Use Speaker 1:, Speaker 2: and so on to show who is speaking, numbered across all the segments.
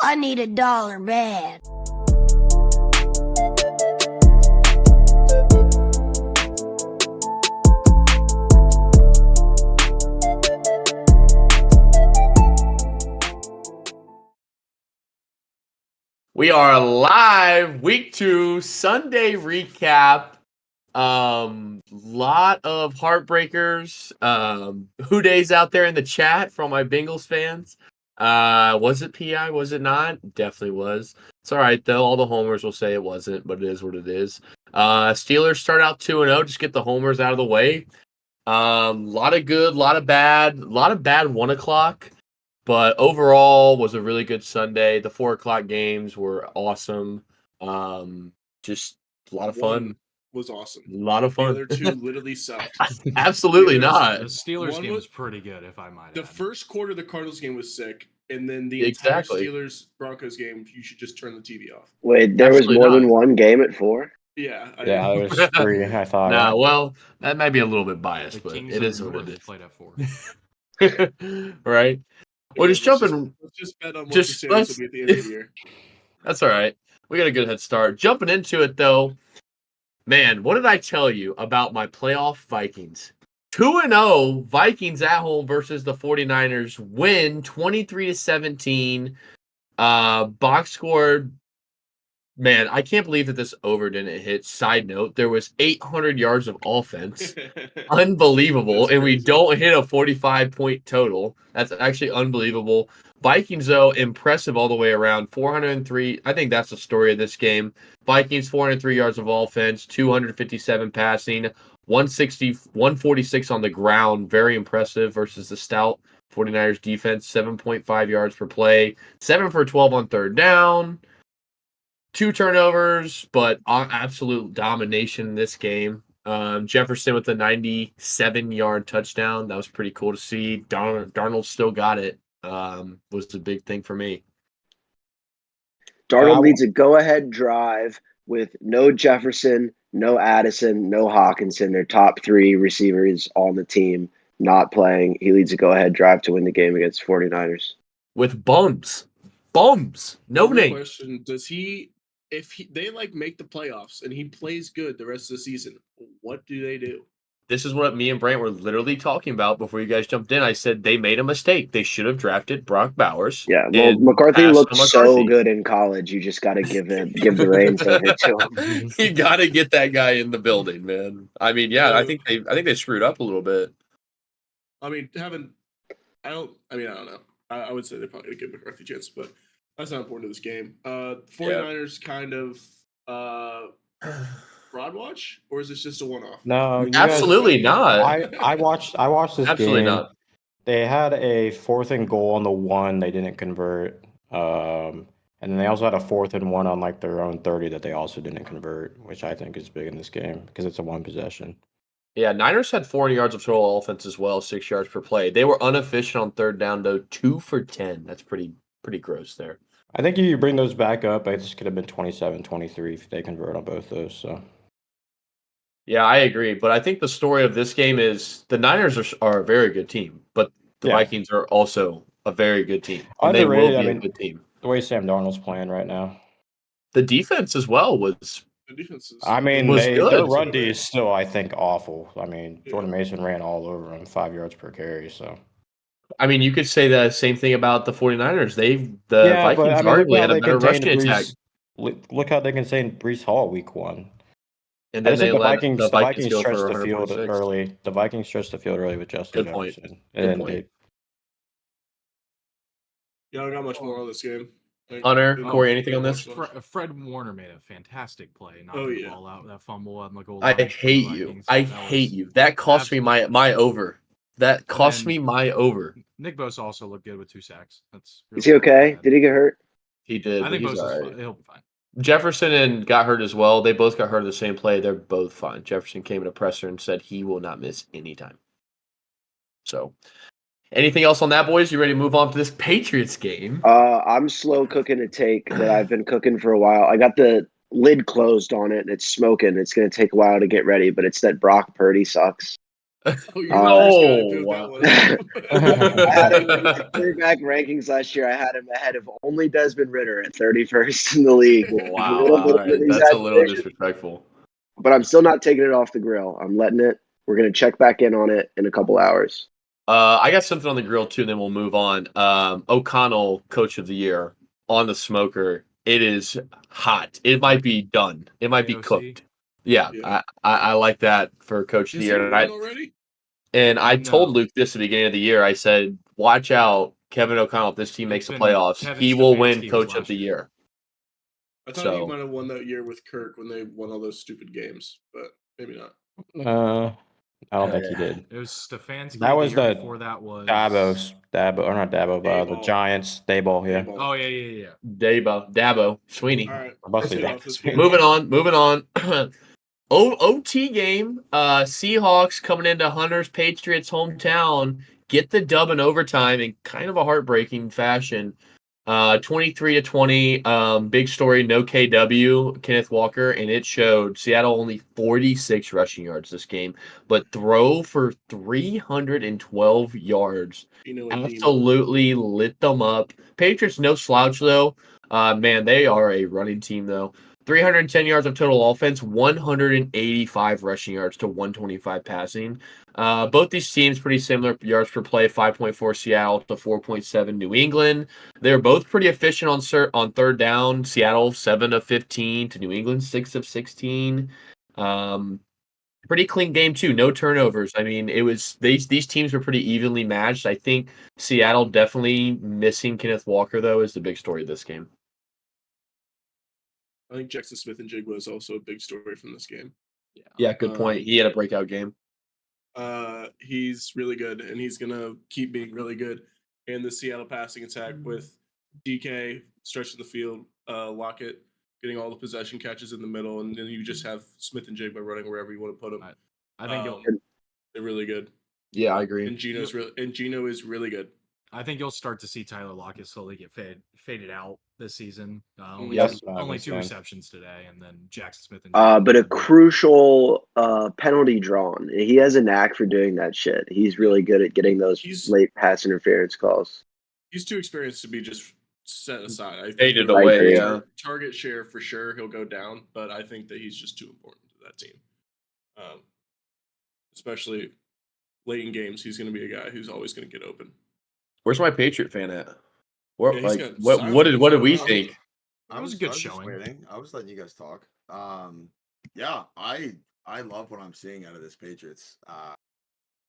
Speaker 1: I need $1 bad.
Speaker 2: We are live, week 2, Sunday recap. Lot of heartbreakers. Who days out there in the chat from my Bengals fans? Was it PI? Was it not? Definitely was. It's all right though. All the homers will say it wasn't, but it is what it is. Steelers start out 2-0. Just get the homers out of the way. Lot of good, lot of bad 1 o'clock. But overall was a really good Sunday. The 4 o'clock games were awesome. Just a lot of fun.
Speaker 3: One was awesome.
Speaker 2: A lot of fun.
Speaker 3: The other two literally sucked.
Speaker 2: Absolutely not.
Speaker 4: The Steelers game was pretty good, if I might add.
Speaker 3: The first quarter of the Cardinals game was sick, and then the
Speaker 2: Exactly.
Speaker 3: entire Steelers-Broncos game, you should just turn the TV off.
Speaker 5: Wait, there
Speaker 2: Absolutely
Speaker 5: was more
Speaker 2: not.
Speaker 5: than one game at 4?
Speaker 3: Yeah.
Speaker 6: Yeah, there was 3, I thought.
Speaker 2: Nah,
Speaker 6: right?
Speaker 2: well, that might be a little bit biased,
Speaker 4: The
Speaker 2: but
Speaker 4: Kings
Speaker 2: it
Speaker 4: of
Speaker 2: is what
Speaker 4: North
Speaker 2: it is.
Speaker 4: played at 4.
Speaker 2: Right? Well, just jumping.
Speaker 3: Let's just bet on what
Speaker 2: just-
Speaker 3: the series will be at the end of the year.
Speaker 2: That's all right. We got a good head start. Jumping into it, though, man, what did I tell you about my playoff Vikings? 2-0 Vikings at home versus the 49ers win 23-17. Box score. Man, I can't believe that this over didn't hit. Side note, there was 800 yards of offense. Unbelievable.
Speaker 3: That's
Speaker 2: And we
Speaker 3: crazy.
Speaker 2: don't hit a 45-point total. That's actually unbelievable. Vikings, though, impressive all the way around. 403. I think that's the story of this game. Vikings, 403 yards of offense, 257 passing, 146 on the ground. Very impressive versus the stout 49ers defense. 7.5 yards per play, 7 for 12 on third down. 2 turnovers, but absolute domination in this game. Jefferson with a 97-yard touchdown. That was pretty cool to see. Darnold still got it. Was the big thing for me.
Speaker 5: Darnold leads a go-ahead drive with no Jefferson, no Addison, no Hawkinson. Their top 3 receivers on the team not playing. He leads a go-ahead drive to win the game against 49ers.
Speaker 2: With bums. No
Speaker 3: Real
Speaker 2: name.
Speaker 3: question, if they make the playoffs and he plays good the rest of the season, what do they do?
Speaker 2: This is what me and Brant were literally talking about before you guys jumped in. I said they made a mistake. They should have drafted Brock Bowers.
Speaker 5: Yeah, well, McCarthy
Speaker 2: passed
Speaker 5: looked
Speaker 2: on
Speaker 5: so
Speaker 2: McCarthy.
Speaker 5: good in college. You just got to give the reins over to him.
Speaker 2: You got to get that guy in the building, man. I mean, yeah, I think they screwed up a little bit.
Speaker 3: I mean, I don't know. I would say they're probably going to give McCarthy a chance, but that's not important to this game. 49ers kind of fraud watch, or is this just a one-off?
Speaker 6: No,
Speaker 2: Absolutely not.
Speaker 6: I watched this
Speaker 2: Absolutely
Speaker 6: game.
Speaker 2: not.
Speaker 6: They had a 4th and goal on the 1 they didn't convert. And then they also had a 4th and 1 on their own 30 that they also didn't convert, which I think is big in this game because it's a 1 possession.
Speaker 2: Yeah, Niners had 400 yards of total offense as well, 6 yards per play. They were inefficient on third down, though, 2 for 10. That's pretty gross there.
Speaker 6: I think you bring those back up. This could have been 27-23 if they convert on both those. So.
Speaker 2: Yeah, I agree. But I think the story of this game is the Niners are a very good team, but the Vikings are also a very good team. And they will be a good team.
Speaker 6: The way Sam Darnold's playing right now.
Speaker 2: The defense as well was.
Speaker 3: The defense is.
Speaker 6: I mean,
Speaker 2: was good.
Speaker 6: Their run D is still, I think, awful. I mean, Jordan Mason ran all over him, 5 yards per carry. So.
Speaker 2: I mean, you could say the same thing about the 49ers. Vikings arguably had a better rushing attack.
Speaker 6: Look how they can say in Breece Hall week 1.
Speaker 2: And then
Speaker 6: the Vikings
Speaker 2: go
Speaker 6: stretched
Speaker 2: for
Speaker 6: the field
Speaker 2: 146.
Speaker 6: early. The Vikings stretched the field early with Justin
Speaker 2: Good point.
Speaker 6: Jefferson.
Speaker 2: Good point.
Speaker 3: Yeah, I got much more on this game.
Speaker 2: Hunter, Corey, anything on this?
Speaker 4: Fred Warner made a fantastic play, knocking the ball out, that fumble on the goal
Speaker 2: I
Speaker 4: line.
Speaker 2: hate you. That cost me my over. That cost me my over.
Speaker 4: Nick Bosa also looked good with 2 sacks.
Speaker 5: Is he okay? Did he get hurt?
Speaker 2: He did.
Speaker 4: I think
Speaker 2: he's
Speaker 4: Bosa's
Speaker 2: right.
Speaker 4: he'll be fine.
Speaker 2: Jefferson got hurt as well. They both got hurt in the same play. They're both fine. Jefferson came in a presser and said he will not miss any time. So, anything else on that, boys? You ready to move on to this Patriots game?
Speaker 5: I'm slow cooking a take that I've been cooking for a while. I got the lid closed on it, and it's smoking. It's going to take a while to get ready, but it's that Brock Purdy sucks.
Speaker 3: Oh, you're the first guy to
Speaker 2: No.
Speaker 3: put that one.
Speaker 5: I had him in my quarterback rankings last year. I had him ahead of only Desmond Ritter at 31st in the league. Which is a
Speaker 2: Wow.
Speaker 5: little bit
Speaker 2: All
Speaker 5: of an
Speaker 2: right. That's a little
Speaker 5: exaggeration,
Speaker 2: disrespectful.
Speaker 5: but I'm still not taking it off the grill. I'm letting it. We're gonna check back in on it in a couple hours.
Speaker 2: I got something on the grill too, then we'll move on. O'Connell, coach of the year, on the smoker. It is hot. It might be done. It might be
Speaker 4: AOC.
Speaker 2: cooked. Yeah,
Speaker 3: Yeah.
Speaker 2: I like that for coach of the
Speaker 3: Is he
Speaker 2: year.
Speaker 3: won already?
Speaker 2: And I told
Speaker 4: No.
Speaker 2: Luke this at the beginning of the year. I said, watch out, Kevin O'Connell. If this team makes the
Speaker 4: It's been
Speaker 2: playoffs,
Speaker 4: Kevin
Speaker 2: he will win
Speaker 4: Stefanski was
Speaker 2: coach of
Speaker 4: last
Speaker 2: the year.
Speaker 3: I thought he might have won that year with Kirk when they won all those stupid games, but maybe not.
Speaker 6: I don't think he did.
Speaker 4: It was Stefanski.
Speaker 6: That was
Speaker 4: the year
Speaker 6: the
Speaker 4: before that was
Speaker 6: Dabo, or not Dabo, the
Speaker 3: Daboll.
Speaker 6: Giants, Dayball, yeah.
Speaker 3: Daboll.
Speaker 4: Oh yeah.
Speaker 2: Dabo, Sweeney.
Speaker 3: All right,
Speaker 6: I'm about to
Speaker 3: let's
Speaker 6: say
Speaker 3: get
Speaker 6: that.
Speaker 3: off this game.
Speaker 2: Moving on. OT game. Seahawks coming into Hunter's Patriots hometown. Get the dub in overtime in kind of a heartbreaking fashion. 23-20. Big story. No KW. Kenneth Walker, and it showed. Seattle only 46 rushing yards this game, but throw for 312 yards. Absolutely lit them up. Patriots no slouch though. Man, they are a running team though. 310 yards of total offense, 185 rushing yards to 125 passing. Both these teams pretty similar yards per play, 5.4 Seattle to 4.7 New England. They're both pretty efficient on third down. Seattle 7 of 15 to New England 6 of 16. Pretty clean game too, no turnovers. I mean, it was these teams were pretty evenly matched. I think Seattle definitely missing Kenneth Walker though is the big story of this game.
Speaker 3: I think Jackson Smith and Jigba is also a big story from this game.
Speaker 2: Yeah, good point. He had a breakout game.
Speaker 3: He's really good, and he's gonna keep being really good. And the Seattle passing attack with DK stretching the field, Lockett getting all the possession catches in the middle, and then you just have Smith and Jigba running wherever you want to put them.
Speaker 4: I think
Speaker 3: they're really good.
Speaker 2: Yeah, I agree.
Speaker 3: And Gino is really good.
Speaker 4: I think you'll start to see Tyler Lockett slowly get faded out this season. Only two receptions today, and then Jackson Smith and
Speaker 5: but a crucial penalty drawn. He has a knack for doing that shit. He's really good at getting those late pass interference calls.
Speaker 3: He's too experienced to be just set aside. I think
Speaker 2: faded away. Yeah.
Speaker 3: Target share for sure, he'll go down, but I think that he's just too important to that team. Especially late in games, he's going to be a guy who's always going to get open.
Speaker 2: Where's my Patriot fan at? What
Speaker 3: Yeah,
Speaker 2: what did we think?
Speaker 4: It was a good showing.
Speaker 7: I was letting you guys talk. Yeah, I love what I'm seeing out of this Patriots.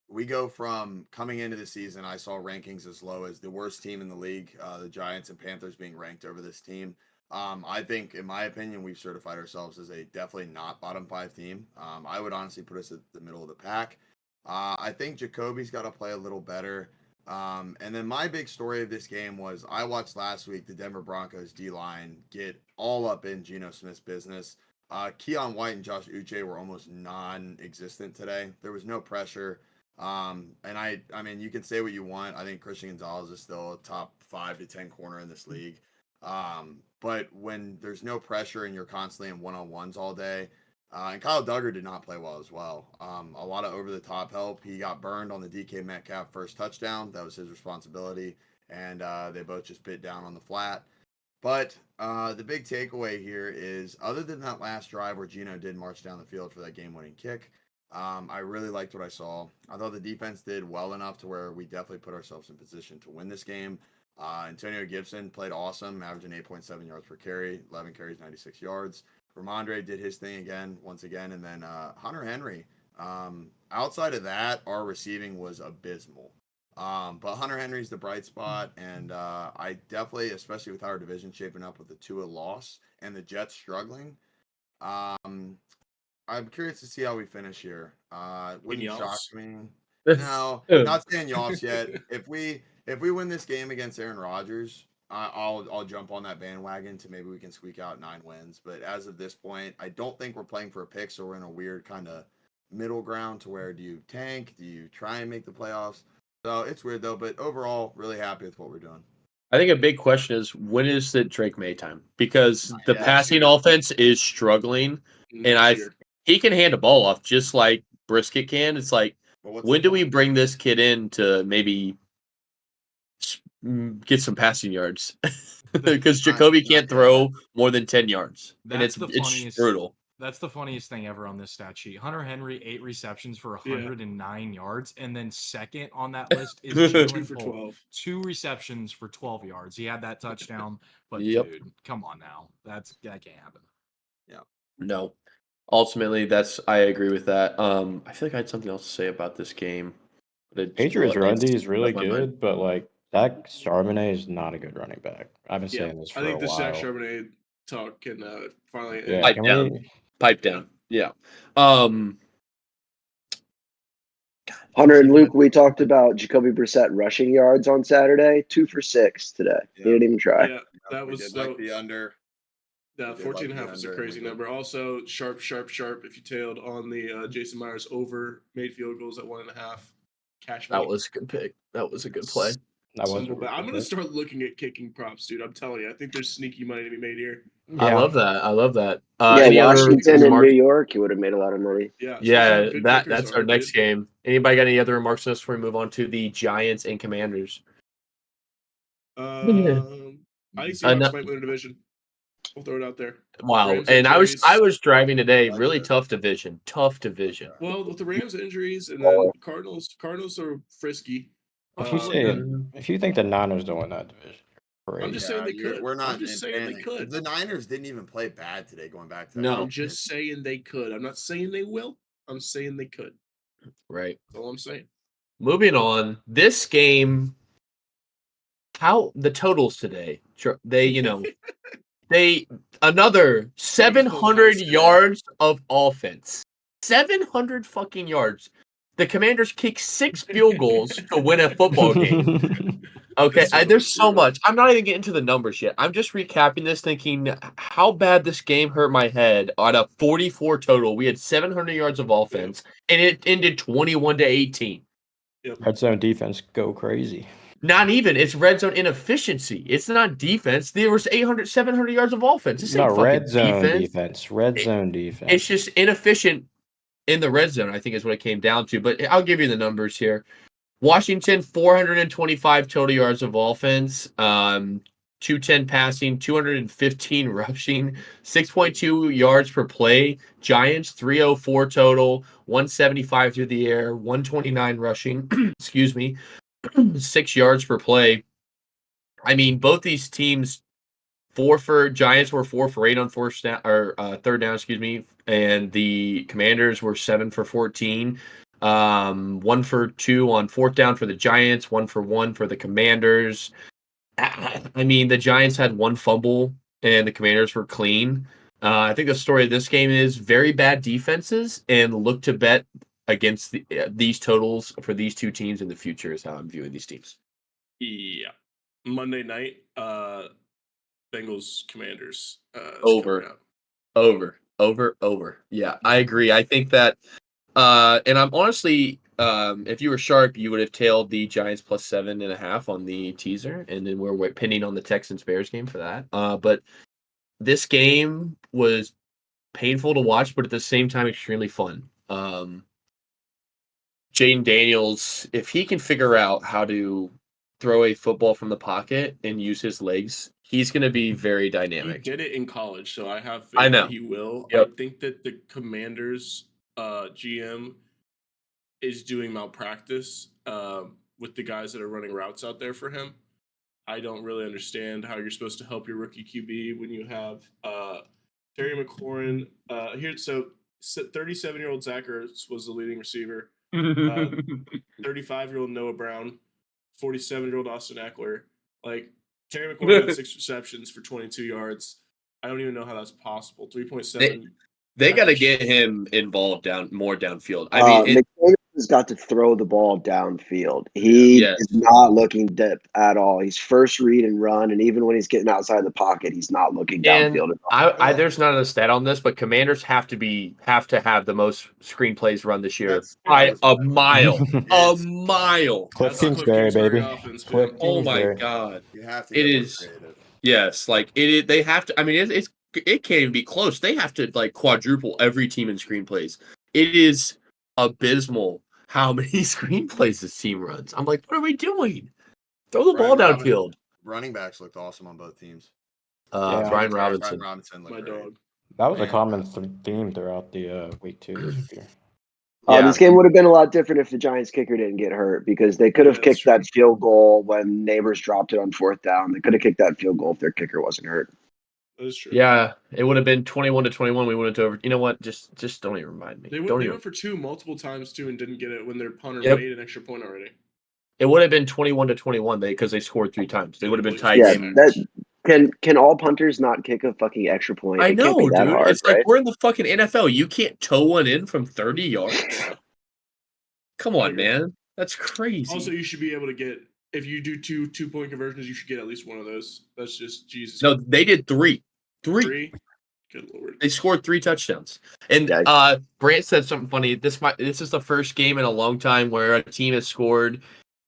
Speaker 7: We go from coming into the season, I saw rankings as low as the worst team in the league, the Giants and Panthers being ranked over this team. I think, in my opinion, we've certified ourselves as a definitely not bottom 5 team. I would honestly put us at the middle of the pack. I think Jacoby's got to play a little better. And then my big story of this game was I watched last week the Denver Broncos D-line get all up in Geno Smith's business. Keon White and Josh Uche were almost non-existent today. There was no pressure. And I mean, you can say what you want. I think Christian Gonzalez is still a top 5 to 10 corner in this league. But when there's no pressure and you're constantly in one-on-ones all day, and Kyle Duggar did not play well as well. A lot of over-the-top help. He got burned on the DK Metcalf first touchdown. That was his responsibility. And they both just bit down on the flat. But the big takeaway here is, other than that last drive where Geno did march down the field for that game-winning kick, I really liked what I saw. I thought the defense did well enough to where we definitely put ourselves in position to win this game. Antonio Gibson played awesome, averaging 8.7 yards per carry, 11 carries, 96 yards. Ramondre did his thing once again. And then Hunter Henry. Outside of that, our receiving was abysmal. But Hunter Henry's the bright spot. And I definitely, especially with our division shaping up with the Tua loss and the Jets struggling, I'm curious to see how we finish here. Wouldn't shock me. No, not saying y'all yet. If we win this game against Aaron Rodgers, I'll jump on that bandwagon to maybe we can squeak out 9 wins. But as of this point, I don't think we're playing for a pick, so we're in a weird kind of middle ground to where, do you tank? Do you try and make the playoffs? So it's weird though, but overall, really happy with what we're doing.
Speaker 2: I think a big question is, when is the Drake May time? Because the passing offense is struggling, and he can hand a ball off just like Brisket can. It's like, when do we bring this kid in to maybe get some passing yards? Because Jacoby can't throw more than 10 yards, and it's brutal.
Speaker 4: That's the funniest thing ever on this stat sheet. Hunter Henry, 8 receptions for 109 yards, and then second on that list is
Speaker 3: 2
Speaker 4: Jalen
Speaker 3: for
Speaker 4: Pope,
Speaker 3: 12.
Speaker 4: 2 receptions for 12 yards. He had that touchdown, but
Speaker 2: Yep.
Speaker 4: dude, come on now, that can't happen.
Speaker 7: Yeah.
Speaker 2: No. Ultimately, I agree with that. I feel like I had something else to say about this game.
Speaker 6: Patriots run D is really good, but like Zach Charbonnet is not a good running back. I've been saying this for
Speaker 3: I think
Speaker 6: a
Speaker 3: the Zach
Speaker 6: while.
Speaker 3: Charbonnet talk can finally
Speaker 6: Yeah,
Speaker 2: pipe
Speaker 6: can
Speaker 2: down.
Speaker 6: we?
Speaker 2: Pipe down. Yeah.
Speaker 5: Hunter and Luke, we talked about Jacoby Brissett rushing yards on Saturday. 2 for 6 today. He didn't even try.
Speaker 3: Yeah, that
Speaker 7: we
Speaker 3: was
Speaker 7: did like the under.
Speaker 3: Yeah, 14 and a half is a crazy number. Also, sharp. If you tailed on the Jason Myers over made field goals at 1.5. Cash money.
Speaker 2: That was a good pick. That was a good play.
Speaker 3: I'm gonna start looking at kicking props, dude. I'm telling you, I think there's sneaky money to be made here.
Speaker 6: Yeah.
Speaker 2: I love that. I love that.
Speaker 5: Yeah,
Speaker 2: any
Speaker 5: Washington
Speaker 2: other
Speaker 5: and New York, you would have made a lot of money.
Speaker 2: Yeah, that's our next game. Anybody got any other remarks on this before we move on to the Giants and Commanders?
Speaker 3: I think Seahawks might win a division. We'll throw it out there.
Speaker 2: Wow,
Speaker 3: Rams
Speaker 2: and
Speaker 3: injuries.
Speaker 2: I was driving today. Really tough division. Tough division.
Speaker 3: Well, with the Rams injuries and then Cardinals are frisky.
Speaker 6: If you think the Niners don't win that division,
Speaker 3: I'm just saying they could.
Speaker 7: We're not.
Speaker 3: I'm just saying they could.
Speaker 7: The Niners didn't even play bad today. Going back to
Speaker 2: No,
Speaker 3: I'm just saying they could. I'm not saying they will. I'm saying they could.
Speaker 2: Right.
Speaker 3: That's all I'm saying.
Speaker 2: Moving on. This game. How the totals today? They another 700 yards of offense. 700 fucking yards. The Commanders kick 6 field goals to win a football game. Okay, there's so much. I'm not even getting to the numbers yet. I'm just recapping this, thinking how bad this game hurt my head. On a 44 total, we had 700 yards of offense, and it ended 21-18.
Speaker 6: Red zone defense go crazy.
Speaker 2: Not even. It's red zone inefficiency. It's not defense. There was 700 yards of offense. This ain't
Speaker 6: red
Speaker 2: fucking
Speaker 6: zone defense. Red zone defense.
Speaker 2: It's just inefficient in the red zone, I think is what it came down to. But I'll give you the numbers here. Washington, 425 total yards of offense, 210 passing, 215 rushing, 6.2 yards per play. Giants, 304 total, 175 through the air, 129 rushing, excuse me, 6 yards per play. I mean, both these teams, Giants were 4 for 8 on third down, excuse me, and the Commanders were 7 for 14. 1 for 2 on fourth down for the Giants, 1 for 1 for the Commanders. I mean, the Giants had 1 fumble and the Commanders were clean. I think the story of this game is very bad defenses and look to bet against these totals for these two teams in the future is how I'm viewing these teams.
Speaker 3: Yeah. Monday night, Bengals Commanders.
Speaker 2: Over. Yeah, I agree. I think that and I'm honestly, if you were sharp, you would have tailed the Giants plus 7.5 on the teaser, and then we're pinning on the Texans Bears game for that. But this game was painful to watch, but at the same time, extremely fun. Jaden Daniels, if he can figure out how to throw a football from the pocket and use his legs, he's going to be very dynamic.
Speaker 3: He did it in college, so I have
Speaker 2: faith
Speaker 3: that he will. Yep. I think that the Commanders GM is doing malpractice with the guys that are running routes out there for him. I don't really understand how you're supposed to help your rookie QB when you have Terry McLaurin here. So 37-year-old Zach Ertz was the leading receiver. 35-year-old Noah Brown, 47-year-old Austin Eckler. Like Terry McLaurin had 6 receptions for 22 yards. I don't even know how that's possible. 3.7.
Speaker 2: They got to get him involved more downfield. I mean,
Speaker 5: McDaniels has got to throw the ball downfield. He is not looking depth at all. He's first read and run, and even when he's getting outside the pocket, he's not looking downfield at
Speaker 2: all. There's not a stat on this, but Commanders have to have the most screenplays run this year by a mile. A mile.
Speaker 6: Cliff Kingsbury, baby.
Speaker 2: Oh my God!
Speaker 7: You have to get creative.
Speaker 2: Yes, like it. They have to. I mean, it can't even be close. They have to like quadruple every team in screenplays. It is abysmal how many screenplays this team runs. I'm like, what are we doing? Throw the ball
Speaker 7: Brian
Speaker 2: downfield.
Speaker 7: Running backs looked awesome on both teams.
Speaker 6: Yeah.
Speaker 2: Brian
Speaker 7: Brian
Speaker 2: Robinson.
Speaker 7: Robinson looked
Speaker 3: My
Speaker 7: great.
Speaker 3: dog.
Speaker 6: That was a
Speaker 7: Man.
Speaker 6: common theme throughout the week 2 this year.
Speaker 2: Yeah.
Speaker 5: This game would have been a lot different if the Giants kicker didn't get hurt because they could have
Speaker 3: Yeah, that's
Speaker 5: kicked that field goal when Neighbors dropped it on 4th down. They could have kicked that field goal if their kicker wasn't hurt.
Speaker 3: That is true.
Speaker 2: Yeah, it would have been 21-21. We went over. You know what? Just don't even remind me.
Speaker 3: They went for 2 multiple times too and didn't get it when their punter made an extra point already.
Speaker 2: It would have been 21-21 because they scored 3 times. They would have been tied.
Speaker 5: Yeah,
Speaker 2: game.
Speaker 5: can all punters not kick a fucking extra point?
Speaker 2: I
Speaker 5: It can't be
Speaker 2: know,
Speaker 5: that
Speaker 2: dude.
Speaker 5: hard,
Speaker 2: It's
Speaker 5: right?
Speaker 2: like we're in the fucking NFL. You can't toe one in from 30 yards. Come on, man. That's crazy.
Speaker 3: Also, you should be able to get if you do 2-point conversions, you should get at least one of those. That's just Jesus.
Speaker 2: No, they did 3.
Speaker 3: 3. Good lord.
Speaker 2: They scored 3 touchdowns. And Brant said something funny. This is the first game in a long time where a team has scored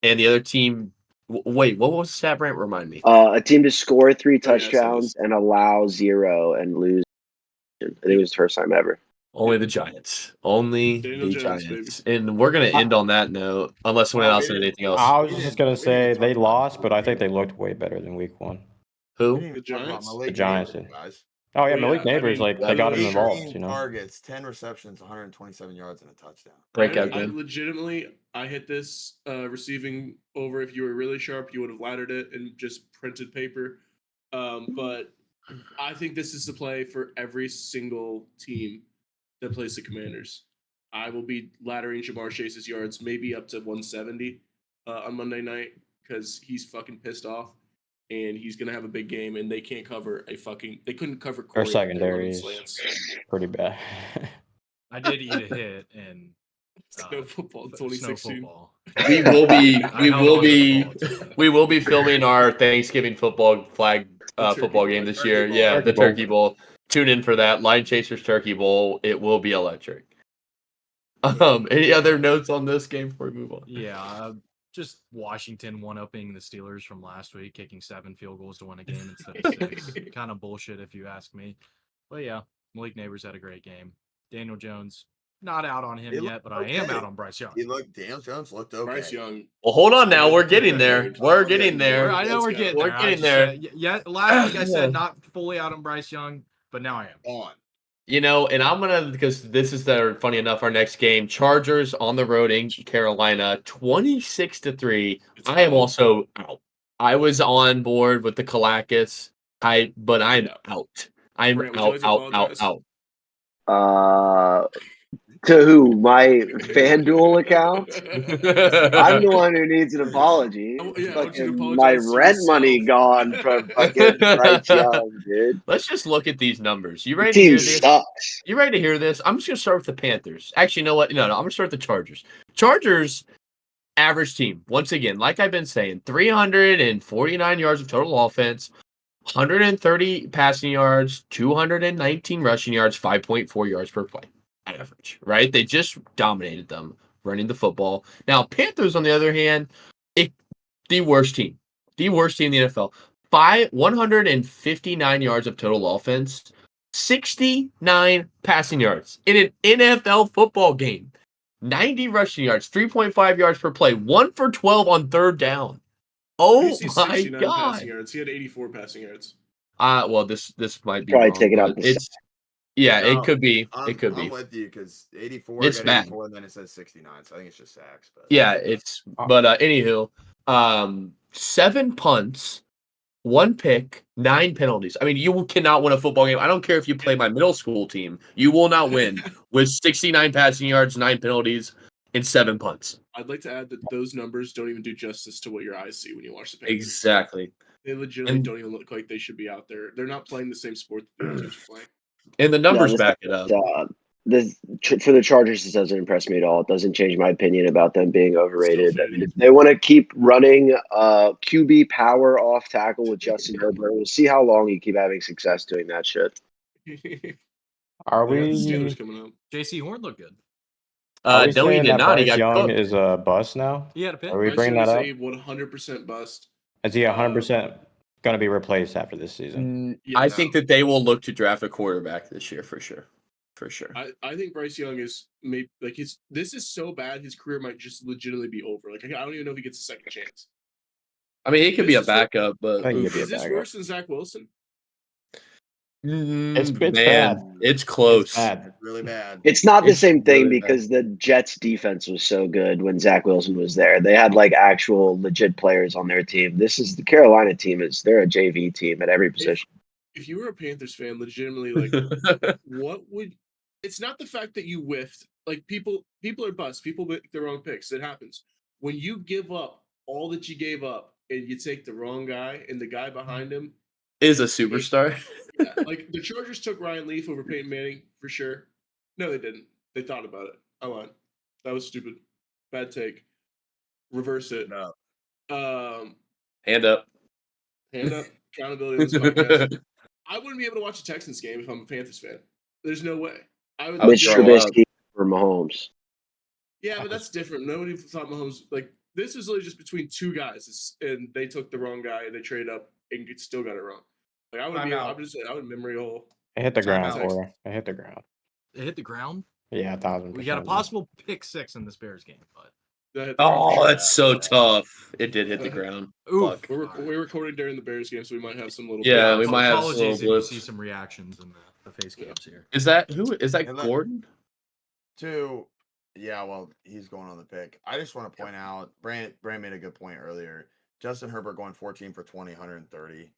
Speaker 2: and the other team. Wait, what was the stat, Brant? Remind me.
Speaker 5: A team to score 3
Speaker 3: Oh,
Speaker 5: touchdowns and allow 0 and lose. I think it was the first time ever.
Speaker 2: Only the Giants. Only
Speaker 3: Daniel
Speaker 2: the
Speaker 3: Jones,
Speaker 2: Giants. And we're going to end on that note, unless someone else said anything else.
Speaker 6: I was just going to say they lost, but I think they looked way better than week 1.
Speaker 2: Who?
Speaker 3: The Giants?
Speaker 6: The Giants did.
Speaker 7: Guys.
Speaker 6: Oh, yeah,
Speaker 3: Well,
Speaker 6: Malik
Speaker 3: yeah, I
Speaker 6: Neighbors,
Speaker 3: mean,
Speaker 6: they got him
Speaker 3: 18
Speaker 6: involved,
Speaker 7: targets, 10 receptions, 127 yards, and a touchdown.
Speaker 2: Breakout
Speaker 3: I
Speaker 2: game.
Speaker 3: legitimately, I hit this receiving over. If you were really sharp, you would have laddered it and just printed paper. But I think this is the play for every single team that plays the Commanders. I will be laddering Jamar Chase's yards maybe up to 170 on Monday night because he's fucking pissed off and he's gonna have a big game and they can't cover they couldn't cover
Speaker 6: Their
Speaker 3: Corey with their
Speaker 6: secondary
Speaker 3: running
Speaker 6: is
Speaker 3: slants.
Speaker 6: pretty bad.
Speaker 4: I did eat a hit in
Speaker 3: Snow football
Speaker 4: snow
Speaker 3: 2016.
Speaker 4: football.
Speaker 2: We will be
Speaker 4: I held on to the fault.
Speaker 2: we will be filming our Thanksgiving football flag football game this year.
Speaker 7: Bowl.
Speaker 2: Yeah, the
Speaker 6: Turkey Bowl.
Speaker 2: Turkey Bowl. Tune in for that. Line Chasers Turkey Bowl. It will be electric. Any other notes on this game before we move on?
Speaker 4: Yeah, just Washington one-upping the Steelers from last week, kicking 7 field goals to win a game instead of 6. Kind of bullshit if you ask me. But yeah, Malik Neighbors had a great game. Daniel Jones, not out on him yet, but I am out on Bryce Young.
Speaker 7: Daniel Jones looked okay.
Speaker 3: Bryce Young.
Speaker 2: Well, hold on now. We're getting there. We're getting there.
Speaker 4: I know we're getting there.
Speaker 2: We're getting there.
Speaker 4: Yeah, last week I said not fully out on Bryce Young, but now I am.
Speaker 7: On.
Speaker 2: And I'm gonna because this is funny enough. Our next game, Chargers on the road in Carolina, 26-3. I am also out. I was on board with the Kalakis, but I'm out. I'm
Speaker 3: Brant, would you like to apologize?
Speaker 2: out.
Speaker 5: To who? My FanDuel account? I'm the one who needs an apology.
Speaker 3: I want you to
Speaker 5: Fucking
Speaker 3: apologize
Speaker 5: my
Speaker 3: to
Speaker 5: rent
Speaker 3: yourself.
Speaker 5: money gone from fucking Bryce Young, dude.
Speaker 2: Let's just look at these numbers. You
Speaker 5: The
Speaker 2: ready to
Speaker 5: team
Speaker 2: hear this?
Speaker 5: sucks.
Speaker 2: You ready to hear this? I'm just gonna start with the Panthers. Actually, you know what? No. I'm gonna start with the Chargers. Chargers, average team. Once again, like I've been saying, 349 yards of total offense, 130 passing yards, 219 rushing yards, 5.4 yards per play. Average, right? They just dominated them running the football. Now, Panthers, on the other hand, the worst team in the NFL. 159 yards of total offense, 69 passing yards in an NFL football game, 90 rushing yards, 3.5 yards per play, 1 for 12 on third down. Oh my god!
Speaker 3: Passing yards. He had 84 passing yards.
Speaker 2: Well, this might be
Speaker 5: Probably
Speaker 2: wrong,
Speaker 5: take it
Speaker 2: but
Speaker 5: out.
Speaker 2: it could be. It could
Speaker 7: I'm
Speaker 2: be.
Speaker 7: with you because 84.
Speaker 2: It's
Speaker 7: got
Speaker 2: bad.
Speaker 7: 84, and then it says 69. So I think it's just sacks. But
Speaker 2: Yeah, it's. But anywho, 7 punts, 1 pick, 9 penalties. I mean, you cannot win a football game. I don't care if you play my middle school team. You will not win with 69 passing yards, 9 penalties, and 7 punts.
Speaker 3: I'd like to add that those numbers don't even do justice to what your eyes see when you watch the Panthers.
Speaker 2: Exactly.
Speaker 3: They legitimately don't even look like they should be out there. They're not playing the same sport that the other teams are playing.
Speaker 2: And the numbers back it up.
Speaker 5: For the Chargers, this doesn't impress me at all. It doesn't change my opinion about them being overrated.
Speaker 3: Still
Speaker 5: I mean, if they want to keep running QB power off tackle with Justin Herbert, we'll see how long you keep having success doing that shit.
Speaker 6: Are
Speaker 3: They got
Speaker 6: we?
Speaker 3: the Steelers coming up.
Speaker 4: JC Horn looked good.
Speaker 6: Are we
Speaker 2: No, he
Speaker 6: saying
Speaker 2: did
Speaker 6: that
Speaker 2: not. He
Speaker 6: Bryce
Speaker 2: got
Speaker 6: Young
Speaker 2: cooked.
Speaker 6: is a bust now?
Speaker 4: He had a pick.
Speaker 6: Are we
Speaker 3: Bryce
Speaker 6: bringing
Speaker 3: Young
Speaker 6: that
Speaker 3: is
Speaker 6: up?
Speaker 3: a 100% bust.
Speaker 6: Is he 100% going to be replaced after this season?
Speaker 2: I
Speaker 3: Yes.
Speaker 2: think that they will look to draft a quarterback this year for sure. for sure.
Speaker 3: I think Bryce Young is maybe like this is so bad his career might just legitimately be over. Like I don't even know if he gets a second chance.
Speaker 2: I mean, he could be a
Speaker 3: This is
Speaker 2: backup, but
Speaker 6: I think he'd be a
Speaker 3: Is this
Speaker 6: backup.
Speaker 3: worse than Zach Wilson?
Speaker 6: It's
Speaker 2: man,
Speaker 6: bad.
Speaker 2: it's close.
Speaker 6: It's bad.
Speaker 7: It's really bad.
Speaker 5: It's not the
Speaker 2: It's
Speaker 5: same thing
Speaker 2: really bad.
Speaker 5: because the Jets defense was so good when Zach Wilson was there. They had like actual legit players on their team. This is the Carolina team they're a JV team at every position.
Speaker 3: If you were a Panthers fan, legitimately, like, what would? It's not the fact that you whiffed. Like people are busts. People make the wrong picks. It happens. When you give up all that you gave up and you take the wrong guy and the guy behind him,
Speaker 2: Is a superstar.
Speaker 3: yeah, like the Chargers took Ryan Leaf over Peyton Manning for sure. No, they didn't. They thought about it. I lied. That was stupid. Bad take. Reverse it.
Speaker 7: No.
Speaker 2: Hand up.
Speaker 3: Hand up. Accountability on this podcast. I wouldn't be able to watch a Texans game if I'm a Panthers fan. There's no way. I would.
Speaker 2: I would
Speaker 5: Mitch
Speaker 2: throw up.
Speaker 5: Trubisky for Mahomes.
Speaker 3: Yeah, but that's different. Nobody thought Mahomes like this is literally just between two guys, and they took the wrong guy. And they traded up and still got it wrong. Like I would be. I would just say I would memory hole.
Speaker 6: It hit the ground,
Speaker 3: Timeout.
Speaker 6: Corey. It hit the ground.
Speaker 4: It hit the ground.
Speaker 6: Yeah, 1,000%.
Speaker 4: We got a possible pick 6 in this Bears game, but
Speaker 2: Oh, that's so tough. It did hit the ground.
Speaker 4: oof.
Speaker 2: Fuck.
Speaker 3: We're recording during the Bears game, so we might have some little.
Speaker 2: Yeah, we
Speaker 3: blips.
Speaker 2: might have some
Speaker 4: apologies if
Speaker 2: little
Speaker 4: you
Speaker 2: blips.
Speaker 4: see some reactions in the face cams here.
Speaker 2: Is that who? Is that
Speaker 7: And look-
Speaker 2: Gordon?
Speaker 7: Yeah, well, he's going on the pick. I just want to point out, Brand made a good point earlier. Justin Herbert going 14 for 20, 130.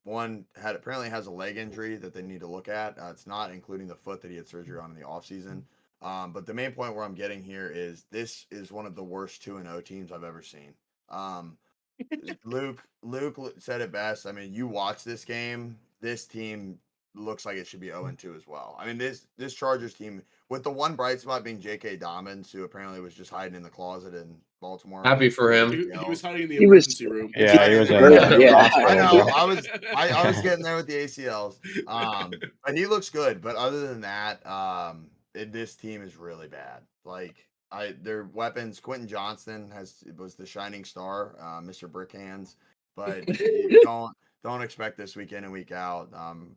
Speaker 7: One apparently has a leg injury that they need to look at. It's not including the foot that he had surgery on in the offseason. But the main point where I'm getting here is this is one of the worst 2-0 teams I've ever seen. Luke said it best. I mean, you watch this game, this team looks like it should be 0-2 as well. I mean, this Chargers team, with the one bright spot being J.K. Dobbins, who apparently was just hiding in the closet in Baltimore.
Speaker 2: Happy for him.
Speaker 3: He was hiding in the
Speaker 5: He was-
Speaker 3: emergency room.
Speaker 6: Yeah, he was in
Speaker 5: Yeah.
Speaker 7: I know. I was getting there with the ACLs. But he looks good. But other than that, this team is really bad. Like their weapons. Quentin Johnston was the shining star, Mr. Brickhands. But you don't expect this week in and week out.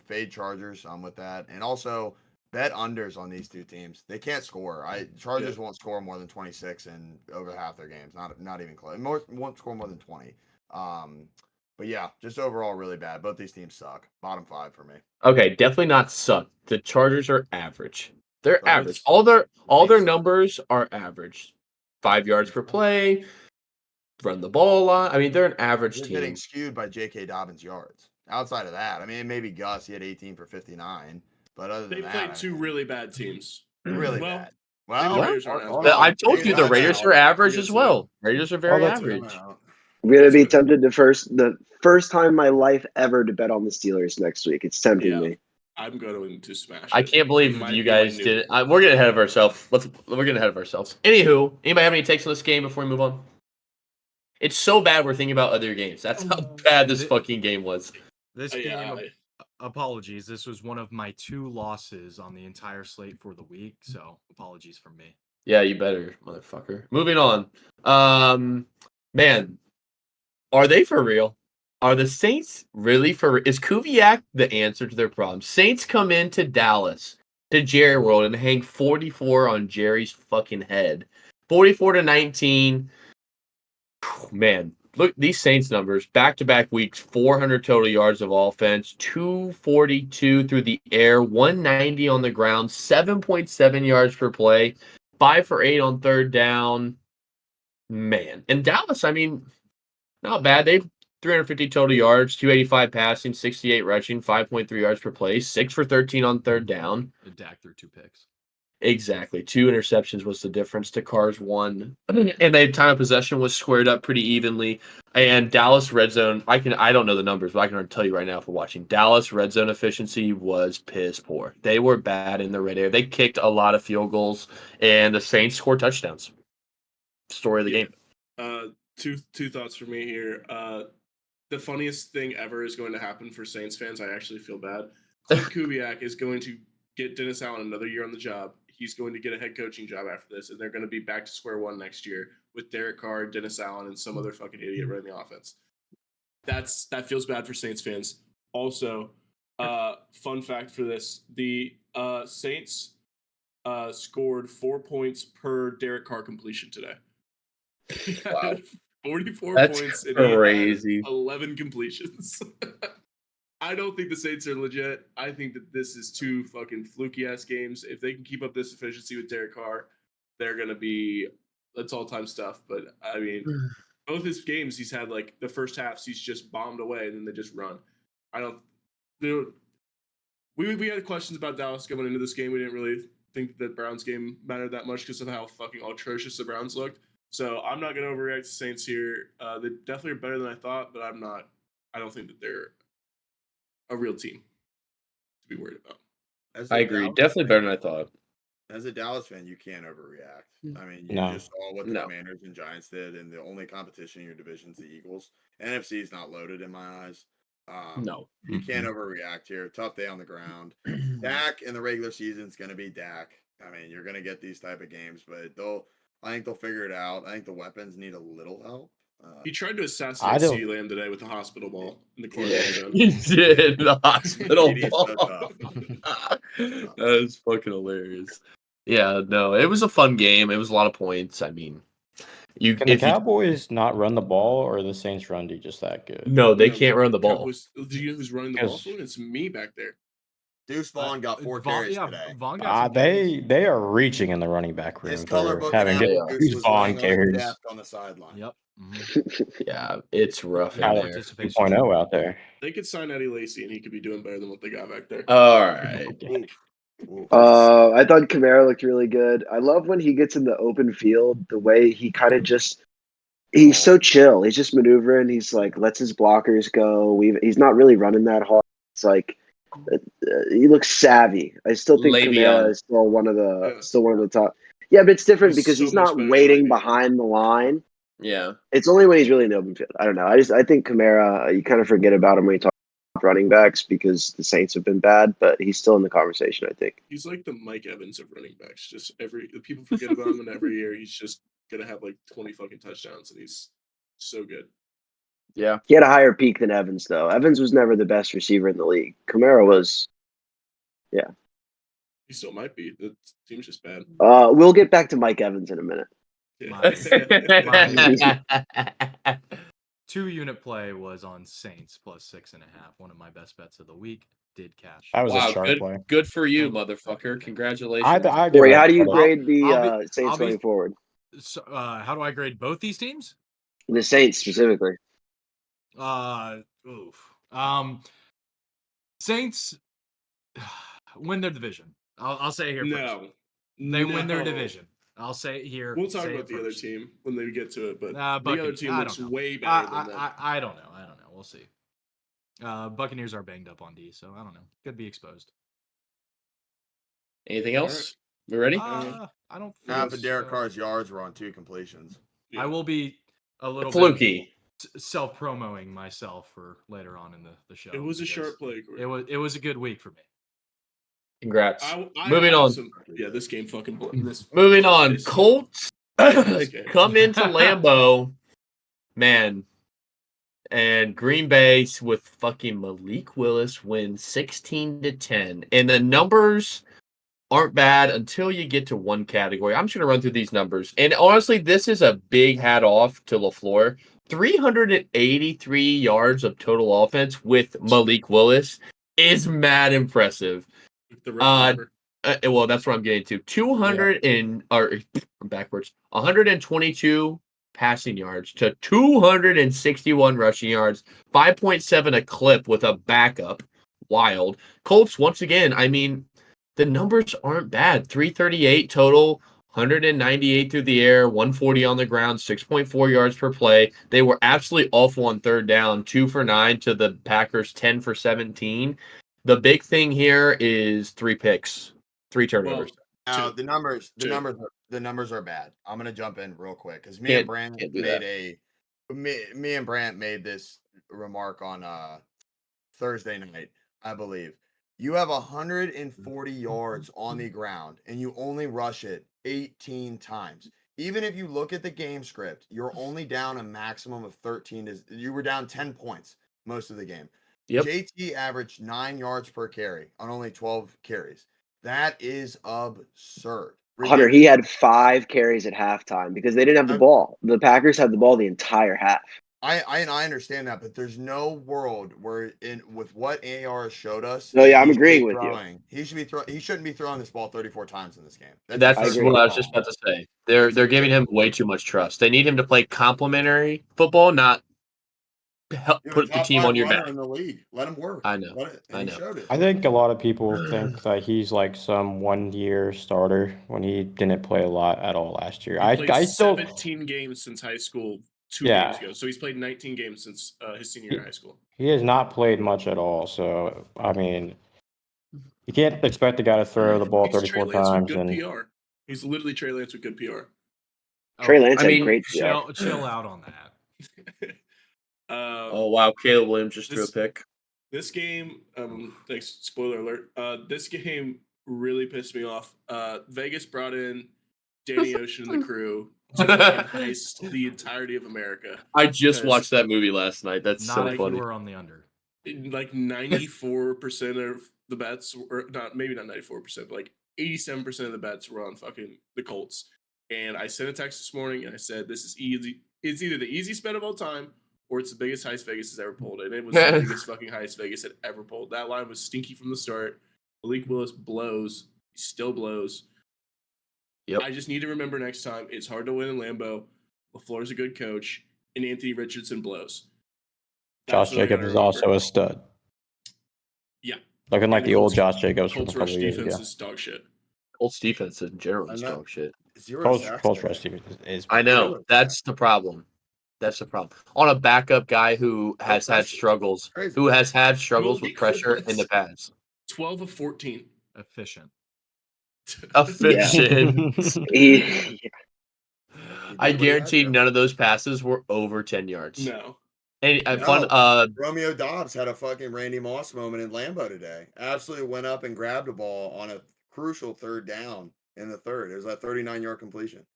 Speaker 7: Fade Chargers. I'm with that, and also bet unders on these two teams. They can't score. Chargers won't score more than 26 in over half their games. Not even close. Won't score more than 20. But yeah, just overall really bad. Both these teams suck. Bottom 5 for me.
Speaker 2: Okay, definitely not suck. The Chargers are average. They're
Speaker 7: But
Speaker 2: average.
Speaker 7: it's-
Speaker 2: All their numbers are average. 5 yards per play. Run the ball a lot. I mean, they're an average
Speaker 7: They're
Speaker 2: team.
Speaker 7: getting skewed by J.K. Dobbins yards. Outside of that, I mean, maybe Gus, he had 18 for 59. But other
Speaker 3: They
Speaker 7: than that,
Speaker 3: played two really bad teams.
Speaker 7: really
Speaker 3: Well,
Speaker 7: bad.
Speaker 3: the
Speaker 7: Well,
Speaker 3: Raiders aren't as
Speaker 7: hold
Speaker 3: bad.
Speaker 7: on.
Speaker 2: I told you the
Speaker 7: Time
Speaker 2: Raiders
Speaker 7: out.
Speaker 2: are average as
Speaker 3: Yes,
Speaker 2: well. Raiders are very
Speaker 6: that's-
Speaker 2: average.
Speaker 7: Time out.
Speaker 5: I'm gonna be
Speaker 3: That's good.
Speaker 5: tempted the first time in my life ever to bet on the Steelers next week. It's tempting
Speaker 3: Yeah.
Speaker 5: me.
Speaker 3: I'm going to smash.
Speaker 2: I
Speaker 3: it.
Speaker 2: can't believe
Speaker 3: It might
Speaker 2: you
Speaker 3: be my
Speaker 2: guys
Speaker 3: new-
Speaker 2: did it. We're getting ahead of ourselves. We're getting ahead of ourselves. Anywho, anybody have any takes on this game before we move on? It's so bad we're thinking about other games. That's how bad this fucking game was.
Speaker 4: This
Speaker 3: Yeah,
Speaker 4: game, apologies. This was one of my 2 losses on the entire slate for the week, so apologies from me.
Speaker 2: Yeah, you better, motherfucker. Moving on. Man, are they for real? Are the Saints really for? Is Kubiak the answer to their problem? Saints come into Dallas to Jerry World and hang 44 on Jerry's fucking head, 44-19. Man, look these Saints numbers: back-to-back weeks, 400 total yards of offense, 242 through the air, 190 on the ground, 7.7 yards per play, 5 for 8 on third down. Man, and Dallas, I mean, not bad. They've 350 total yards, 285 passing, 68 rushing, 5.3 yards per play, 6 for 13 on third down.
Speaker 4: Dak threw 2 picks.
Speaker 2: Exactly. 2 interceptions was the difference to Carr's 1. And their time of possession was squared up pretty evenly. And Dallas red zone, I don't know the numbers, but I can tell you right now if we're watching. Dallas red zone efficiency was piss poor. They were bad in the red area. They kicked a lot of field goals, and the Saints scored touchdowns. Story of the game.
Speaker 3: Two thoughts for me here. The funniest thing ever is going to happen for Saints fans. I actually feel bad. Cliff Kubiak is going to get Dennis Allen another year on the job. He's going to get a head coaching job after this, and they're going to be back to square one next year with Derek Carr, Dennis Allen, and some other fucking idiot running the offense. That feels bad for Saints fans. Also, fun fact for this: the Saints scored 4 points per Derek Carr completion today. He had
Speaker 2: Wow.
Speaker 3: 44
Speaker 2: That's
Speaker 3: points and
Speaker 2: crazy.
Speaker 3: he had 11 completions. I don't think the Saints are legit. I think that this is two fucking fluky ass games. If they can keep up this efficiency with Derek Carr, they're gonna be that's all time stuff. But I mean, both his games, he's had like the first halves, he's just bombed away and then they just run. I don't. We had questions about Dallas going into this game. We didn't really think that Browns game mattered that much because of how fucking atrocious the Browns looked. So I'm not gonna overreact to Saints here. They definitely are better than I thought, but I'm not. I don't think that they're a real team to be worried about.
Speaker 7: As
Speaker 2: I
Speaker 7: a
Speaker 2: agree.
Speaker 7: Dallas
Speaker 2: Definitely better
Speaker 7: fan-
Speaker 2: than I thought.
Speaker 7: As a Dallas fan, you can't overreact. I mean, you
Speaker 6: No.
Speaker 7: just saw what the
Speaker 2: No.
Speaker 7: Commanders and Giants did, and the only competition in your division is the Eagles. NFC is not loaded in my eyes.
Speaker 2: No.
Speaker 7: You can't overreact here. Tough day on the ground. Dak in the regular season is going to be Dak. I mean, you're going to get these type of games, but I think they'll figure it out. I think the weapons need a little help.
Speaker 3: He tried to
Speaker 6: I
Speaker 3: assassinate
Speaker 6: don't-
Speaker 3: CeeDee Lamb today with a hospital ball in the corner of the zone.
Speaker 2: He did the hospital
Speaker 7: It is
Speaker 2: ball.
Speaker 7: so tough.
Speaker 2: That is fucking hilarious. Yeah, no, it was a fun game. It was a lot of points. I mean,
Speaker 6: Can the Cowboys not run the ball, or the Saints run D just that good?
Speaker 2: No, they
Speaker 3: No,
Speaker 2: can't run the ball.
Speaker 3: Cowboys, do you know who's running the ball
Speaker 6: Because-
Speaker 3: for them? It's me back there.
Speaker 7: Deuce Vaughn got 4
Speaker 4: Vaughn,
Speaker 7: carries
Speaker 4: yeah,
Speaker 7: today.
Speaker 4: Vaughn got some carries.
Speaker 6: They are reaching in the running back room.
Speaker 7: His color
Speaker 6: for
Speaker 7: book
Speaker 6: having
Speaker 7: and
Speaker 2: Yeah.
Speaker 7: Apple
Speaker 6: Deuce
Speaker 7: Goose was
Speaker 6: Vaughn
Speaker 7: laying on his
Speaker 6: carries.
Speaker 7: desk on the sideline.
Speaker 4: Yep.
Speaker 2: Yeah, it's rough in
Speaker 4: Yeah,
Speaker 2: there.
Speaker 4: participation
Speaker 6: 2.0 out there.
Speaker 3: They could sign Eddie Lacy and he could be doing better than what they got back there.
Speaker 2: All right.
Speaker 7: Ooh.
Speaker 5: I thought Kamara looked really good. I love when he gets in the open field, the way he kind of he's so chill. He's just maneuvering. He's like, lets his blockers go. He's not really running that hard. It's like, he looks savvy. I still think
Speaker 2: Le'Veon.
Speaker 5: Kamara is still one of the top. Yeah, but it's different
Speaker 3: He's
Speaker 5: because
Speaker 3: so
Speaker 5: he's
Speaker 3: much
Speaker 5: not
Speaker 3: better than
Speaker 5: waiting
Speaker 3: Le'Veon.
Speaker 5: behind the line.
Speaker 2: Yeah.
Speaker 5: It's only when he's really in the open field. I don't know. I think Kamara, you kind of forget about him when you talk about running backs because the Saints have been bad, but he's still in the conversation, I think.
Speaker 3: He's like the Mike Evans of running backs. Just people forget about him, and every year he's just gonna have like 20 fucking touchdowns, and he's so good.
Speaker 2: Yeah.
Speaker 5: He had a higher peak than Evans, though. Evans was never the best receiver in the league. Kamara was.
Speaker 3: He still might be. The team's just bad.
Speaker 5: We'll get back to Mike Evans in a minute.
Speaker 3: Yeah.
Speaker 4: 2-unit play was on Saints plus 6.5. One of my best bets of the week. Did cash.
Speaker 6: That was a
Speaker 2: Wow,
Speaker 6: sharp play.
Speaker 2: good for you,
Speaker 4: Thank you.
Speaker 2: motherfucker. Congratulations.
Speaker 6: I give
Speaker 5: Corey,
Speaker 6: that
Speaker 5: how do you
Speaker 6: credit.
Speaker 5: grade the
Speaker 4: I'll
Speaker 5: Saints
Speaker 4: be-
Speaker 5: going forward?
Speaker 4: So, how do I grade both these teams?
Speaker 5: The Saints specifically.
Speaker 4: Oof. Saints win their division. I'll say it here first. They win their division. I'll say it here.
Speaker 3: We'll talk
Speaker 4: say
Speaker 3: about
Speaker 4: it
Speaker 3: the other
Speaker 4: first.
Speaker 3: team when they get to it, but the
Speaker 4: Buccaneers,
Speaker 3: other team
Speaker 4: I
Speaker 3: looks
Speaker 4: don't know.
Speaker 3: way better than them.
Speaker 4: I don't know. We'll see. Buccaneers are banged up on D, so I don't know. Could be exposed.
Speaker 2: Anything else? We ready?
Speaker 4: I don't think
Speaker 7: Half of Derek
Speaker 4: so.
Speaker 7: Carr's yards were on 2 completions.
Speaker 3: Yeah.
Speaker 4: I will be a little
Speaker 2: Fluky.
Speaker 4: bit self-promoting myself for later on in the show.
Speaker 3: It was a
Speaker 4: because
Speaker 3: sharp play. Corey.
Speaker 4: It was a good week for me.
Speaker 2: Congrats.
Speaker 3: I
Speaker 2: Moving
Speaker 3: have
Speaker 2: on.
Speaker 3: This game fucking this.
Speaker 2: Moving on.
Speaker 3: this-
Speaker 2: Colts
Speaker 3: this game.
Speaker 2: come into Lambeau, man, and Green Bay with fucking Malik Willis wins 16-10, and the numbers aren't bad until you get to one category. I'm just gonna run through these numbers, and honestly, this is a big hat off to LaFleur. 383 yards of total offense with Malik Willis is mad impressive.
Speaker 3: The right number.
Speaker 2: Well, that's what I'm getting to. 122 passing yards to 261 rushing yards, 5.7 a clip with a backup. Wild. Colts, once again, I mean, the numbers aren't bad. 338 total, 198 through the air, 140 on the ground, 6.4 yards per play. They were absolutely awful on third down, 2 for 9 to the Packers, 10 for 17. The big thing here is 3 picks, 3 turnovers.
Speaker 7: Now
Speaker 3: Two.
Speaker 7: the numbers
Speaker 3: Two.
Speaker 7: are bad. I'm gonna jump in real quick because me
Speaker 2: Can't-
Speaker 7: and Brant
Speaker 2: can't do
Speaker 7: made me and Brant made this remark on Thursday night, I believe. You have 140 yards on the ground and you only rush it 18 times. Even if you look at the game script, you're only down a maximum of 13. You were down 10 points most of the game.
Speaker 2: Yep.
Speaker 7: JT averaged 9 yards per carry on only 12 carries. That is absurd.
Speaker 5: Hunter, he had 5 carries at halftime because they didn't have the ball. The Packers had the ball the entire half.
Speaker 7: I understand that, but there's no world where with what AR has showed us.
Speaker 5: No, yeah, I'm
Speaker 7: he should be
Speaker 5: agreeing with you.
Speaker 7: throwing. He should be He shouldn't be throwing this ball 34 times in this game.
Speaker 2: That's
Speaker 5: I agree.
Speaker 2: what I was just about to say. They're giving him way too much trust. They need him to play complementary football, not help
Speaker 7: You're
Speaker 2: put the team on your back.
Speaker 7: in the league. Let him work.
Speaker 2: I know.
Speaker 7: And he showed it.
Speaker 6: I think a lot of people think that he's like some 1-year starter when he didn't play a lot at all last year.
Speaker 3: He played
Speaker 6: I still
Speaker 3: 17 games since high school 2
Speaker 6: Yeah.
Speaker 3: games ago. So he's played 19 games since his senior year of high school.
Speaker 6: he has not played much at all. So I mean, you can't expect the guy to throw the ball
Speaker 3: He's Trey
Speaker 6: 34
Speaker 3: Lance
Speaker 6: times
Speaker 3: with good
Speaker 6: and
Speaker 3: PR. He's literally Trey Lance with good PR.
Speaker 5: Trey Lance
Speaker 2: I
Speaker 5: had
Speaker 2: mean,
Speaker 5: great PR.
Speaker 4: Chill out on that.
Speaker 2: Oh wow, Caleb Williams just threw a pick.
Speaker 3: This game, thanks, spoiler alert. This game really pissed me off. Vegas brought in Danny Ocean and the crew to fucking heist the entirety of America.
Speaker 2: I just watched that movie last night. That's
Speaker 4: Not
Speaker 2: so
Speaker 4: if
Speaker 2: funny.
Speaker 4: you were on the under.
Speaker 3: Like 94% of the bets were maybe not 94%, but like 87% of the bets were on fucking the Colts. And I sent a text this morning and I said, this is easy. It's either the easiest bet of all time or it's the biggest heist Vegas has ever pulled. And it was the biggest fucking heist Vegas had ever pulled. That line was stinky from the start. Malik Willis blows. He still blows.
Speaker 2: Yep.
Speaker 3: I just need to remember next time, it's hard to win in Lambeau. LaFleur's a good coach. And Anthony Richardson blows.
Speaker 6: Josh Jacobs is also a stud.
Speaker 3: Yeah.
Speaker 6: Looking like
Speaker 3: And
Speaker 6: the old Josh Jacobs
Speaker 3: Colts
Speaker 6: from a
Speaker 3: rush
Speaker 6: couple years
Speaker 3: defense
Speaker 6: ago.
Speaker 3: is dog shit.
Speaker 2: Colts defense in general is dog shit.
Speaker 6: Colts rush defense is.
Speaker 2: I know. That's the problem. That's the problem. On a backup guy who has had struggles, with pressure in the past.
Speaker 3: 12 of 14.
Speaker 4: Efficient.
Speaker 2: Efficient. I guarantee
Speaker 7: that,
Speaker 2: none of those passes were over 10 yards.
Speaker 3: No.
Speaker 2: And
Speaker 7: Romeo Dobbs had a fucking Randy Moss moment in Lambeau today. Absolutely went up and grabbed a ball on a crucial 3rd down in the 3rd. It was a 39-yard completion.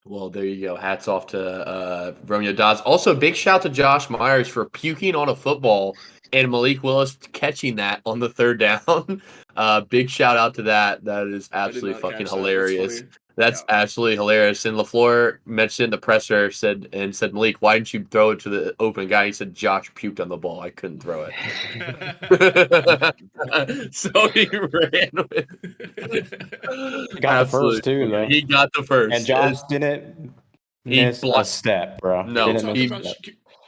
Speaker 2: Well, there you go. Hats off to Romeo Dobbs. Also, big shout to Josh Myers for puking on a football and Malik Willis catching that on the 3rd down. Big shout out to that. That is absolutely fucking hilarious. That's absolutely hilarious. And LaFleur mentioned the presser said, Malik, why didn't you throw it to the open guy? He said, Josh puked on the ball. I couldn't throw it. So he ran with
Speaker 6: He got the first too, though.
Speaker 2: He got the first.
Speaker 6: And Josh didn't miss a step, bro.
Speaker 2: No,
Speaker 3: Can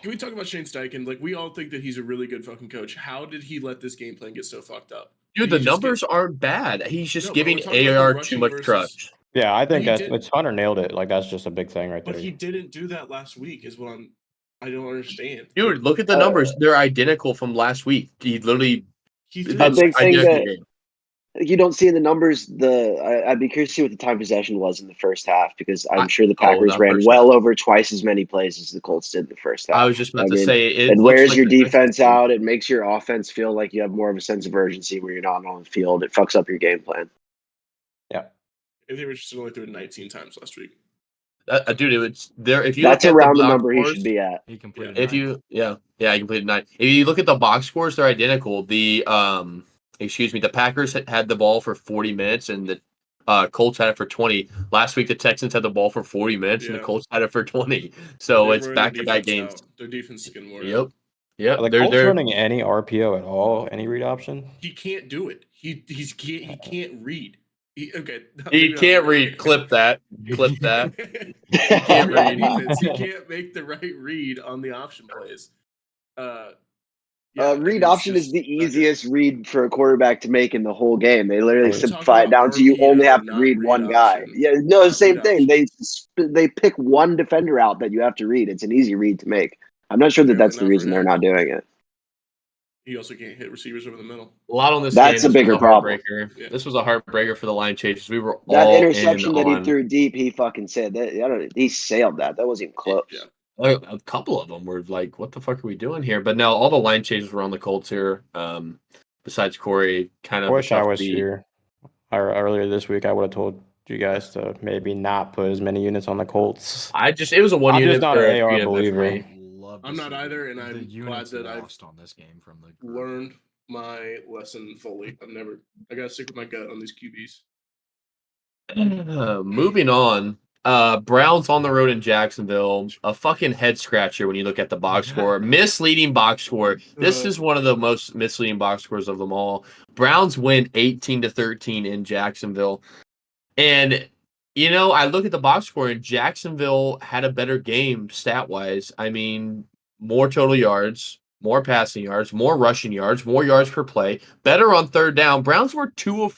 Speaker 3: we talk about Shane Steichen? Like, we all think that he's a really good fucking coach. How did he let this game plan get so fucked up?
Speaker 2: Dude, the numbers aren't bad. He's just giving AR too much trust.
Speaker 6: Yeah, I think it's Hunter nailed it. Like, that's just a big thing right there.
Speaker 3: But he didn't do that last week is what I don't understand.
Speaker 2: Dude, look at the numbers. They're identical from last week. He literally
Speaker 5: a big thing that you don't see in the numbers. I'd be curious to see what the time possession was in the first half because I'm sure the Packers ran well over twice as many plays as the Colts did in the first half.
Speaker 2: I was just about to say it.
Speaker 5: It wears your defense out. It makes your offense feel like you have more of a sense of urgency where you're not on the field. It fucks up your game plan.
Speaker 6: Yeah.
Speaker 3: Anthony Richardson only threw it 19 times last week.
Speaker 2: Dude, it was there. If you
Speaker 5: that's around the number he should be at.
Speaker 4: He completed.
Speaker 2: He completed 9. If you look at the box scores, they're identical. The Packers had the ball for 40 minutes, and the Colts had it for 20. Last week, the Texans had the ball for 40 minutes, and the Colts had it for 20. So it's back-to-back games.
Speaker 3: Their defense is getting more.
Speaker 6: Yep. Are the Colts running any RPO at all? Any read option?
Speaker 3: He can't do it. He can't read. He
Speaker 2: can't read. Clip that.
Speaker 3: He can't read defense. He can't make the right read on the option plays.
Speaker 5: Read option is the easiest read for a quarterback to make in the whole game. They literally simplify it down to you only have to read one guy. Yeah, no, same thing. They pick one defender out that you have to read. It's an easy read to make. I'm not sure that that's the reason they're not doing it.
Speaker 3: He also can't hit receivers over the middle.
Speaker 2: A lot on this
Speaker 5: That's
Speaker 2: game.
Speaker 5: a bigger problem.
Speaker 2: Yeah. This was a heartbreaker for the line chasers. We were
Speaker 5: that
Speaker 2: all
Speaker 5: interception that he threw deep. He fucking said that. He sailed that. That wasn't even close.
Speaker 3: Yeah.
Speaker 2: A couple of them were like, "What the fuck are we doing here?" But no, all the line chasers were on the Colts here. Besides Corey, kind of.
Speaker 6: I wish I was here. Earlier this week, I would have told you guys to maybe not put as many units on the Colts.
Speaker 2: It was a one unit.
Speaker 6: I'm just not an AR believer.
Speaker 3: I'm not either, and I'm glad that I've
Speaker 4: on this game from the
Speaker 3: learned my lesson fully. I gotta stick with my gut on these QBs.
Speaker 2: Moving on. Browns on the road in Jacksonville. A fucking head scratcher when you look at the box score. Misleading box score. This is one of the most misleading box scores of them all. Browns win 18-13 in Jacksonville. And I look at the box score and Jacksonville had a better game stat wise. I mean, more total yards, more passing yards, more rushing yards, more yards per play, better on third down. Browns were 2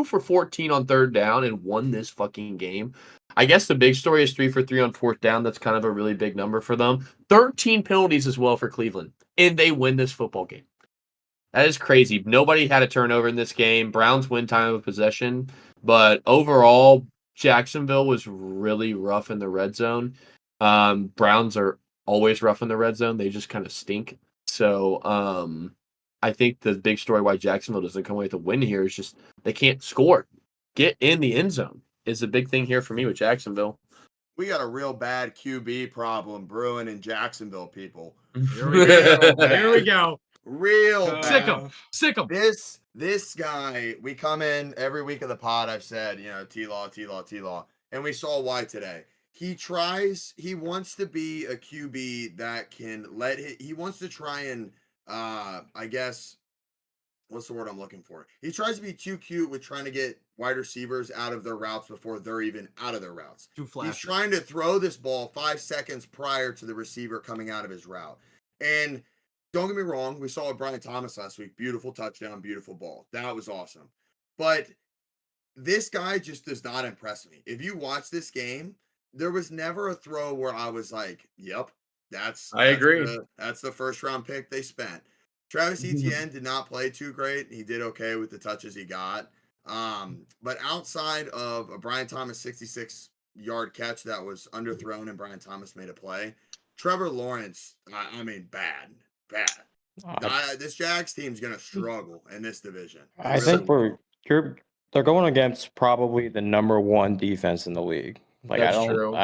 Speaker 2: for 14 on third down and won this fucking game. I guess the big story is 3 for 3 on fourth down. That's kind of a really big number for them. 13 penalties as well for Cleveland, and they win this football game. That is crazy. Nobody had a turnover in this game. Browns win time of possession, but overall, Jacksonville was really rough in the red zone. Browns are always rough in the red zone. They just kind of stink. So I think the big story why Jacksonville doesn't come away with a win here is just they can't score. Get in the end zone is a big thing here for me with Jacksonville.
Speaker 7: We got a real bad QB problem brewing in Jacksonville, people.
Speaker 4: Here we go. Here we go.
Speaker 7: Real
Speaker 4: Sick
Speaker 7: bad.
Speaker 4: 'em. Sick 'em.
Speaker 7: This guy, we come in every week of the pod. I've said, T-Law. And we saw why today. He wants to be a QB that can he wants to try and, I guess, what's the word I'm looking for? He tries to be too cute with trying to get wide receivers out of their routes before they're even out of their routes.
Speaker 4: Too flashy.
Speaker 7: He's trying to throw this ball 5 seconds prior to the receiver coming out of his route. And don't get me wrong, we saw Brian Thomas last week. Beautiful touchdown, beautiful ball. That was awesome. But this guy just does not impress me. If you watch this game, there was never a throw where I was like, yep,
Speaker 2: I agree.
Speaker 7: That's the first round pick they spent. Travis Etienne did not play too great. He did okay with the touches he got. But outside of a Brian Thomas 66-yard catch that was underthrown and Brian Thomas made a play, Trevor Lawrence, I mean, bad. This Jags team's going to struggle in this division.
Speaker 6: I think they're going against probably the number one defense in the league. Like
Speaker 2: That's true.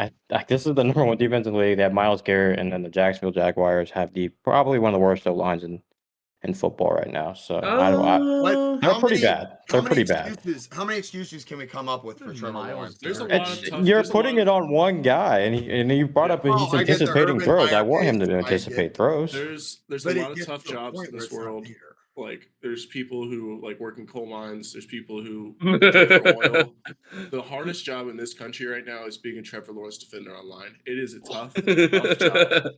Speaker 6: This is the number one defense in the league. They have Myles Garrett, and then the Jacksonville Jaguars have probably one of the worst lines in football right now. So they're pretty bad. They're pretty bad.
Speaker 7: How many excuses can we come up with for Trevor Lawrence?
Speaker 3: There's a lot of tough.
Speaker 6: You're putting it on one guy, and he brought up he's anticipating throws. I want him to anticipate throws.
Speaker 3: There's a lot of tough jobs in this world. Like there's people who like work in coal mines. There's people who work for oil. The hardest job in this country right now is being a Trevor Lawrence defender online. It is a tough job.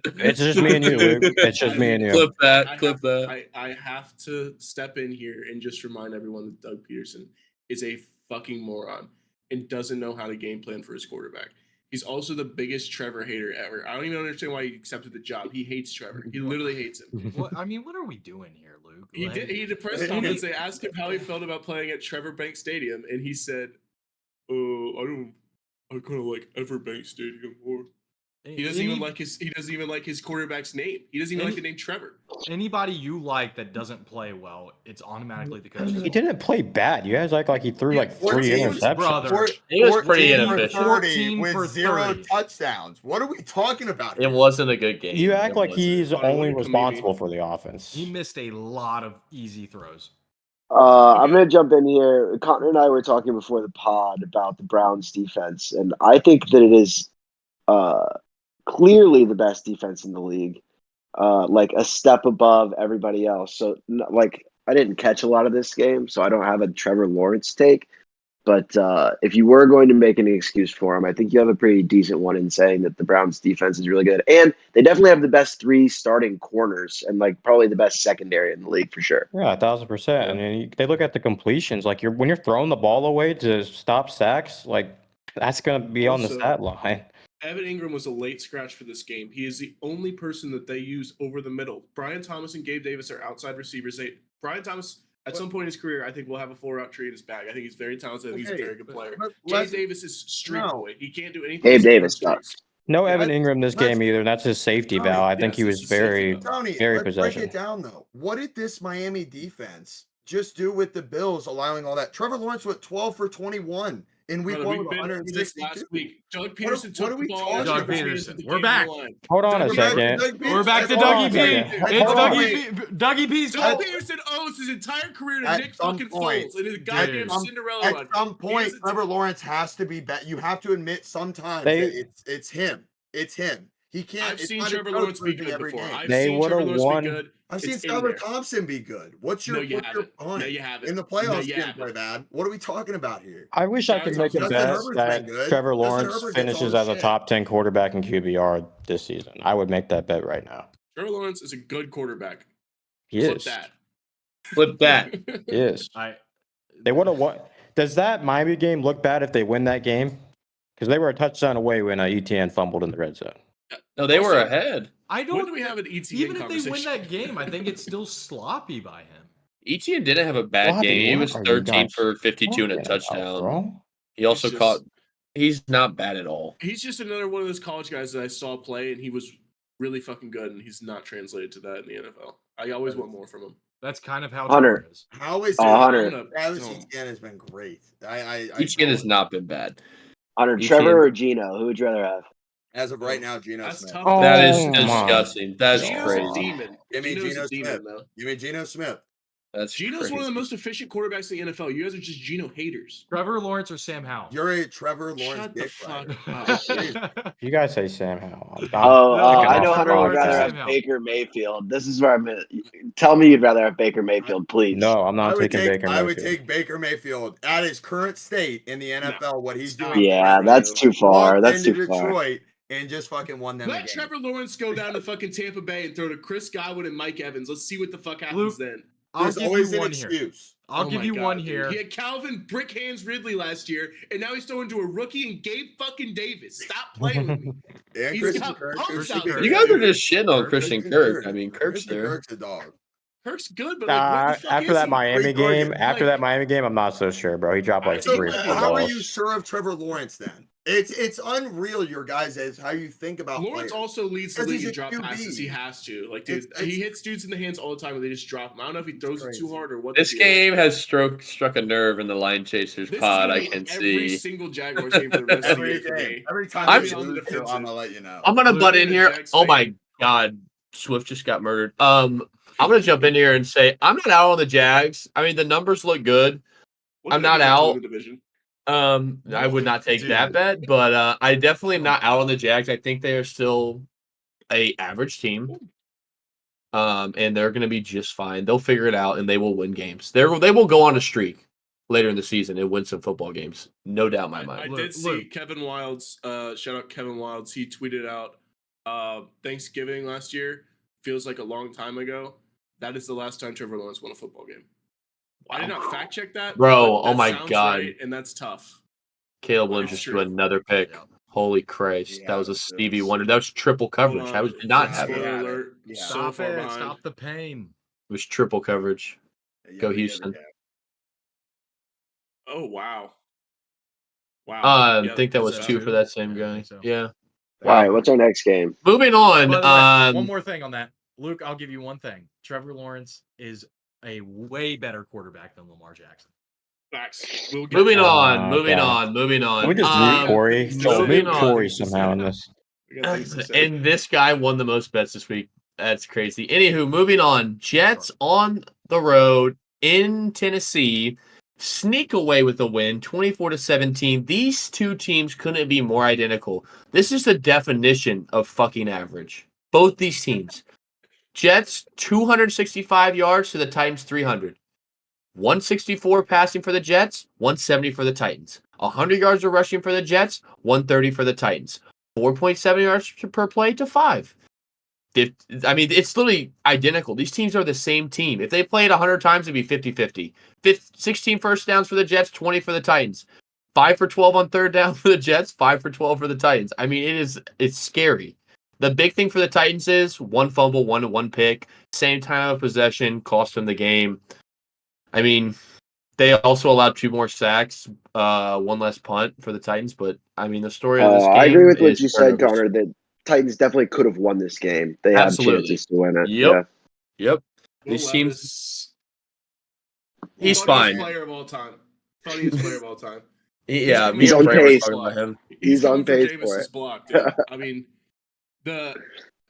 Speaker 6: It's just me and you, Luke. It's just me and you.
Speaker 2: Clip that.
Speaker 3: I have to step in here and just remind everyone that Doug Peterson is a fucking moron and doesn't know how to game plan for his quarterback. He's also the biggest Trevor hater ever. I don't even understand why he accepted the job. He hates Trevor. He literally hates him.
Speaker 4: What are we doing here, Luke?
Speaker 3: He did a press conference. They asked him how he felt about playing at Trevor Bank Stadium, and he said, I kind of like Everbank Stadium more. He doesn't even like his quarterback's name. He doesn't even like the name Trevor.
Speaker 4: Anybody you like that doesn't play well, it's automatically the coach's
Speaker 6: He
Speaker 4: fault.
Speaker 6: didn't play bad. You guys like he threw like 3 interceptions.
Speaker 4: Brother.
Speaker 2: It was pretty inefficient.
Speaker 4: 14
Speaker 7: with
Speaker 4: for
Speaker 7: 0
Speaker 4: 30.
Speaker 7: touchdowns. What are we talking about here?
Speaker 2: It wasn't a good game.
Speaker 6: You act
Speaker 2: It
Speaker 6: like
Speaker 2: wasn't.
Speaker 6: he's
Speaker 3: Maybe.
Speaker 6: only responsible for the offense.
Speaker 4: He missed a lot of easy throws.
Speaker 5: I'm going to jump in here. Connor and I were talking before the pod about the Browns defense, and I think that it is clearly the best defense in the league, like a step above everybody else. So, like, I didn't catch a lot of this game, so I don't have a Trevor Lawrence take. But if you were going to make an excuse for him, I think you have a pretty decent one in saying that the Browns defense is really good. And they definitely have the best 3 starting corners and like probably the best secondary in the league for sure.
Speaker 6: Yeah, 1,000%. And then they look at the completions. Like when you're throwing the ball away to stop sacks, like that's going to be on the stat line.
Speaker 3: Evan Ingram was a late scratch for this game. He is the only person that they use over the middle. Brian Thomas and Gabe Davis are outside receivers. Brian Thomas, at some point in his career, I think will have a 4-route tree in his bag. I think he's very talented. I think he's a very good player. Gabe Davis is street boy. He can't do anything.
Speaker 5: Gabe Davis sucks.
Speaker 6: No Evan Ingram this game either. That's his safety valve. I think he was very
Speaker 7: let's
Speaker 6: possession.
Speaker 7: break it down though. What did this Miami defense just do with the Bills allowing all that? Trevor Lawrence went 12 for 21. in week
Speaker 3: Brother,
Speaker 7: one
Speaker 3: we've
Speaker 7: with
Speaker 3: been over this
Speaker 7: 162.
Speaker 3: last week. Doug
Speaker 7: are
Speaker 3: Peterson
Speaker 7: we
Speaker 3: took the ball.
Speaker 7: talking
Speaker 4: Doug
Speaker 7: about?
Speaker 4: Peterson. We're back.
Speaker 6: Hold on a
Speaker 3: Doug
Speaker 6: second.
Speaker 4: We're back to
Speaker 6: Hold on
Speaker 4: Dougie
Speaker 6: a
Speaker 4: P.
Speaker 6: second.
Speaker 4: It's
Speaker 6: Hold on.
Speaker 4: Dougie P's
Speaker 3: Doug
Speaker 4: fault.
Speaker 3: Peterson owes his entire career to
Speaker 7: At
Speaker 3: Nick
Speaker 7: some
Speaker 3: fucking
Speaker 7: point,
Speaker 3: Foles and his goddamn
Speaker 4: Dude.
Speaker 3: Cinderella
Speaker 7: At
Speaker 3: run.
Speaker 7: some point,
Speaker 3: doesn't
Speaker 7: Trevor Lawrence has to be better. You have to admit sometimes
Speaker 6: They-
Speaker 7: that it's him. It's him. He can't.
Speaker 3: I've
Speaker 7: it's
Speaker 3: seen
Speaker 7: not his
Speaker 3: Trevor
Speaker 7: coach
Speaker 3: Lawrence be
Speaker 7: losing
Speaker 3: good
Speaker 7: every
Speaker 3: before.
Speaker 7: game.
Speaker 3: I've
Speaker 6: They
Speaker 3: seen
Speaker 6: would've
Speaker 3: Trevor Lawrence
Speaker 6: won.
Speaker 3: be good.
Speaker 7: I've seen
Speaker 3: It's in
Speaker 7: Skylar
Speaker 3: there.
Speaker 7: Thompson be good. What's your
Speaker 3: No, you
Speaker 7: what's your
Speaker 3: haven't.
Speaker 7: punt?
Speaker 3: No, you haven't.
Speaker 7: In the
Speaker 3: No,
Speaker 7: playoffs,
Speaker 3: you
Speaker 7: he didn't play
Speaker 3: haven't.
Speaker 7: bad. What are we talking about here?
Speaker 6: I wish I could
Speaker 3: Skylar
Speaker 6: make a
Speaker 3: Thompson-
Speaker 7: Justin
Speaker 6: bet
Speaker 7: Herbert's
Speaker 6: that
Speaker 7: been good.
Speaker 6: Trevor
Speaker 7: Justin
Speaker 6: Lawrence
Speaker 7: Herbert gets all
Speaker 6: finishes
Speaker 7: the
Speaker 6: as a
Speaker 7: shit.
Speaker 6: top 10 quarterback in QBR this season. I would make that bet right now.
Speaker 3: Trevor Lawrence is a good quarterback.
Speaker 6: He
Speaker 3: Flip
Speaker 6: is.
Speaker 3: that.
Speaker 2: Flip that.
Speaker 6: He is.
Speaker 4: I
Speaker 6: They would have won. Does that Miami game look bad if they win that game? Because they were a touchdown away when ETN fumbled in the red zone.
Speaker 2: No, they were
Speaker 3: Also,
Speaker 2: ahead.
Speaker 4: don't.
Speaker 3: When do we have an ETN
Speaker 4: Even if they win
Speaker 3: conversation?
Speaker 4: that game, I think it's still sloppy by him.
Speaker 2: ETN didn't have a bad
Speaker 6: Bobby,
Speaker 2: game. He
Speaker 6: what
Speaker 2: was
Speaker 6: are you
Speaker 2: 13
Speaker 6: guys
Speaker 2: for 52 and a
Speaker 6: talking about,
Speaker 2: touchdown.
Speaker 6: bro?
Speaker 2: He also
Speaker 3: just-
Speaker 2: caught. He's not bad at all.
Speaker 3: He's just another one of those college guys that I saw play, and he was really fucking good, and he's not translated to that in the NFL. I always want more from him.
Speaker 4: That's kind of how
Speaker 5: Hunter.
Speaker 4: Trevor is.
Speaker 7: How is
Speaker 5: Hunter.
Speaker 3: I'm gonna
Speaker 7: Travis
Speaker 3: tell him.
Speaker 7: Etienne has been great.
Speaker 2: ETN has not been bad.
Speaker 5: Hunter,
Speaker 2: ETN.
Speaker 5: Trevor or Gino? Who would you rather have?
Speaker 7: As of right now, Geno
Speaker 3: That's
Speaker 7: Smith.
Speaker 3: tough.
Speaker 6: Oh,
Speaker 2: That is
Speaker 6: my
Speaker 2: disgusting. That's
Speaker 3: Gino's
Speaker 2: crazy.
Speaker 3: a demon.
Speaker 7: Give me
Speaker 3: Gino's
Speaker 7: Geno
Speaker 3: a demon,
Speaker 7: Smith.
Speaker 3: though.
Speaker 7: Give me Geno Smith.
Speaker 2: That's
Speaker 3: Gino's one of the
Speaker 2: crazy.
Speaker 3: most efficient quarterbacks in the NFL. You guys are just Gino haters.
Speaker 4: Trevor Lawrence or Sam Howell?
Speaker 7: You're a Trevor Lawrence
Speaker 3: Shut the
Speaker 7: dick
Speaker 3: fuck
Speaker 7: rider.
Speaker 3: up.
Speaker 6: You guys say Sam Howell.
Speaker 5: I
Speaker 6: Trevor
Speaker 5: know Hunter would
Speaker 6: Lawrence or
Speaker 5: rather
Speaker 6: Sam
Speaker 5: have
Speaker 4: Howell?
Speaker 5: Baker Mayfield. This is where I'm at. Tell me you'd rather have Baker Mayfield, please.
Speaker 6: No, I'm not
Speaker 7: I would
Speaker 6: taking Baker
Speaker 7: I would
Speaker 6: Mayfield.
Speaker 7: take Baker Mayfield at his current state in the NFL. What he's
Speaker 3: Stop.
Speaker 7: doing.
Speaker 5: Yeah,
Speaker 3: Bro.
Speaker 5: that's too far.
Speaker 7: Walked
Speaker 5: That's
Speaker 7: into
Speaker 5: too far.
Speaker 7: Detroit and just fucking won them.
Speaker 3: Let Trevor Lawrence go down to fucking Tampa Bay and throw to Chris Godwin and Mike Evans. Let's see what the fuck happens
Speaker 4: Luke,
Speaker 3: then.
Speaker 4: I'll
Speaker 7: There's
Speaker 4: give
Speaker 7: always
Speaker 4: you
Speaker 7: an
Speaker 4: one here.
Speaker 7: excuse.
Speaker 4: I'll
Speaker 3: Oh
Speaker 4: give
Speaker 3: my
Speaker 4: you
Speaker 3: God,
Speaker 4: one
Speaker 3: dude.
Speaker 4: here.
Speaker 3: He had Calvin Brick Hands Ridley last year, and now he's throwing to a rookie and Gabe fucking Davis. Stop playing with me.
Speaker 7: And
Speaker 3: He's
Speaker 7: Christian
Speaker 3: got
Speaker 7: Kirk.
Speaker 3: pumps
Speaker 7: Christian
Speaker 3: out there.
Speaker 7: Kirk,
Speaker 2: You guys are
Speaker 7: dude.
Speaker 2: just shitting on
Speaker 4: Christian
Speaker 2: Christian Kirk. I mean, Kirk's
Speaker 7: Christian
Speaker 2: there.
Speaker 7: Kirk's a dog.
Speaker 3: Kirk's good, but like, what the fuck
Speaker 6: After
Speaker 3: is
Speaker 6: that
Speaker 3: he?
Speaker 6: Miami
Speaker 7: Great
Speaker 6: game,
Speaker 7: target.
Speaker 6: after
Speaker 3: Like-
Speaker 6: that Miami game, I'm not so sure, bro. He dropped like
Speaker 3: So,
Speaker 6: 3 or
Speaker 3: but
Speaker 6: 4
Speaker 7: How are
Speaker 6: balls.
Speaker 7: you sure of Trevor Lawrence then? It's unreal, your guys, is how you think about
Speaker 3: Lawrence
Speaker 7: players.
Speaker 3: also leads the
Speaker 7: Because
Speaker 3: league
Speaker 7: he's
Speaker 3: in
Speaker 7: a
Speaker 3: drop
Speaker 7: QB.
Speaker 3: passes. He has to. Like, dude,
Speaker 7: It's-
Speaker 3: he hits dudes in the hands all the time, and they just drop him. I don't know if he throws it too
Speaker 7: crazy.
Speaker 3: hard or what.
Speaker 2: This
Speaker 3: the deal is.
Speaker 2: game has struck a nerve in the Line Chasers
Speaker 3: This is
Speaker 2: pod.
Speaker 3: gonna
Speaker 2: I
Speaker 3: be
Speaker 2: can
Speaker 3: every
Speaker 2: see.
Speaker 3: single Jaguars game for the rest of the
Speaker 7: Every
Speaker 3: year for
Speaker 7: game.
Speaker 3: me.
Speaker 7: Every time
Speaker 2: I'm-
Speaker 7: they
Speaker 3: on the
Speaker 7: lose, I'm
Speaker 3: defensive.
Speaker 7: gonna let you know.
Speaker 2: I'm gonna
Speaker 3: Luke,
Speaker 2: butt
Speaker 3: you're
Speaker 2: in
Speaker 3: a
Speaker 2: here.
Speaker 3: Jags
Speaker 2: Oh
Speaker 3: fan.
Speaker 2: my God, Swift just got murdered. I'm gonna jump in here and say I'm not out on the Jags. I mean, the numbers look good.
Speaker 3: What
Speaker 2: I'm
Speaker 3: do they
Speaker 2: not
Speaker 3: have to win
Speaker 2: out.
Speaker 3: the division?
Speaker 2: I would not take that
Speaker 4: Dude.
Speaker 2: bet, but I definitely am not out on the Jags. I think they are still a average team. And they're gonna be just fine. They'll figure it out and they will win games. They will go on a streak later in the season and win some football games. No doubt in my
Speaker 3: I
Speaker 2: mind.
Speaker 3: did see Kevin Wilds. Shout out Kevin Wilds. He tweeted out Thanksgiving last year feels like a long time ago. That is the last time Trevor Lawrence won a football game. I did not fact check that,
Speaker 2: Bro,
Speaker 3: but
Speaker 2: oh
Speaker 3: that
Speaker 2: my
Speaker 3: sounds
Speaker 2: God.
Speaker 3: right, and that's tough.
Speaker 2: Caleb
Speaker 3: That's
Speaker 2: Williams just
Speaker 3: true.
Speaker 2: threw another pick.
Speaker 4: Yeah.
Speaker 2: Holy Christ.
Speaker 7: Yeah,
Speaker 2: that was a
Speaker 7: it
Speaker 2: Stevie
Speaker 7: was-
Speaker 2: Wonder. That was triple coverage.
Speaker 3: Hold
Speaker 2: I
Speaker 3: on.
Speaker 2: was did not have
Speaker 3: Spoiler
Speaker 2: it.
Speaker 7: had it.
Speaker 3: alert.
Speaker 7: Yeah.
Speaker 3: So
Speaker 4: Stop
Speaker 3: far
Speaker 4: it.
Speaker 3: behind.
Speaker 4: Stop the pain.
Speaker 2: It was triple coverage.
Speaker 7: Yeah,
Speaker 2: Go
Speaker 7: we
Speaker 2: Houston.
Speaker 7: never get-
Speaker 3: Oh wow. Wow.
Speaker 2: I
Speaker 3: Yeah,
Speaker 2: think that
Speaker 3: that's
Speaker 2: was
Speaker 3: tough.
Speaker 2: 2 for that same
Speaker 4: Yeah, I
Speaker 2: guy.
Speaker 4: think so.
Speaker 2: Yeah.
Speaker 5: All right, what's our next game?
Speaker 2: Moving on.
Speaker 4: By the way, one more thing on that. Luke, I'll give you one thing. Trevor Lawrence is a way better quarterback than Lamar Jackson.
Speaker 3: Facts. We'll get
Speaker 2: Moving
Speaker 3: to that.
Speaker 2: on. Moving
Speaker 6: God.
Speaker 2: on. Moving on.
Speaker 6: Can we just mute Corey?
Speaker 3: moving
Speaker 6: Joel, mute
Speaker 2: on.
Speaker 6: Corey
Speaker 3: Things to
Speaker 6: somehow
Speaker 3: say.
Speaker 6: in this.
Speaker 3: We got things to say.
Speaker 2: And this guy won the most bets this week. That's crazy. Anywho, moving on. Jets on the road in Tennessee sneak away with a win, 24-17. These two teams couldn't be more identical. This is the definition of fucking average. Both these teams. Jets 265 yards to the Titans 300. 164 passing for the Jets, 170 for the Titans. 100 yards of rushing for the Jets, 130 for the Titans. 4.7 yards per play to 5. I mean, it's literally identical. These teams are the same team. If they played 100 times, it'd be 50-50. 16 first downs for the Jets, 20 for the Titans. 5 for 12 on third down for the Jets, 5 for 12 for the Titans. I mean, it's scary. The big thing for the Titans is 1 fumble, 1 pick, same time of possession, cost them the game. I mean, they also allowed 2 more sacks, 1 less punt for the Titans. But I mean, the story of this game
Speaker 5: I agree with what
Speaker 2: is
Speaker 5: you said,
Speaker 2: turnovers.
Speaker 5: Connor. That Titans definitely could have won this game. They had
Speaker 2: Absolutely.
Speaker 5: chances to win it.
Speaker 2: Yep. Yep.
Speaker 3: Will
Speaker 2: These teams.
Speaker 3: Levis,
Speaker 2: He's
Speaker 3: funniest
Speaker 2: fine.
Speaker 3: player of all time. Funniest player of all time.
Speaker 2: Yeah,
Speaker 3: giving
Speaker 2: me
Speaker 5: He's
Speaker 2: and
Speaker 5: on
Speaker 2: Brant were
Speaker 5: pace.
Speaker 2: talking about him.
Speaker 3: He's
Speaker 5: He's on
Speaker 3: coming for
Speaker 5: pace for
Speaker 3: Jameis's
Speaker 5: it.
Speaker 3: block, dude. I mean, the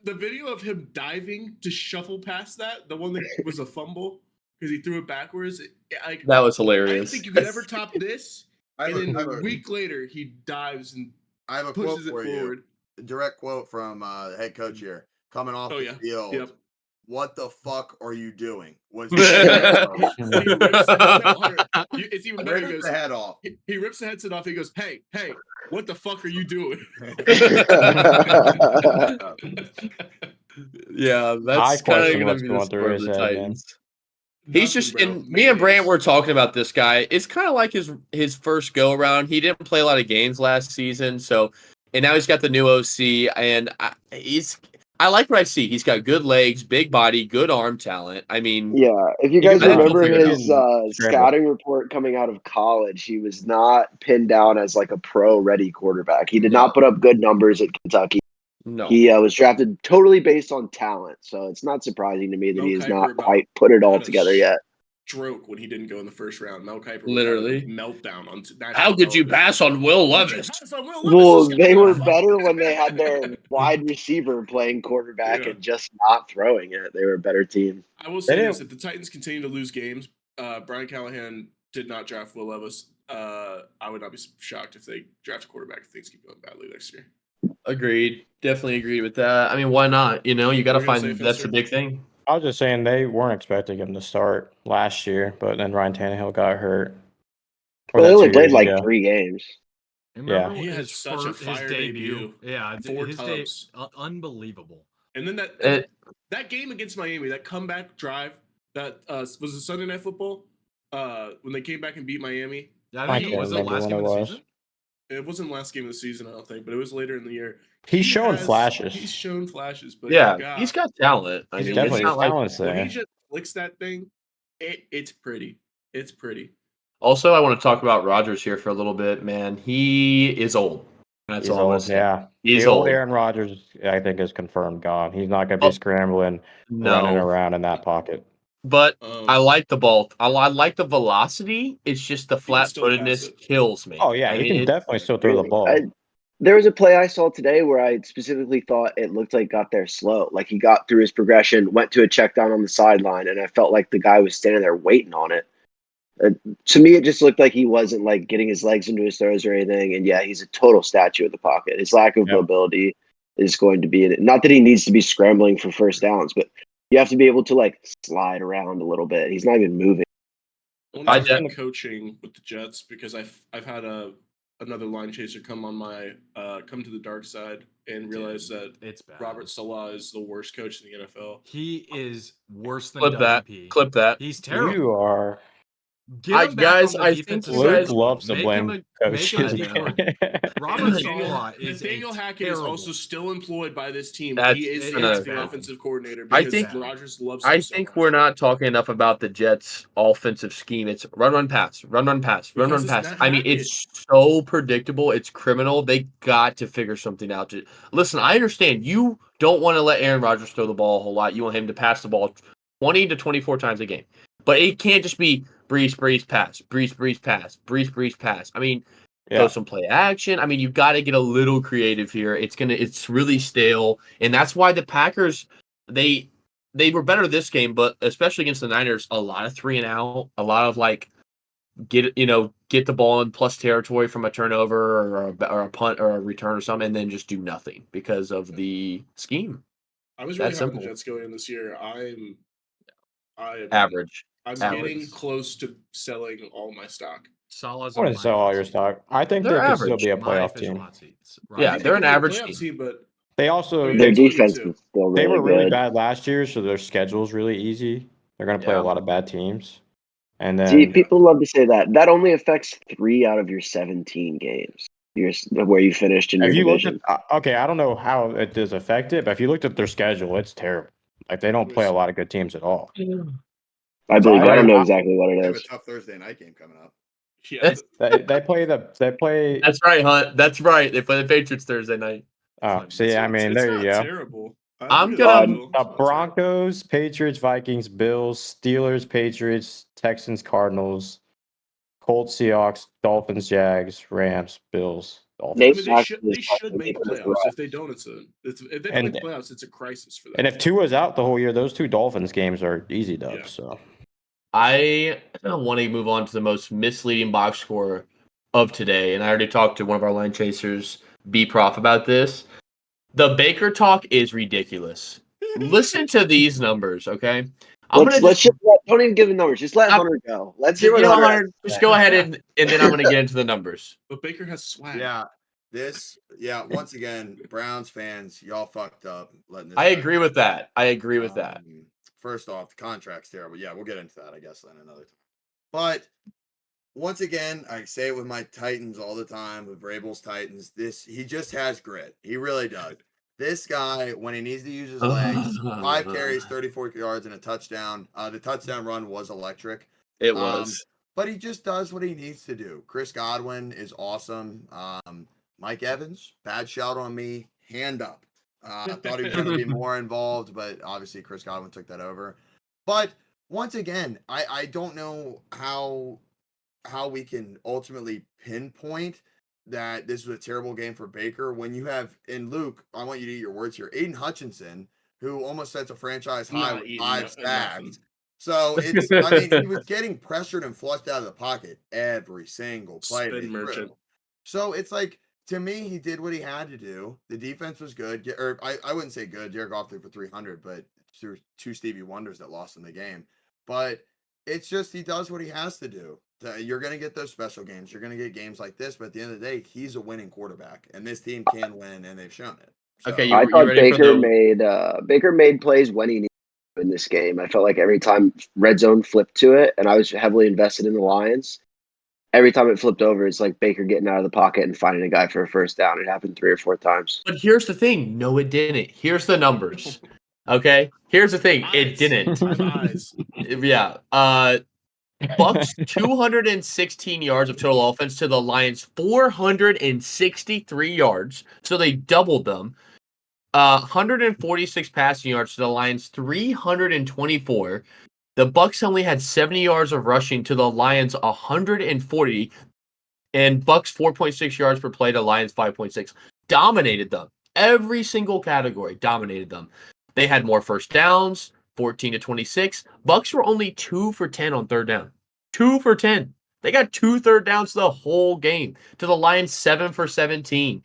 Speaker 3: video of him diving to shuffle past that, the one that was a fumble because he threw it backwards. Like,
Speaker 2: That was
Speaker 3: I
Speaker 2: hilarious.
Speaker 3: didn't think you could ever top this.
Speaker 7: I
Speaker 3: And
Speaker 7: have
Speaker 3: then
Speaker 7: a-
Speaker 3: a week later, he dives and
Speaker 7: I have a quote
Speaker 3: pushes it
Speaker 7: for you.
Speaker 3: forward.
Speaker 7: Direct quote from the head coach here. Coming off
Speaker 3: Oh,
Speaker 7: the
Speaker 3: yeah.
Speaker 7: field.
Speaker 3: Yep.
Speaker 7: What the fuck are you doing? Was
Speaker 3: He rips it. No, Hunter, it's even better. He
Speaker 7: rips
Speaker 3: goes,
Speaker 7: the head off.
Speaker 3: he rips the headset off. He goes, hey, what the fuck are you doing?
Speaker 2: Yeah,
Speaker 6: I
Speaker 2: that's kind of
Speaker 6: question
Speaker 2: gonna
Speaker 6: what's
Speaker 2: be the
Speaker 6: going through
Speaker 2: story of
Speaker 6: his
Speaker 2: the
Speaker 6: head, man.
Speaker 2: Titans. He's
Speaker 3: Nothing,
Speaker 2: just
Speaker 3: bro.
Speaker 2: and me and Brant
Speaker 3: Mayonnaise.
Speaker 2: were talking about this guy. It's kind of like his first go around. He didn't play a lot of games last season, so and now he's got the new OC, and I like what I see. He's got good legs, big body, good arm talent. I mean,
Speaker 5: Yeah, if you
Speaker 6: He can
Speaker 5: guys
Speaker 2: I think he'll
Speaker 5: remember
Speaker 2: figure it
Speaker 5: his
Speaker 6: Scramble.
Speaker 5: scouting report coming out of college, he was not pinned down as like a pro-ready quarterback. He did
Speaker 2: No.
Speaker 5: not put up good numbers at Kentucky.
Speaker 2: no.
Speaker 5: He was drafted totally based on talent, so it's not surprising to me that
Speaker 3: Mel
Speaker 5: he has
Speaker 3: Kiper
Speaker 5: not
Speaker 3: about
Speaker 5: quite put it all
Speaker 3: had a
Speaker 5: together yet.
Speaker 3: Stroke when he didn't go in the first round. Mel Kiper
Speaker 2: Literally.
Speaker 3: had a meltdown on national
Speaker 2: How could you
Speaker 3: television.
Speaker 2: pass on Will
Speaker 3: How could you
Speaker 2: Levis?
Speaker 3: pass on Will Levis?
Speaker 5: Well,
Speaker 3: This
Speaker 5: they
Speaker 3: guy-
Speaker 5: were better when they had their wide receiver playing quarterback
Speaker 3: Yeah.
Speaker 5: and just not throwing it. They were a better team.
Speaker 3: I will say
Speaker 6: They
Speaker 3: this:
Speaker 6: didn't-
Speaker 3: if the Titans continue to lose games, Brian Callahan did not draft Will Levis. I would not be shocked if they draft a quarterback if things keep going badly next year.
Speaker 2: Agreed. Definitely agreed with that. I mean, why not? You know, you got to
Speaker 3: We're gonna say,
Speaker 2: find that's the
Speaker 3: Fester?
Speaker 2: big thing.
Speaker 6: I was just saying they weren't expecting him to start last year, but then Ryan Tannehill got hurt. Or
Speaker 5: Well, they
Speaker 6: that
Speaker 5: only
Speaker 6: 2
Speaker 5: played
Speaker 6: years
Speaker 5: like
Speaker 6: ago.
Speaker 5: 3 games.
Speaker 4: Remember
Speaker 3: He had
Speaker 4: his
Speaker 3: such a
Speaker 4: first, his
Speaker 3: fire
Speaker 4: debut?
Speaker 3: debut.
Speaker 4: Yeah,
Speaker 3: 4
Speaker 4: his
Speaker 3: tubs.
Speaker 4: unbelievable.
Speaker 3: And then
Speaker 2: It-
Speaker 3: that game against Miami, that comeback drive, that was it Sunday Night Football when they came back and beat Miami.
Speaker 4: I
Speaker 6: I
Speaker 4: think
Speaker 6: can't
Speaker 4: was it the
Speaker 6: remember
Speaker 4: last
Speaker 6: when
Speaker 4: game
Speaker 6: it
Speaker 4: of the
Speaker 6: was.
Speaker 4: season.
Speaker 3: It wasn't last game of the season, I don't think, but it was later in the year.
Speaker 6: He's shown flashes.
Speaker 3: He's shown flashes, but
Speaker 2: yeah,
Speaker 3: God,
Speaker 2: he's got talent. I
Speaker 3: He's
Speaker 2: mean,
Speaker 6: Definitely
Speaker 2: it's not like.
Speaker 6: talent's
Speaker 3: when he
Speaker 6: there.
Speaker 3: just flicks that thing, it's pretty. It's pretty.
Speaker 2: Also, I want to talk about Rodgers here for a little bit, man. He is old. That's
Speaker 6: He's
Speaker 2: all I'm gonna
Speaker 6: old,
Speaker 2: say.
Speaker 6: yeah.
Speaker 2: He's
Speaker 6: The old
Speaker 2: old.
Speaker 6: Aaron Rodgers, I think, is confirmed gone. He's not going to
Speaker 2: Oh,
Speaker 6: be scrambling, running
Speaker 2: No,
Speaker 6: around in that pocket.
Speaker 2: but
Speaker 3: Um,
Speaker 2: I like the ball. I like the velocity. It's just the
Speaker 3: He can still pass
Speaker 2: flat-footedness
Speaker 3: it.
Speaker 2: kills me.
Speaker 6: Oh, yeah,
Speaker 2: I
Speaker 6: he
Speaker 2: mean,
Speaker 6: can definitely still throw the ball.
Speaker 5: There was a play I saw today where I specifically thought it looked like got there slow. Like he got through his progression, went to a check down on the sideline, and I felt like the guy was standing there waiting on it. To me, it just looked like he wasn't like getting his legs into his throws or anything. And yeah, he's a total statue of the pocket. His lack of
Speaker 6: Yep.
Speaker 5: mobility is going to be in it. Not that he needs to be scrambling for first downs, but you have to be able to like slide around a little bit. He's not even moving.
Speaker 3: I
Speaker 2: I
Speaker 3: want to
Speaker 2: de-
Speaker 3: coaching with the Jets because I've had another line chaser come on my come to the dark side and realize that
Speaker 4: It's bad.
Speaker 3: Robert Salah is the worst coach in the NFL.
Speaker 4: He is worse than
Speaker 2: clip that.
Speaker 4: WP.
Speaker 2: Clip that.
Speaker 4: He's terrible.
Speaker 6: You are.
Speaker 4: Get him back
Speaker 2: guys,
Speaker 4: on the
Speaker 2: I think
Speaker 4: defensive
Speaker 2: you
Speaker 6: Luke
Speaker 2: guys-
Speaker 4: side.
Speaker 6: loves to
Speaker 4: Make
Speaker 6: blame
Speaker 4: him a
Speaker 6: coaches.
Speaker 4: D
Speaker 2: I know.
Speaker 4: coordinator. Robert
Speaker 3: Nathaniel,
Speaker 4: Salah is
Speaker 3: Nathaniel
Speaker 4: a
Speaker 3: Hackett
Speaker 4: terrible.
Speaker 3: is also still employed by this team.
Speaker 2: That's
Speaker 3: He is
Speaker 2: gonna-
Speaker 3: the offensive coordinator
Speaker 2: I
Speaker 3: because
Speaker 2: think-
Speaker 3: Rodgers loves him
Speaker 2: I
Speaker 3: so
Speaker 2: think
Speaker 3: much.
Speaker 2: we're not talking enough about the Jets' offensive scheme. It's run, pass, run, pass, run,
Speaker 3: Because it's
Speaker 2: pass.
Speaker 3: Matt
Speaker 2: I mean,
Speaker 3: Hackett.
Speaker 2: it's so predictable. It's criminal. They got to figure something out. Listen, I understand you don't want to let Aaron Rodgers throw the ball a whole lot. You want him to pass the ball 20 to 24 times a game. But it can't just be breeze, pass, breeze, pass, breeze, pass. I mean, throw
Speaker 6: Yeah.
Speaker 2: some play action. I mean, you got to get a little creative here. It's really stale, and that's why the Packers they were better this game, but especially against the Niners, a lot of 3 and out, a lot of like get the ball in plus territory from a turnover or a punt or a return or something, and then just do nothing because of the scheme.
Speaker 3: I was really
Speaker 2: That's
Speaker 3: high on the
Speaker 2: simple.
Speaker 3: Jets going in this year. I am
Speaker 2: Average.
Speaker 3: I'm
Speaker 2: Average.
Speaker 3: getting close to selling all my stock.
Speaker 4: Salah's
Speaker 6: I want to sell all your stock. I think
Speaker 2: They're
Speaker 6: they could still
Speaker 2: average.
Speaker 6: be a
Speaker 4: My
Speaker 6: playoff
Speaker 4: official
Speaker 6: team.
Speaker 4: hot seats.
Speaker 2: Yeah,
Speaker 3: I think
Speaker 2: they're
Speaker 3: they
Speaker 2: an
Speaker 3: could be a
Speaker 2: average
Speaker 3: playoff
Speaker 2: team.
Speaker 3: but
Speaker 6: They also
Speaker 3: I mean,
Speaker 5: Their
Speaker 3: they told you
Speaker 5: defense
Speaker 3: to.
Speaker 5: is still
Speaker 6: they
Speaker 5: really
Speaker 6: were really
Speaker 5: good.
Speaker 6: bad last year, so their schedule's really easy. They're going to play
Speaker 2: Yeah.
Speaker 6: a lot of bad teams. And
Speaker 5: See,
Speaker 6: then
Speaker 5: people love to say that. That only affects 3 out of your 17 games. Where you finished in your
Speaker 6: if you looked
Speaker 5: division.
Speaker 6: at okay, I don't know how it does affect it, but if you looked at their schedule, it's terrible. Like they don't play a lot of good teams at all.
Speaker 5: I
Speaker 6: So
Speaker 5: believe it. I don't know
Speaker 6: I-
Speaker 5: exactly what
Speaker 7: They
Speaker 5: it
Speaker 7: have a
Speaker 5: is.
Speaker 7: tough Thursday night game coming up.
Speaker 3: Yeah.
Speaker 6: they play.
Speaker 2: That's right, Hunt. That's right. They play the Patriots Thursday night.
Speaker 6: Oh, see, I mean,
Speaker 3: it's
Speaker 6: there
Speaker 3: not
Speaker 6: you go.
Speaker 3: terrible.
Speaker 2: I'm
Speaker 3: agree with
Speaker 2: gonna-
Speaker 3: you, Will. It's
Speaker 6: The
Speaker 3: not terrible.
Speaker 6: Broncos, Patriots, Vikings, Bills, Steelers, Patriots, Texans, Cardinals, Colts, Seahawks, Dolphins, Jags, Rams, Bills,
Speaker 3: I
Speaker 5: Nate
Speaker 6: Dolphins.
Speaker 3: mean,
Speaker 5: Maxey
Speaker 3: they should make the playoffs. If they don't, if they don't make
Speaker 6: And
Speaker 3: the playoffs, it's a crisis for them.
Speaker 6: and if Tua's out the whole year, those 2 Dolphins games are easy dubs.
Speaker 3: Yeah.
Speaker 6: So
Speaker 2: I want to move on to the most misleading box score of today, and I already talked to one of our line chasers, B Prof, about this. The Baker talk is ridiculous. Listen to these numbers, okay?
Speaker 5: Don't even give the numbers. Just let Hunter go. Let's hear what Hunter has to
Speaker 2: just
Speaker 5: say.
Speaker 2: go ahead and then I'm going to get into the numbers.
Speaker 3: But Baker has swag.
Speaker 7: Once again, Browns fans, y'all fucked up letting this.
Speaker 2: I agree with that.
Speaker 7: First off, the contract's terrible. Yeah, we'll get into that, I guess, then another time. But once again, I say it with my Titans all the time, with Vrabel's Titans. He just has grit. He really does. This guy, when he needs to use his legs, 5 carries, 34 yards, and a touchdown. The touchdown run was electric.
Speaker 2: It was.
Speaker 7: But he just does what he needs to do. Chris Godwin is awesome. Mike Evans, bad shout on me, hand up. I thought he was going to be more involved, but obviously Chris Godwin took that over. But once again, I don't know how we can ultimately pinpoint that this was a terrible game for Baker when you have, and Luke, I want you to eat your words here, Aiden Hutchinson, who almost sets a franchise high with 5 sacks. So it's, I mean, he was getting pressured and flushed out of the pocket every single play.
Speaker 3: Spin merchant.
Speaker 7: So it's like, to me, he did what he had to do. The defense was good. Or I wouldn't say good. Jared Goff threw for 300, but through 2 Stevie Wonders that lost in the game. But it's just he does what he has to do. You're going to get those special games. You're going to get games like this. But at the end of the day, he's a winning quarterback. And this team can win, and they've shown it. So,
Speaker 2: Okay,
Speaker 5: I thought
Speaker 2: ready for
Speaker 5: Baker made plays when he needed to in this game. I felt like every time red zone flipped to it, and I was heavily invested in the Lions, every time it flipped over, it's like Baker getting out of the pocket and finding a guy for a first down. It happened 3 or 4 times.
Speaker 2: But here's the thing. No, it didn't. Here's the numbers. Okay? Here's the thing. It didn't.
Speaker 3: Eyes.
Speaker 2: Yeah. Bucks 216 yards of total offense to the Lions 463 yards. So they doubled them. 146 passing yards to the Lions 324. The Bucks only had 70 yards of rushing to the Lions 140. And Bucks 4.6 yards per play to Lions 5.6. Dominated them. Every single category dominated them. They had more first downs, 14 to 26. Bucks were only 2 for 10 on third down. 2 for 10. They got 2 third downs the whole game. To the Lions, 7 for 17.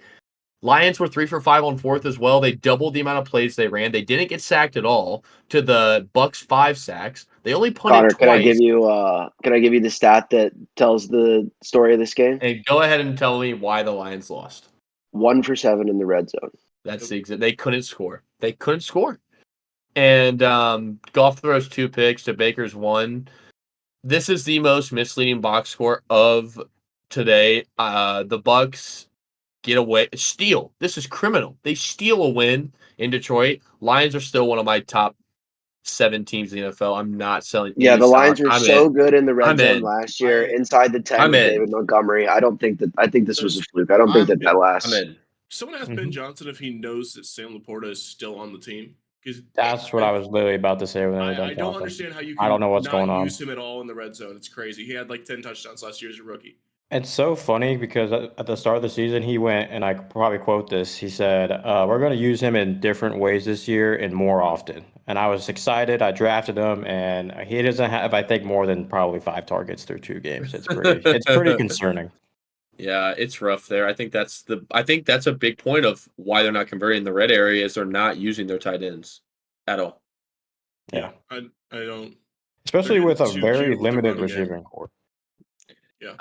Speaker 2: Lions were 3 for 5 on fourth as well. They doubled the amount of plays they ran. They didn't get sacked at all. To the Bucks, 5 sacks. They only punted
Speaker 5: Connor,
Speaker 2: twice.
Speaker 5: can I give you the stat that tells the story of this game?
Speaker 2: And go ahead and tell me why the Lions lost.
Speaker 5: 1 for 7 in the red zone.
Speaker 2: That's the exact. They couldn't score. And Goff throws 2 picks to Baker's 1. This is the most misleading box score of today. The Bucks get away, steal. This is criminal. They steal a win in Detroit. Lions are still one of my top 7 teams in the NFL. I'm not selling.
Speaker 5: Yeah,
Speaker 2: any
Speaker 5: the Lions
Speaker 2: stock.
Speaker 5: were so good in the red
Speaker 2: I'm
Speaker 5: zone
Speaker 2: in.
Speaker 5: last year, inside the 10 with David Montgomery. I think this was a fluke. I don't think that lasts.
Speaker 2: I'm in.
Speaker 3: Someone asked Ben Johnson if he knows that Sam Laporta is still on the team. Because
Speaker 6: that's what I was literally about to say. When
Speaker 3: I don't understand how you can
Speaker 6: I don't know what's going on.
Speaker 3: use him at all in the red zone. It's crazy. He had like 10 touchdowns last year as a rookie.
Speaker 6: It's so funny because at the start of the season, he went, and I could probably quote this. He said, we're going to use him in different ways this year and more often. And I was excited. I drafted him, and he doesn't have, I think, more than probably 5 targets through 2 games. It's pretty concerning.
Speaker 2: Yeah, it's rough there. I think that's a big point of why they're not converting the red area is they're not using their tight ends at all.
Speaker 6: Yeah.
Speaker 3: I don't.
Speaker 6: Especially with a
Speaker 3: too
Speaker 6: very
Speaker 3: cute with the
Speaker 6: limited
Speaker 3: running game.
Speaker 6: receiving core.
Speaker 3: Yeah.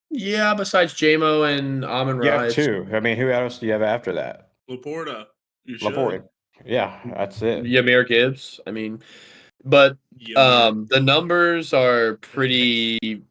Speaker 2: Yeah, besides JMO and Amon
Speaker 6: You
Speaker 2: Ra.
Speaker 6: have 2. I mean, who else do you have after that?
Speaker 3: Laporta. You should.
Speaker 6: Laporte. Yeah, that's it.
Speaker 2: Yamir Gibbs. I mean, but the numbers are pretty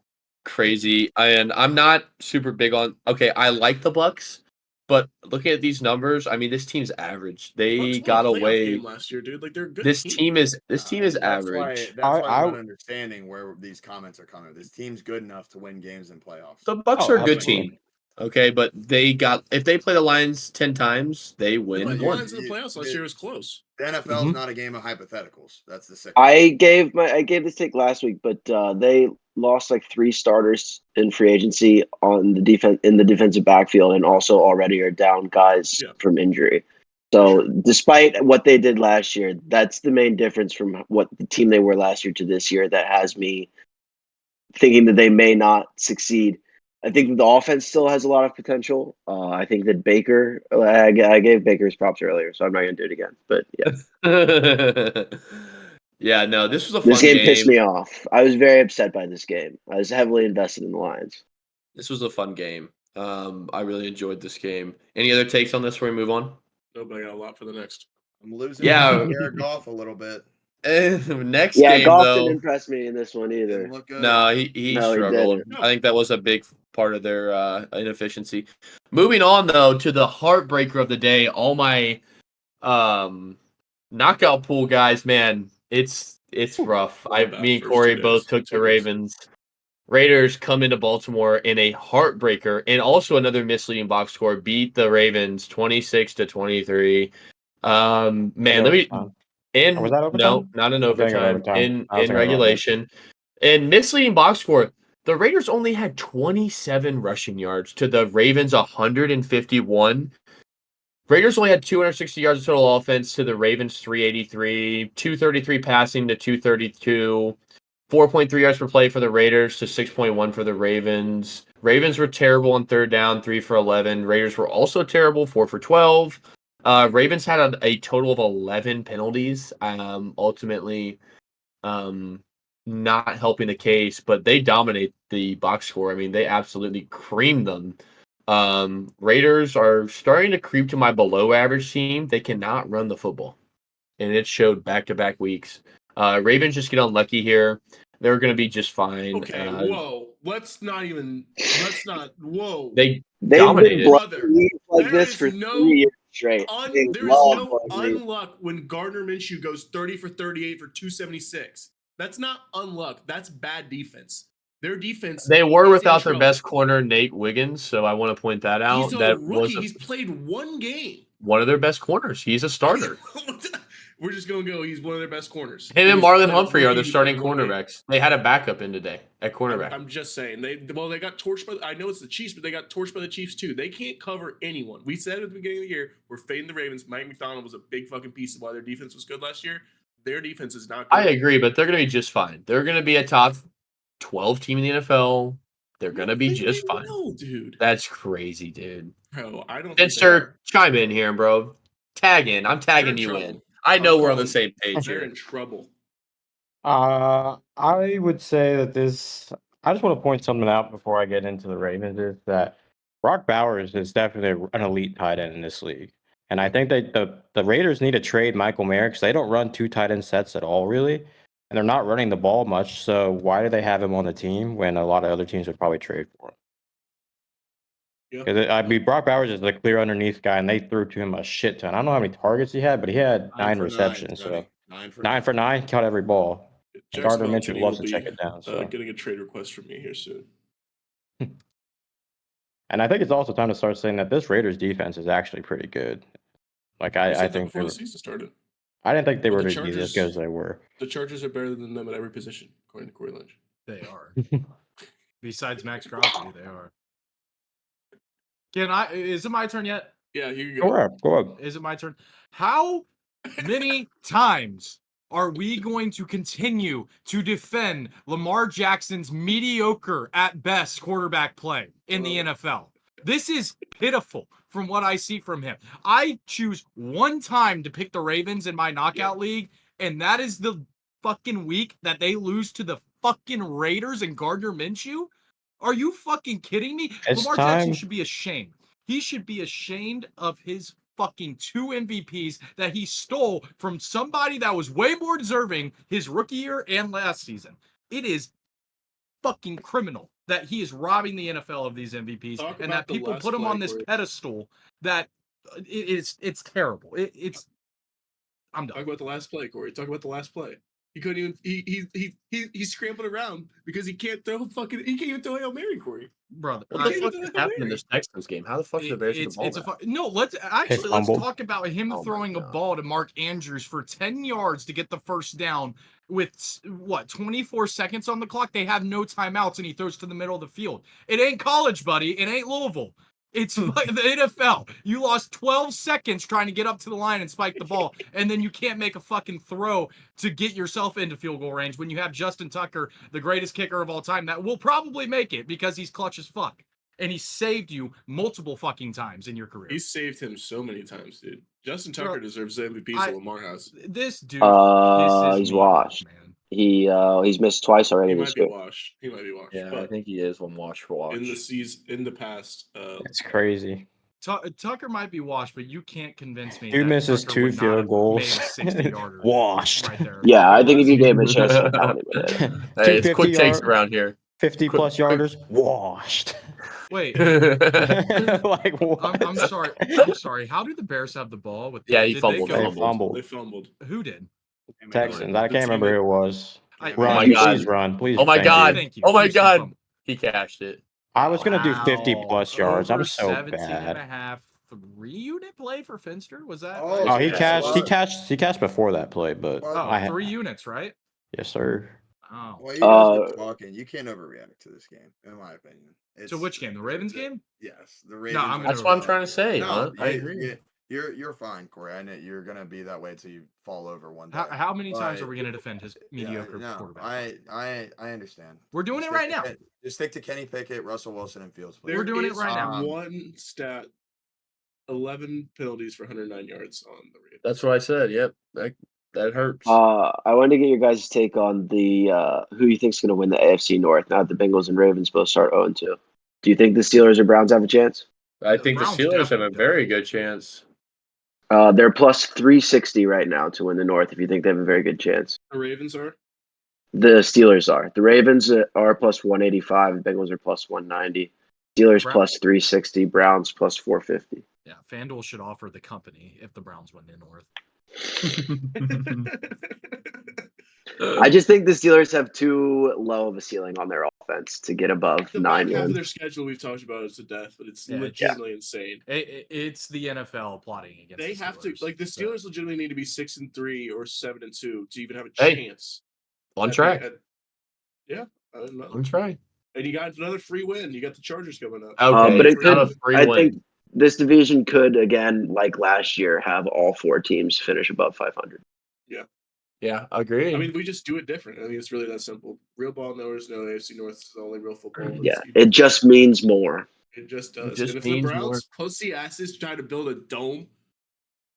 Speaker 2: crazy, and I'm not super big on. Okay, I like the Bucks, but looking at these numbers, I mean, this team's average. They got away
Speaker 3: game last year, dude. Like they're a good.
Speaker 2: This team is average.
Speaker 7: That's why I'm not understanding where these comments are coming. This team's good enough to win games in playoffs.
Speaker 2: The Bucks are a good team. Okay, but if they play the Lions 10 times, they win.
Speaker 3: The Lions in the playoffs last year was close.
Speaker 7: The NFL is not a game of hypotheticals. That's the second.
Speaker 5: I gave this take last week, but they lost like 3 starters in free agency on the defensive backfield, and also already are down guys from injury. So despite what they did last year, that's the main difference from what the team they were last year to this year that has me thinking that they may not succeed. I think that the offense still has a lot of potential. I think that Baker, I gave Baker his props earlier, so I'm not going to do it again. But yeah.
Speaker 2: Yeah, no, this was a
Speaker 5: This
Speaker 2: fun
Speaker 5: game pissed
Speaker 2: game.
Speaker 5: me off. I was very upset by this game. I was heavily invested in the Lions.
Speaker 2: This was a fun game. I really enjoyed this game. Any other takes on this before we move on?
Speaker 3: Nope, I got a lot for the next.
Speaker 7: I'm losing
Speaker 2: Yeah.
Speaker 7: Jared Goff a little bit.
Speaker 2: Next
Speaker 5: Yeah,
Speaker 2: game,
Speaker 5: Goff
Speaker 2: though.
Speaker 5: didn't impress me in this one either.
Speaker 7: Didn't look good.
Speaker 2: No, he
Speaker 5: No, he
Speaker 2: struggled.
Speaker 5: didn't.
Speaker 2: I think that was a big part of their inefficiency. Moving on, though, to the heartbreaker of the day. All my knockout pool guys, man, it's rough. Me and
Speaker 3: First
Speaker 2: Corey
Speaker 3: 2
Speaker 2: both
Speaker 3: days.
Speaker 2: took the
Speaker 3: 2 days.
Speaker 2: Ravens. Raiders come into Baltimore in a heartbreaker and also another misleading box score. Beat the Ravens 26-23. Man, let me.
Speaker 6: Or was that overtime?
Speaker 2: No, not in
Speaker 6: I think it was
Speaker 2: overtime.
Speaker 6: overtime. I was
Speaker 2: In
Speaker 6: thinking about
Speaker 2: regulation. And misleading box score. The Raiders only had 27 rushing yards to the Ravens 151. Raiders only had 260 yards of total offense to the Ravens 383, 233 passing to 232, 4.3 yards per play for the Raiders to 6.1 for the Ravens. Ravens were terrible on third down, 3 for 11. Raiders were also terrible, 4 for 12. Ravens had a total of 11 penalties, ultimately not helping the case, but they dominate the box score. I mean, they absolutely creamed them. Raiders are starting to creep to my below average team. They cannot run the football, and it showed back-to-back weeks. Ravens just get unlucky here. They're going to be just fine.
Speaker 3: Okay, whoa. Let's not. Whoa.
Speaker 2: They
Speaker 5: They've
Speaker 2: dominated.
Speaker 5: been
Speaker 3: Brother,
Speaker 5: blowing leads like
Speaker 3: there
Speaker 5: this
Speaker 3: is
Speaker 5: for
Speaker 3: no
Speaker 5: 3 years straight. They
Speaker 3: there is
Speaker 5: love
Speaker 3: no
Speaker 5: blowing leads.
Speaker 3: unluck when Gardner Minshew goes 30 for 38 for 276. That's not unluck. That's bad defense. Their defense.
Speaker 2: They were
Speaker 3: is in
Speaker 2: without their
Speaker 3: trouble.
Speaker 2: best corner, Nate Wiggins, so I want to point that out.
Speaker 3: He's a
Speaker 2: That
Speaker 3: rookie.
Speaker 2: was
Speaker 3: He's played 1 game.
Speaker 2: one of their best corners. He's a starter.
Speaker 3: We're just gonna go. He's one of their best corners.
Speaker 2: Him and
Speaker 3: He's
Speaker 2: Marlon
Speaker 3: played a
Speaker 2: Humphrey are
Speaker 3: rookie
Speaker 2: the
Speaker 3: who's
Speaker 2: starting
Speaker 3: played 1 game.
Speaker 2: cornerbacks. They had a backup in today at cornerback.
Speaker 3: I'm just saying they got torched by. I know it's the Chiefs, but they got torched by the Chiefs too. They can't cover anyone. We said at the beginning of the year we're fading the Ravens. Mike McDonald was a big fucking piece of why their defense was good last year. Their defense is not good.
Speaker 2: I agree, but they're going to be just fine. They're going to be a top 12 team in the NFL. They're going to be just fine.
Speaker 3: No, dude.
Speaker 2: That's crazy, dude.
Speaker 3: Bro, I don't.
Speaker 2: And sir, chime in here, bro. Tag in. I'm tagging you in. I know we're on the same page
Speaker 3: They're
Speaker 2: here.
Speaker 3: in trouble.
Speaker 6: I would say that this. I just want to point something out before I get into the Ravens is that Brock Bowers is definitely an elite tight end in this league, and I think that the Raiders need to trade Michael Mayer because they don't run 2 tight end sets at all, really, and they're not running the ball much. So why do they have him on the team when a lot of other teams would probably trade for him? Because I mean, Brock Bowers is the clear underneath guy, and they threw to him a shit ton. I don't know how many targets he had, but he had 9 receptions. So 9 for 9, caught every ball. And Gardner Minshew loves to check it down. So
Speaker 3: getting a trade request from me here soon.
Speaker 6: And I think it's also time to start saying that this Raiders defense is actually pretty good. Like I think
Speaker 3: before the season started.
Speaker 6: I didn't think they were
Speaker 3: the
Speaker 6: to be as good as they were.
Speaker 3: The Chargers are better than them at every position, according to Corey Lynch.
Speaker 4: They are. Besides Max Crosby, they are. Is it my turn yet?
Speaker 3: Yeah, you go.
Speaker 6: Go up.
Speaker 4: Is it my turn? How many times are we going to continue to defend Lamar Jackson's mediocre at best quarterback play in the NFL? This is pitiful from what I see from him. I choose one time to pick the Ravens in my knockout league, and that is the fucking week that they lose to the fucking Raiders and Gardner Minshew. Are you fucking kidding me? Lamar Jackson should be ashamed. He should be ashamed of his fucking 2 MVPs that he stole from somebody that was way more deserving his rookie year and last season. It is fucking criminal that he is robbing the NFL of these MVPs and that people put him on this pedestal that it's terrible. I'm done.
Speaker 3: Talk about the last play, Corey. Talk about the last play. He couldn't even. He's scrambling around because he can't throw fucking. He can't even throw a Hail Mary, Corey.
Speaker 4: brother.
Speaker 2: What the
Speaker 3: I-
Speaker 2: fuck just happened in this Texans game? How the fuck did the Bears get the ball
Speaker 4: It's a
Speaker 2: back?
Speaker 4: no. Let's
Speaker 6: fumble.
Speaker 4: talk about him
Speaker 2: Oh my
Speaker 4: throwing a
Speaker 2: God.
Speaker 4: ball to Mark Andrews for 10 yards to get the first down with what 24 seconds on the clock. They have no timeouts, and he throws to the middle of the field. It ain't college, buddy. It ain't Louisville. It's the NFL. You lost 12 seconds trying to get up to the line and spike the ball, and then you can't make a fucking throw to get yourself into field goal range when you have Justin Tucker, the greatest kicker of all time, that will probably make it because he's clutch as fuck. And he saved you multiple fucking times in your career.
Speaker 3: He saved him so many times, dude. Justin Tucker
Speaker 4: Bro,
Speaker 3: deserves the MVP so Lamar has.
Speaker 4: This dude pisses
Speaker 5: He's
Speaker 4: me off,
Speaker 5: washed.
Speaker 4: man.
Speaker 5: He's missed twice already
Speaker 3: He
Speaker 5: this
Speaker 3: might be
Speaker 5: year.
Speaker 3: washed. He might be washed.
Speaker 2: Yeah, I
Speaker 3: but
Speaker 2: think he is one wash for watch.
Speaker 3: in the season, in the past,
Speaker 6: It's crazy.
Speaker 4: Tucker might be washed, but you can't convince me.
Speaker 6: Dude
Speaker 4: that
Speaker 6: misses
Speaker 4: Tucker
Speaker 6: 2
Speaker 4: would not
Speaker 6: field
Speaker 4: have
Speaker 6: goals.
Speaker 4: made a 60-yarder
Speaker 6: Washed.
Speaker 4: right there.
Speaker 5: Yeah, I think if
Speaker 4: Last
Speaker 5: you gave
Speaker 4: season.
Speaker 5: him a chance, that would have been it.
Speaker 2: Hey, it's
Speaker 6: 250
Speaker 2: quick takes
Speaker 6: yard-
Speaker 2: around here.
Speaker 6: 50
Speaker 2: Quick-
Speaker 6: plus yarders. Washed.
Speaker 4: Wait,
Speaker 6: Like what?
Speaker 4: I'm sorry. I'm sorry. How did the Bears have the ball? With
Speaker 2: Yeah, he
Speaker 4: did
Speaker 2: fumbled.
Speaker 4: They,
Speaker 6: They
Speaker 4: go,
Speaker 6: fumbled.
Speaker 3: they fumbled.
Speaker 4: Who did?
Speaker 6: Texans. I
Speaker 3: The
Speaker 6: can't remember
Speaker 3: team
Speaker 6: who it was.
Speaker 4: I-
Speaker 6: Run,
Speaker 2: Oh my
Speaker 6: you
Speaker 2: God.
Speaker 6: please run. Please.
Speaker 2: Oh my
Speaker 6: thank
Speaker 2: God.
Speaker 6: you.
Speaker 4: Thank you.
Speaker 2: Oh my
Speaker 4: Houston
Speaker 2: God.
Speaker 4: fumbled.
Speaker 2: He cashed it.
Speaker 6: I was gonna do 50
Speaker 4: Wow.
Speaker 6: plus yards. I'm
Speaker 4: Over
Speaker 6: so
Speaker 4: 17 and a
Speaker 6: bad.
Speaker 4: half 3-unit play for Finster? Was that?
Speaker 7: Oh,
Speaker 6: Oh, he
Speaker 2: Yeah,
Speaker 6: cashed. He
Speaker 7: what?
Speaker 6: cashed. He cashed before that play, but
Speaker 7: What?
Speaker 4: Oh,
Speaker 6: I had.
Speaker 4: 3 units, right?
Speaker 6: Yes, sir.
Speaker 4: Oh.
Speaker 7: Well, you guys
Speaker 5: Uh,
Speaker 7: are talking. You can't overreact to this game, in my opinion.
Speaker 4: So which game? The Ravens game?
Speaker 7: Yes, the Ravens.
Speaker 4: I'm
Speaker 2: That's
Speaker 4: gonna
Speaker 2: what I'm
Speaker 4: overreact.
Speaker 2: trying to say.
Speaker 7: No,
Speaker 2: Huh? I
Speaker 7: you-
Speaker 2: agree.
Speaker 7: You're fine, Corey. I know you're gonna be that way until you fall over one day.
Speaker 4: How many times are
Speaker 7: But-
Speaker 4: we going to defend his mediocre
Speaker 7: no,
Speaker 4: quarterback?
Speaker 7: I understand.
Speaker 4: We're doing
Speaker 7: Just
Speaker 4: it right
Speaker 7: stick
Speaker 4: now.
Speaker 7: to just stick to Kenny Pickett, Russell Wilson, and Fields. please.
Speaker 4: We're doing it
Speaker 3: is
Speaker 4: right now.
Speaker 3: One stat: 11 penalties for 109 yards on the Ravens.
Speaker 2: That's what I said. Yep. That hurts.
Speaker 5: I wanted to get your guys' take on the who you think's going to win the AFC North. Now that the Bengals and Ravens both start 0-2. Do you think the Steelers or Browns have a chance?
Speaker 2: I
Speaker 4: The
Speaker 2: think the
Speaker 4: Browns
Speaker 2: Steelers have a
Speaker 4: definitely
Speaker 2: very
Speaker 4: do.
Speaker 2: good chance.
Speaker 5: They're plus 360 right now to win the North. If you think they have a very good chance,
Speaker 3: The Ravens are.
Speaker 5: the Steelers are. The Ravens are plus 185. The Bengals are plus 190. Steelers
Speaker 4: Brown-
Speaker 5: plus 360. Browns plus 450.
Speaker 4: Yeah, FanDuel should offer the company if the Browns win the North.
Speaker 5: I just think the Steelers have too low of a ceiling on their offense to get above
Speaker 3: The
Speaker 5: 9
Speaker 3: back half of
Speaker 5: wins.
Speaker 3: their schedule we've talked about is to death, but it's
Speaker 4: Yeah,
Speaker 3: legitimately insane.
Speaker 4: It's the NFL plotting against.
Speaker 3: They
Speaker 4: the
Speaker 3: have to
Speaker 4: Steelers,
Speaker 3: the
Speaker 4: so.
Speaker 3: Steelers legitimately need to be 6-3 or 7-2 to even have a
Speaker 2: Hey,
Speaker 3: chance.
Speaker 2: On
Speaker 3: at
Speaker 2: track.
Speaker 3: Yeah, I don't know.
Speaker 2: On track.
Speaker 3: And you got another free win. You got the Chargers coming up.
Speaker 2: Okay.
Speaker 5: But it
Speaker 2: it's not
Speaker 5: could.
Speaker 2: a free
Speaker 5: I
Speaker 2: win.
Speaker 5: think this division could again, like last year, have all 4 teams finish above 500.
Speaker 2: Yeah, agree.
Speaker 3: I mean, we just do it different. I mean, it's really that simple. Real ball knowers know AFC North is the only real football.
Speaker 5: Yeah, it just means more.
Speaker 3: It just does.
Speaker 2: just
Speaker 3: And if the
Speaker 2: means
Speaker 3: Browns
Speaker 2: more.
Speaker 3: pussy asses try to build a dome,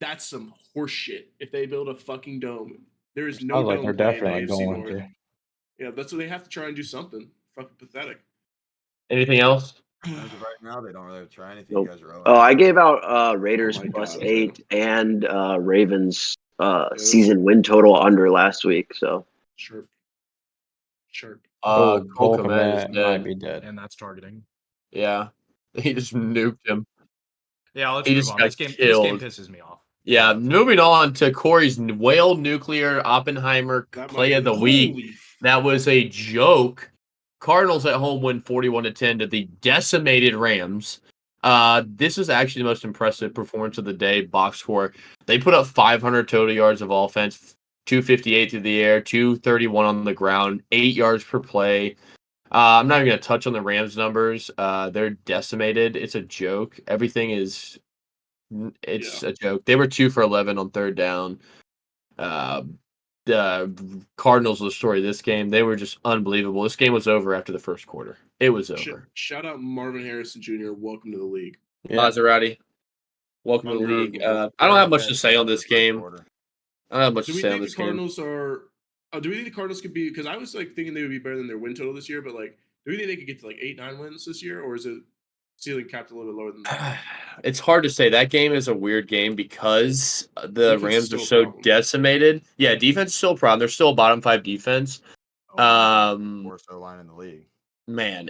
Speaker 3: that's some horseshit. If they build a fucking dome, there is no
Speaker 6: Sounds like
Speaker 3: dome
Speaker 6: they're
Speaker 3: play in the
Speaker 6: definitely
Speaker 3: AFC
Speaker 6: going
Speaker 3: North.
Speaker 6: to.
Speaker 3: Yeah, that's what they have to try and do something. Fucking pathetic.
Speaker 2: Anything else?
Speaker 7: As of right now, they don't really try anything.
Speaker 5: Nope.
Speaker 7: You guys are 0.
Speaker 5: Oh, I gave out Raiders
Speaker 3: Oh my
Speaker 5: plus
Speaker 3: God,
Speaker 5: 8 and Ravens
Speaker 3: that's-
Speaker 5: season win total under last week. So
Speaker 3: Chirp. Chirp.
Speaker 2: Cole
Speaker 6: Cole
Speaker 2: Kmet is
Speaker 6: Kmet might
Speaker 2: dead.
Speaker 6: be dead.
Speaker 4: And that's targeting.
Speaker 2: Yeah. He just nuked him.
Speaker 4: Yeah, let's
Speaker 2: He
Speaker 4: move
Speaker 2: just
Speaker 4: on.
Speaker 2: got
Speaker 4: This game
Speaker 2: killed.
Speaker 4: pisses me off.
Speaker 2: Yeah, moving on to Corey's Whale Nuclear Oppenheimer
Speaker 3: That
Speaker 2: play
Speaker 3: might
Speaker 2: of the
Speaker 3: be-
Speaker 2: week.
Speaker 3: Holy
Speaker 2: That was a joke. Cardinals at home win 41-10 to the decimated Rams. This is actually the most impressive performance of the day. Box score. They put up 500 total yards of offense, 258 through the air, 231 on the ground, 8 yards per play. I'm not even going to touch on the Rams numbers. They're decimated. It's a joke. Everything is. It's a joke. They were 2 for 11 on third down. The Cardinals were the story of this game. They were just unbelievable. This game was over after the first quarter. It was over.
Speaker 3: Shout out Marvin Harrison Jr. Welcome to the league.
Speaker 6: Yeah.
Speaker 2: Maserati, welcome to the league.
Speaker 3: Unbelievable.
Speaker 2: I don't have much to say on this game. I don't have much
Speaker 3: Do
Speaker 2: to
Speaker 3: we
Speaker 2: say on
Speaker 3: think the
Speaker 2: this game.
Speaker 3: Cardinals are? Do we think the Cardinals could be? Because I was like thinking they would be better than their win total this year, but like, do we think they could get to like 8-9 wins this year, or is it ceiling capped a little bit lower than that?
Speaker 2: It's hard to say. That game is a weird game because the
Speaker 3: Defense is
Speaker 2: Rams
Speaker 3: still
Speaker 2: are
Speaker 3: a
Speaker 2: so
Speaker 3: problem.
Speaker 2: decimated. Yeah, defense is still a problem. They're still a bottom 5 defense.
Speaker 7: Worst O line in the league.
Speaker 2: man,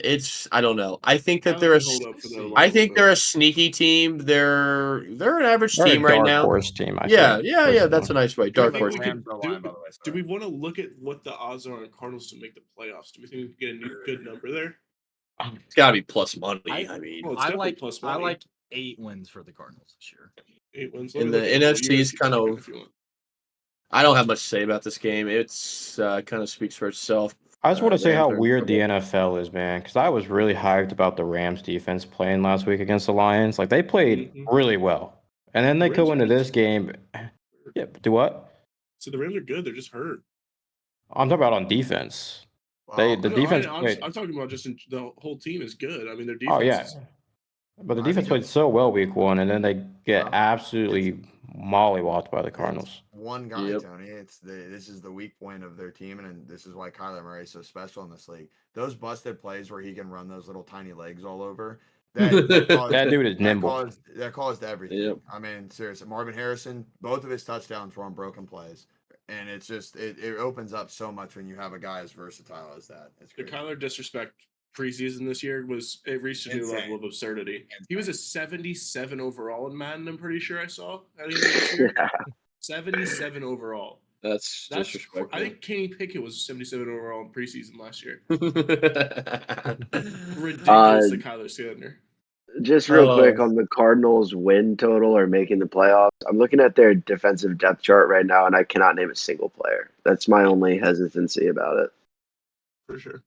Speaker 2: I don't know. I think that
Speaker 3: Kyler
Speaker 2: they're
Speaker 3: can hold up for that a
Speaker 2: I
Speaker 3: little
Speaker 2: think
Speaker 3: bit.
Speaker 2: they're a sneaky team. They're an average
Speaker 6: They're
Speaker 2: team
Speaker 6: a
Speaker 2: right
Speaker 6: dark
Speaker 2: now.
Speaker 6: horse team, I
Speaker 2: Yeah,
Speaker 6: think.
Speaker 2: yeah. That's a nice way.
Speaker 3: Do we
Speaker 2: Dark
Speaker 3: think
Speaker 2: horse.
Speaker 3: we
Speaker 7: Rams
Speaker 3: could
Speaker 7: O
Speaker 3: do?
Speaker 7: line, by the way.
Speaker 3: Do
Speaker 7: Sorry.
Speaker 3: we want to look at what the odds are on Cardinals to make the playoffs? Do we think we could get a good number there?
Speaker 2: It's got to be plus money. I mean,
Speaker 3: Well, it's
Speaker 4: I
Speaker 3: definitely
Speaker 4: like
Speaker 3: plus
Speaker 4: I
Speaker 3: money.
Speaker 4: like 8 wins for the Cardinals this year.
Speaker 3: 8 wins.
Speaker 2: in
Speaker 3: Let
Speaker 2: the
Speaker 3: me look at it. You
Speaker 2: NFC
Speaker 3: guys
Speaker 2: is
Speaker 3: keep
Speaker 2: kind
Speaker 3: talking
Speaker 2: of.
Speaker 3: if you want.
Speaker 2: I don't have much to say about this game. It's kind of speaks for itself.
Speaker 6: I just want to say
Speaker 2: Rams
Speaker 6: how
Speaker 2: are in
Speaker 6: weird the
Speaker 2: trouble.
Speaker 6: NFL is, man. Because I was really hyped about the Rams defense playing last week against the Lions. Like they played
Speaker 3: Mhm.
Speaker 6: really well, and then they
Speaker 3: The Rams
Speaker 6: go
Speaker 3: are
Speaker 6: into
Speaker 3: just
Speaker 6: this game. Yeah, do what?
Speaker 3: So the Rams are good. They're just hurt.
Speaker 6: I'm talking about on defense.
Speaker 7: Well,
Speaker 6: The
Speaker 3: I know.
Speaker 6: defense
Speaker 3: I'm
Speaker 6: played.
Speaker 3: talking about just the whole team is good. I mean, their
Speaker 6: Oh
Speaker 3: defense
Speaker 6: yeah,
Speaker 3: is.
Speaker 6: but the
Speaker 7: I
Speaker 6: defense
Speaker 7: think
Speaker 6: played so well week one, and then they get
Speaker 7: Well,
Speaker 6: absolutely mollywopped by the
Speaker 7: it's
Speaker 6: Cardinals.
Speaker 7: one guy,
Speaker 2: Yep.
Speaker 7: Tony. This is the weak point of their team, and this is why Kyler Murray is so special in this league. Those busted plays where he can run those little tiny legs all over. That caused,
Speaker 6: That dude is nimble.
Speaker 7: that caused everything.
Speaker 2: Yep.
Speaker 7: I mean, seriously, Marvin Harrison, both of his touchdowns were on broken plays, and it's just it opens up so much when you have a guy as versatile as that. It's
Speaker 3: The
Speaker 7: great.
Speaker 3: Kyler disrespect preseason this year it reached a new
Speaker 7: Insane.
Speaker 3: level of absurdity. He was a 77 overall in Madden. I'm pretty sure I saw at the end of this year. 77 overall.
Speaker 2: That's
Speaker 3: That's
Speaker 2: disrespectful.
Speaker 3: I think Kenny Pickett was 77 overall in preseason last year. Ridiculous, the Kyler Sandler.
Speaker 5: Just real quick
Speaker 2: Oh.
Speaker 5: on the Cardinals win total or making the playoffs. I'm looking at their defensive depth chart right now, and I cannot name a single player. That's my only hesitancy about it.
Speaker 3: For sure.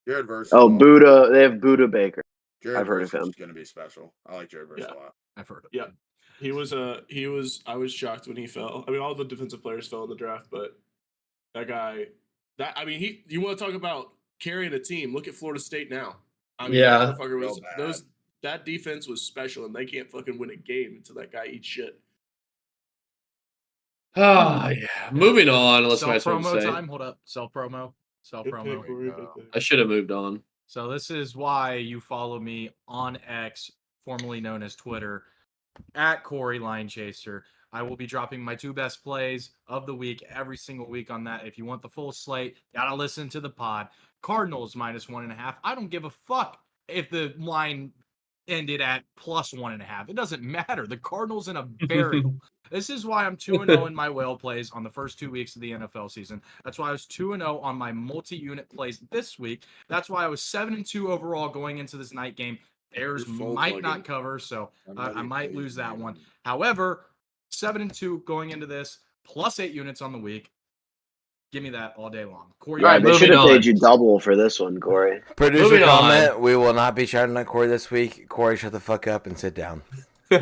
Speaker 7: Jared Verse.
Speaker 5: Oh, Buda. They have Buda Baker.
Speaker 7: Jared
Speaker 5: I've heard
Speaker 7: Verse
Speaker 5: of him.
Speaker 7: is going to be special. I like Jared Verse
Speaker 3: Yeah.
Speaker 7: a lot.
Speaker 4: I've heard of
Speaker 3: Yeah.
Speaker 4: him.
Speaker 3: He was I was shocked when he fell. I mean, all the defensive players fell in the draft, but that guy you want to talk about carrying a team. Look at Florida State now. I mean,
Speaker 2: Yeah.
Speaker 3: that motherfucker was
Speaker 7: Real bad.
Speaker 3: that defense was special, and they can't fucking win a game until that guy eats shit.
Speaker 2: Oh, yeah. Moving on, unless
Speaker 4: Self
Speaker 2: somebody wants to
Speaker 4: promo
Speaker 2: say.
Speaker 4: time. Hold up. Self promo.
Speaker 3: Good pick, Corey. Good pick.
Speaker 2: I should have moved on.
Speaker 4: So this is why you follow me on X, formerly known as Twitter, at Corey Line Chaser. I will be dropping my 2 best plays of the week every single week on that. If you want the full slate, gotta listen to the pod. Cardinals -1.5. I don't give a fuck if the line ended at +1.5. It doesn't matter. The Cardinals in a burial. This is why I'm 2-0 in my whale plays on the first 2 weeks of the NFL season. That's why I was 2-0 on my multi-unit plays this week. That's why I was 7-2 overall going into this night game. Bears
Speaker 3: You're full
Speaker 4: might
Speaker 3: plugging.
Speaker 4: not cover, so I
Speaker 7: Somebody
Speaker 4: might
Speaker 7: please
Speaker 4: lose that
Speaker 7: name
Speaker 4: one.
Speaker 7: him.
Speaker 4: However, 7-2 going into this, +8 units on the week. Give me that all day long. Corey,
Speaker 2: All right,
Speaker 5: They should
Speaker 2: moving
Speaker 5: have paid
Speaker 2: on.
Speaker 5: you double for this one, Corey.
Speaker 8: Producer
Speaker 2: Moving on.
Speaker 8: comment: we will not be shouting at Corey this week. Corey, shut the fuck up and sit down.
Speaker 6: Humble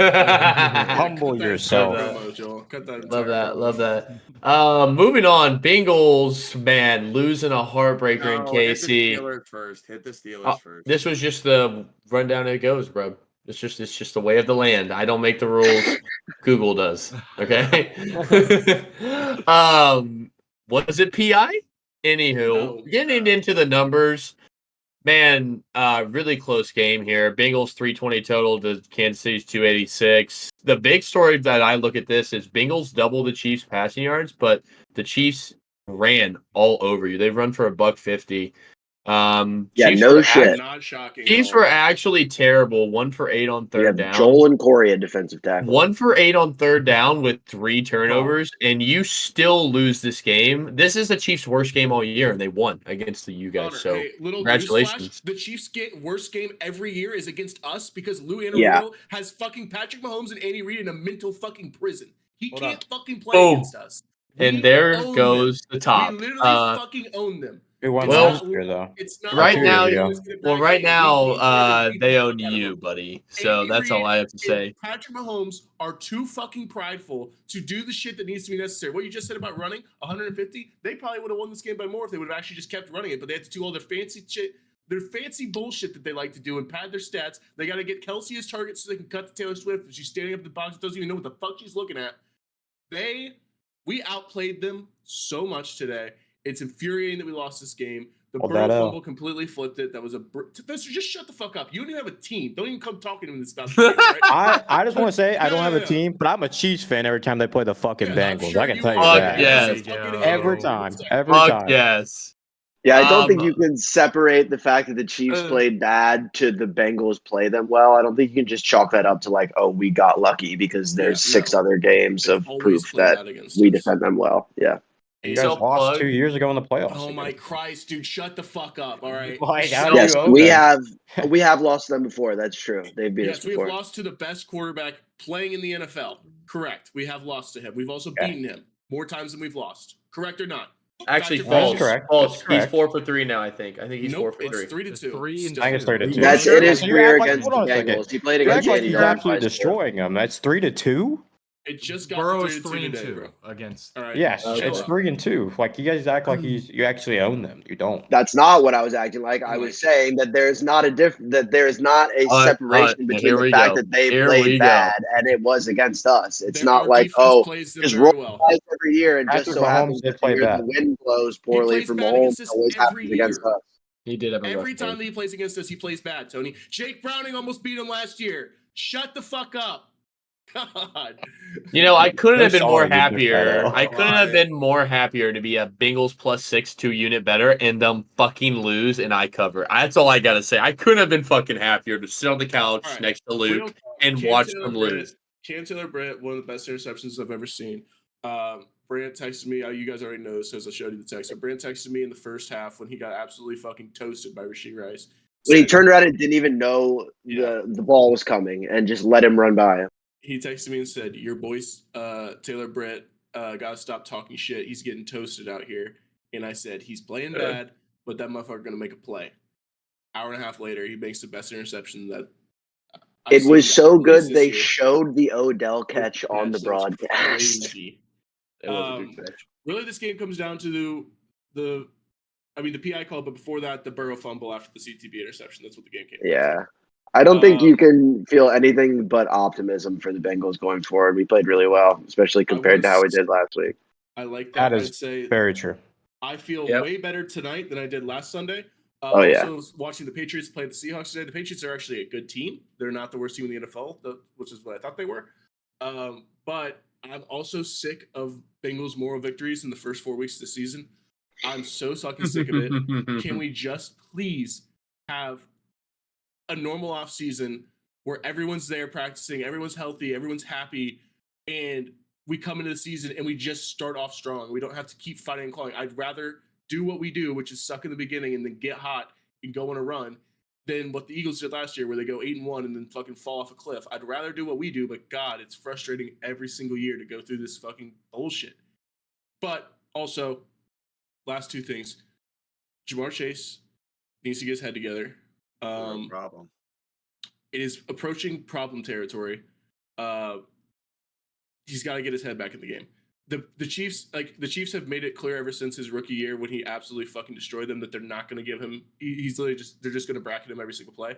Speaker 3: Cut that
Speaker 6: yourself.
Speaker 3: entire promo, Joel. Cut that
Speaker 2: Love
Speaker 3: entire
Speaker 2: that.
Speaker 3: promo.
Speaker 2: Love that. Moving on. Bengals, man, losing a heartbreaker in
Speaker 7: No, hit the
Speaker 2: KC.
Speaker 7: Steelers first. Hit the Steelers
Speaker 2: Oh,
Speaker 7: first.
Speaker 2: this was just the rundown it goes, bro. It's just the way of the land. I don't make the rules. Google does. Okay. Was it PI? Anywho,
Speaker 3: No.
Speaker 2: getting into the numbers, man, really close game here. Bengals 320 total to Kansas City's 286. The big story that I look at this is Bengals double the Chiefs passing yards, but the Chiefs ran all over you. They've run for $150.
Speaker 5: Yeah,
Speaker 2: Chiefs
Speaker 5: no
Speaker 2: were
Speaker 5: shit.
Speaker 3: Not shocking.
Speaker 2: Chiefs
Speaker 3: at all.
Speaker 2: were actually terrible. 1 for 8 on
Speaker 5: You
Speaker 2: third
Speaker 5: have
Speaker 2: down.
Speaker 5: Joel and Corey at defensive tackle.
Speaker 2: 1 for 8 on third down with 3 turnovers, and you still lose this game. This is the Chiefs' worst game all year, and they won against you guys.
Speaker 3: Connor,
Speaker 2: So
Speaker 3: hey, little
Speaker 2: congratulations.
Speaker 3: newsflash: the Chiefs' worst game every year is against us because Lou Anarumo
Speaker 5: Yeah.
Speaker 3: has fucking Patrick Mahomes and Andy Reid in a mental fucking prison. He
Speaker 4: Hold
Speaker 3: can't
Speaker 4: up.
Speaker 3: fucking play
Speaker 2: Boom.
Speaker 3: against us.
Speaker 2: And
Speaker 3: We
Speaker 2: there
Speaker 3: own
Speaker 2: goes
Speaker 3: them.
Speaker 2: the top.
Speaker 3: We literally fucking own them.
Speaker 6: Who won
Speaker 2: Well,
Speaker 6: last year, though?
Speaker 3: It's not
Speaker 2: right
Speaker 6: 2
Speaker 2: now,
Speaker 6: years ago.
Speaker 2: well, right now, they own you, buddy. So
Speaker 3: Andy
Speaker 2: that's all
Speaker 3: Reid
Speaker 2: I have to
Speaker 3: and
Speaker 2: say.
Speaker 3: Patrick Mahomes are too fucking prideful to do the shit that needs to be necessary. What you just said about running 150, they probably would have won this game by more if they would have actually just kept running it. But they had to do all their fancy shit, their fancy bullshit that they like to do and pad their stats. They got to get Kelsey as target so they can cut to Taylor Swift. She's standing up in the box, doesn't even know what the fuck she's looking at. We outplayed them so much today. It's infuriating that we lost this game. The
Speaker 6: Hold
Speaker 3: Burrow
Speaker 6: that
Speaker 3: fumble
Speaker 6: L.
Speaker 3: completely flipped it. That was Spencer, just shut the fuck up. You don't even have a team. Don't even come talking to me about this game, right?
Speaker 6: I just want to say I don't have a
Speaker 3: Yeah.
Speaker 6: team, but I'm a Chiefs fan every time they play the fucking
Speaker 3: Yeah, I'm
Speaker 6: Bengals.
Speaker 3: sure
Speaker 6: I can
Speaker 3: you
Speaker 6: tell you
Speaker 3: are.
Speaker 2: Fuck
Speaker 6: that.
Speaker 2: yes.
Speaker 3: Fucking
Speaker 4: Every
Speaker 3: hate
Speaker 6: Every
Speaker 3: them.
Speaker 6: time.
Speaker 3: It's like,
Speaker 6: Every
Speaker 2: Fuck
Speaker 6: time.
Speaker 2: yes.
Speaker 5: Yeah, I don't think you can separate the fact that the Chiefs played bad to the Bengals play them well. I don't think you can just chalk that up to like, oh, we got lucky because there's six
Speaker 3: no.
Speaker 5: other games
Speaker 3: They've
Speaker 5: of
Speaker 3: always
Speaker 5: proof
Speaker 3: played
Speaker 5: that
Speaker 3: bad against
Speaker 5: we
Speaker 3: us.
Speaker 5: defend them well. Yeah.
Speaker 6: You
Speaker 3: And-
Speaker 6: guys lost 2 years ago in the playoffs.
Speaker 3: Oh my
Speaker 6: against them.
Speaker 3: Christ, dude! Shut the fuck up. All right.
Speaker 6: Like, how
Speaker 3: Shut
Speaker 6: do
Speaker 5: Yes,
Speaker 6: you own
Speaker 5: we
Speaker 6: them?
Speaker 5: have lost them before. That's true. They've beat us
Speaker 3: Yes, we have
Speaker 5: before.
Speaker 3: lost to the best quarterback playing in the NFL. Correct. We have lost to him. We've also
Speaker 6: Okay.
Speaker 3: beaten him more times than we've lost. Correct or not?
Speaker 2: Actually,
Speaker 3: Fact or
Speaker 2: false.
Speaker 3: fiction?
Speaker 6: correct.
Speaker 2: False.
Speaker 6: That's
Speaker 2: He's
Speaker 6: correct.
Speaker 2: 4 for 3 now. I think he's
Speaker 3: Nope,
Speaker 2: 4 for
Speaker 3: it's
Speaker 2: 3.
Speaker 3: 3 to 2.
Speaker 4: 3 and
Speaker 3: Still.
Speaker 6: I think it's 3 to 2.
Speaker 5: That's
Speaker 3: Sure.
Speaker 5: it is
Speaker 6: You
Speaker 5: clear
Speaker 6: act like-
Speaker 5: against the
Speaker 6: hold on a second.
Speaker 5: Bengals. He played
Speaker 6: You act
Speaker 5: against
Speaker 6: like
Speaker 5: Andy
Speaker 6: he's
Speaker 5: Dalton
Speaker 6: absolutely
Speaker 5: twice, too.
Speaker 6: destroying them. That's 3-2.
Speaker 3: It just got
Speaker 4: Burrow
Speaker 3: to
Speaker 4: is
Speaker 3: 3 to 2 today,
Speaker 4: 3-2
Speaker 3: bro.
Speaker 4: against.
Speaker 3: All right.
Speaker 6: Yes,
Speaker 3: chill
Speaker 6: it's
Speaker 3: out.
Speaker 6: 3-2. Like, you guys act like you actually own them. You don't.
Speaker 5: That's not what I was acting like.
Speaker 3: Oh
Speaker 5: I
Speaker 3: my
Speaker 5: was saying that there is not a separation between
Speaker 2: here
Speaker 5: the
Speaker 2: we
Speaker 5: fact
Speaker 2: go.
Speaker 5: that they
Speaker 2: Here we
Speaker 5: played
Speaker 2: go.
Speaker 5: bad and it was against us. It's not
Speaker 3: Our
Speaker 5: like,
Speaker 3: defense
Speaker 5: oh,
Speaker 3: plays them
Speaker 5: just
Speaker 3: very
Speaker 5: roll
Speaker 3: well.
Speaker 5: dice every year and just
Speaker 6: Patrick
Speaker 5: so
Speaker 6: Mahomes
Speaker 5: happens
Speaker 6: did
Speaker 5: that the
Speaker 6: play
Speaker 5: year
Speaker 6: bad.
Speaker 5: the wind blows
Speaker 3: He
Speaker 5: poorly
Speaker 3: plays
Speaker 5: for
Speaker 3: bad
Speaker 5: Mahomes,
Speaker 3: against
Speaker 5: it
Speaker 3: us
Speaker 5: always
Speaker 3: every
Speaker 5: happens against
Speaker 3: year.
Speaker 5: us.
Speaker 2: He did have a
Speaker 3: Every
Speaker 2: rough
Speaker 3: time
Speaker 2: game.
Speaker 3: that he plays against us, he plays bad, Tony. Jake Browning almost beat him last year. Shut the fuck up. God.
Speaker 2: You know, I couldn't
Speaker 6: So
Speaker 2: have been more
Speaker 6: sorry you took that
Speaker 2: happier.
Speaker 6: L.
Speaker 2: I couldn't have been more happier to be a Bengals +6 2-unit better and them fucking lose and I cover. That's all I gotta say. I couldn't have been fucking happier to sit on the couch
Speaker 3: All right.
Speaker 2: next to
Speaker 3: Real
Speaker 2: Luke
Speaker 3: talk.
Speaker 2: and watch them lose.
Speaker 3: Cam Taylor Britt, one of the best interceptions I've ever seen. Brant texted me. You guys already know this because I showed you the text. But Brant texted me in the first half when he got absolutely fucking toasted by Rashee Rice.
Speaker 5: When he
Speaker 3: Said-
Speaker 5: turned around and didn't even know
Speaker 3: Yeah.
Speaker 5: the ball was coming and just let him run by him.
Speaker 3: He texted me and said, "Your boy's Taylor Britt gotta stop talking shit. He's getting toasted out here." And I said, "He's playing bad, but that motherfucker gonna make a play." Hour and a half later, he makes the best interception that I've
Speaker 5: It was
Speaker 3: seen
Speaker 5: so
Speaker 3: at least
Speaker 5: good
Speaker 3: this
Speaker 5: they
Speaker 3: year.
Speaker 5: showed the Odell catch on the
Speaker 3: That was
Speaker 5: broadcast.
Speaker 3: crazy.
Speaker 2: It was a good catch.
Speaker 3: Really, this game comes down to the PI call, but before that, the Burrow fumble after the CTB interception. That's what the game came down to.
Speaker 5: Yeah. I don't think you can feel anything but optimism for the Bengals going forward. We played really well, especially compared to how we did last week.
Speaker 3: I like that.
Speaker 6: That is
Speaker 3: I'd say
Speaker 6: very true.
Speaker 3: I feel
Speaker 2: Yep.
Speaker 3: way better tonight than I did last Sunday.
Speaker 5: Oh, yeah.
Speaker 3: Also, watching the Patriots play the Seahawks today. The Patriots are actually a good team. They're not the worst team in the NFL, which is what I thought they were. But I'm also sick of Bengals' moral victories in the first 4 weeks of the season. I'm so fucking sick of it. Can we just please have a normal off season where everyone's there practicing, everyone's healthy, everyone's happy, and we come into the season and we just start off strong. We don't have to keep fighting and clawing. I'd rather do what we do, which is suck in the beginning and then get hot and go on a run, than what the Eagles did last year where they go 8-1 and then fucking fall off a cliff. I'd rather do what we do, but God, it's frustrating every single year to go through this fucking bullshit. But also, last two things. Jamar Chase needs to get his head together.
Speaker 7: No problem.
Speaker 3: It is approaching problem territory. He's got to get his head back in the game. The Chiefs have made it clear ever since his rookie year when he absolutely fucking destroyed them that they're not going to give him. He's literally they're just going to bracket him every single play.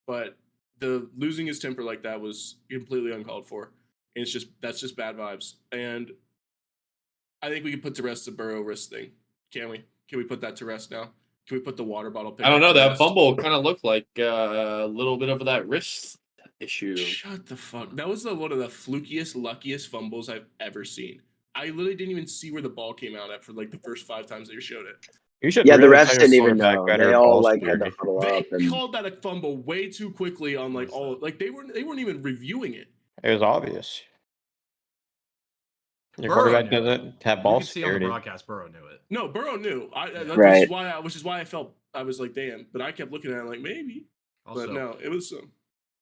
Speaker 3: But the losing his temper like that was completely uncalled for. And that's just bad vibes. And I think we can put to rest the Burrow wrist thing. Can we? Can we put that to rest now? Can we put the water bottle?
Speaker 2: I don't know.
Speaker 3: to
Speaker 2: That
Speaker 3: rest?
Speaker 2: fumble kind of looked like a little bit of that wrist issue.
Speaker 3: Shut the fuck. That was one of the flukiest, luckiest fumbles I've ever seen. I literally didn't even see where the ball came out at for like the first 5 times they showed it.
Speaker 6: You should
Speaker 5: Yeah, the
Speaker 6: really
Speaker 5: refs
Speaker 6: tell your
Speaker 5: didn't even
Speaker 6: quarterback
Speaker 5: know.
Speaker 6: better
Speaker 5: They all
Speaker 6: ball
Speaker 5: like had to
Speaker 6: security.
Speaker 5: huddle
Speaker 3: They
Speaker 5: up and
Speaker 3: called that a fumble way too quickly on like all like they weren't even reviewing it.
Speaker 6: It was obvious. Your
Speaker 4: Burrow
Speaker 6: quarterback
Speaker 4: knew it.
Speaker 6: doesn't have
Speaker 4: You
Speaker 6: ball
Speaker 4: could see on the
Speaker 6: security.
Speaker 4: broadcast, Burrow knew it.
Speaker 3: No, Burrow knew.
Speaker 5: Right.
Speaker 3: Which is why I felt I was like, damn. But I kept looking at it like maybe.
Speaker 4: Also,
Speaker 3: But no, it was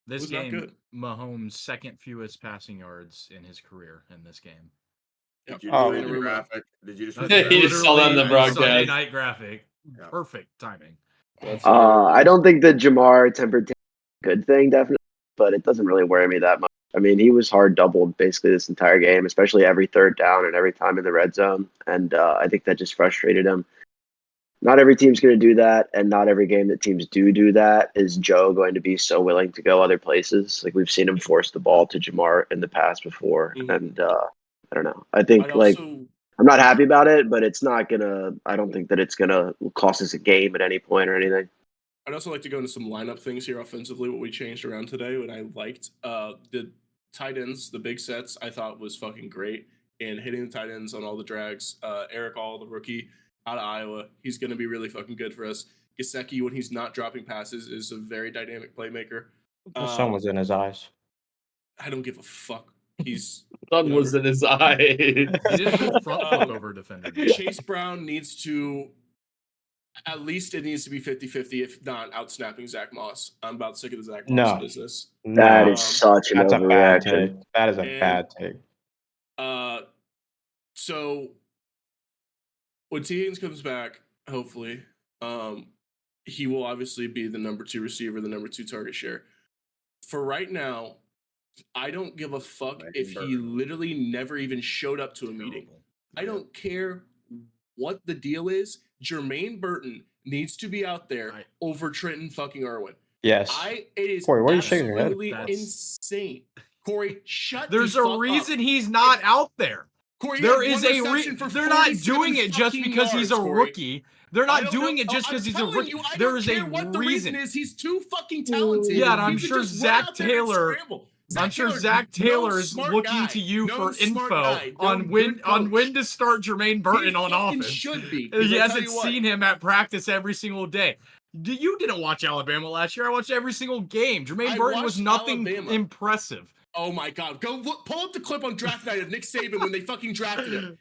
Speaker 4: this
Speaker 3: was not
Speaker 4: game,
Speaker 3: good.
Speaker 4: Mahomes' second fewest passing yards in his career in this game.
Speaker 7: Did you
Speaker 6: Oh,
Speaker 7: do
Speaker 3: yeah.
Speaker 7: the graphic? Did you just
Speaker 4: That's
Speaker 7: read the
Speaker 2: He
Speaker 7: graphic?
Speaker 2: just saw that in the
Speaker 4: literally a Sunday
Speaker 2: broadcast.
Speaker 4: night graphic.
Speaker 7: Yeah.
Speaker 4: Perfect timing.
Speaker 5: I don't think the Jamar tempered good thing, definitely, but it doesn't really worry me that much. I mean, he was hard doubled basically this entire game, especially every third down and every time in the red zone. And I think that just frustrated him. Not every team's going to do that, and not every game that teams do that is Joe going to be so willing to go other places. Like we've seen him force the ball to Jamar in the past before, and I don't know. I think I'm not happy about it, but it's not gonna. I don't think that it's gonna cost us a game at any point or anything.
Speaker 3: I'd also like to go into some lineup things here offensively, what we changed around today, what I liked. The tight ends, the big sets, I thought was fucking great. And hitting the tight ends on all the drags. Eric All, the rookie, out of Iowa. He's going to be really fucking good for us. Gesicki, when he's not dropping passes, is a very dynamic playmaker.
Speaker 6: The sun was in his eyes.
Speaker 3: I don't give a fuck. He's
Speaker 2: Sun was in his eyes.
Speaker 4: He did a good front flip over a defender. dude.
Speaker 3: Chase Brown needs to, at least it needs to be 50-50, if not outsnapping Zach Moss. I'm about sick of the Zach Moss
Speaker 6: No.
Speaker 3: business.
Speaker 5: That
Speaker 6: No,
Speaker 5: is such an
Speaker 6: that's a bad
Speaker 5: overreaction.
Speaker 6: take. That is a
Speaker 3: And-
Speaker 6: bad take.
Speaker 3: So when T. Higgins comes back, hopefully, he will obviously be the number 2 receiver, the number 2 target share. For right now, I don't give a fuck if he literally never even showed up to a meeting. I don't care what the deal is. Jermaine Burton needs to be out there over Trenton fucking Irwin.
Speaker 6: Yes.
Speaker 3: It is
Speaker 6: Corey, why are you shaking your head?
Speaker 3: absolutely insane. Corey, shut
Speaker 4: There's
Speaker 3: the
Speaker 4: a
Speaker 3: fuck
Speaker 4: reason
Speaker 3: up.
Speaker 4: he's not out there.
Speaker 3: Corey,
Speaker 4: There
Speaker 3: he had
Speaker 4: is
Speaker 3: one
Speaker 4: a
Speaker 3: reception for
Speaker 4: they're not
Speaker 3: 47
Speaker 4: doing it just
Speaker 3: fucking
Speaker 4: because he's a
Speaker 3: yards, Corey.
Speaker 4: rookie. They're
Speaker 3: I
Speaker 4: not
Speaker 3: don't
Speaker 4: doing
Speaker 3: know-
Speaker 4: it just
Speaker 3: I'm
Speaker 4: because he's a
Speaker 3: telling
Speaker 4: rookie.
Speaker 3: you, I
Speaker 4: There
Speaker 3: don't
Speaker 4: is
Speaker 3: care
Speaker 4: a
Speaker 3: what the
Speaker 4: reason.
Speaker 3: reason is. He's too fucking talented.
Speaker 4: Yeah, and
Speaker 3: He
Speaker 4: I'm
Speaker 3: could
Speaker 4: sure
Speaker 3: just run
Speaker 4: Zach
Speaker 3: out there and
Speaker 4: Taylor.
Speaker 3: scramble.
Speaker 4: I'm sure
Speaker 3: Taylor,
Speaker 4: Zach Taylor
Speaker 3: no
Speaker 4: is
Speaker 3: smart
Speaker 4: looking
Speaker 3: guy,
Speaker 4: to you
Speaker 3: no
Speaker 4: for
Speaker 3: smart
Speaker 4: info
Speaker 3: guy, no
Speaker 4: on when
Speaker 3: good
Speaker 4: on when
Speaker 3: coach.
Speaker 4: to start Jermaine Burton
Speaker 3: He
Speaker 4: on
Speaker 3: fucking
Speaker 4: offense.
Speaker 3: should be. 'cause
Speaker 4: He
Speaker 3: I'll tell
Speaker 4: hasn't
Speaker 3: you what,
Speaker 4: seen him at practice every single day. You didn't watch Alabama last year. I watched every single game. Jermaine
Speaker 3: I
Speaker 4: Burton was
Speaker 3: watched
Speaker 4: nothing
Speaker 3: Alabama.
Speaker 4: impressive.
Speaker 3: Oh my god, go pull up the clip on draft night of Nick Saban when they fucking drafted him.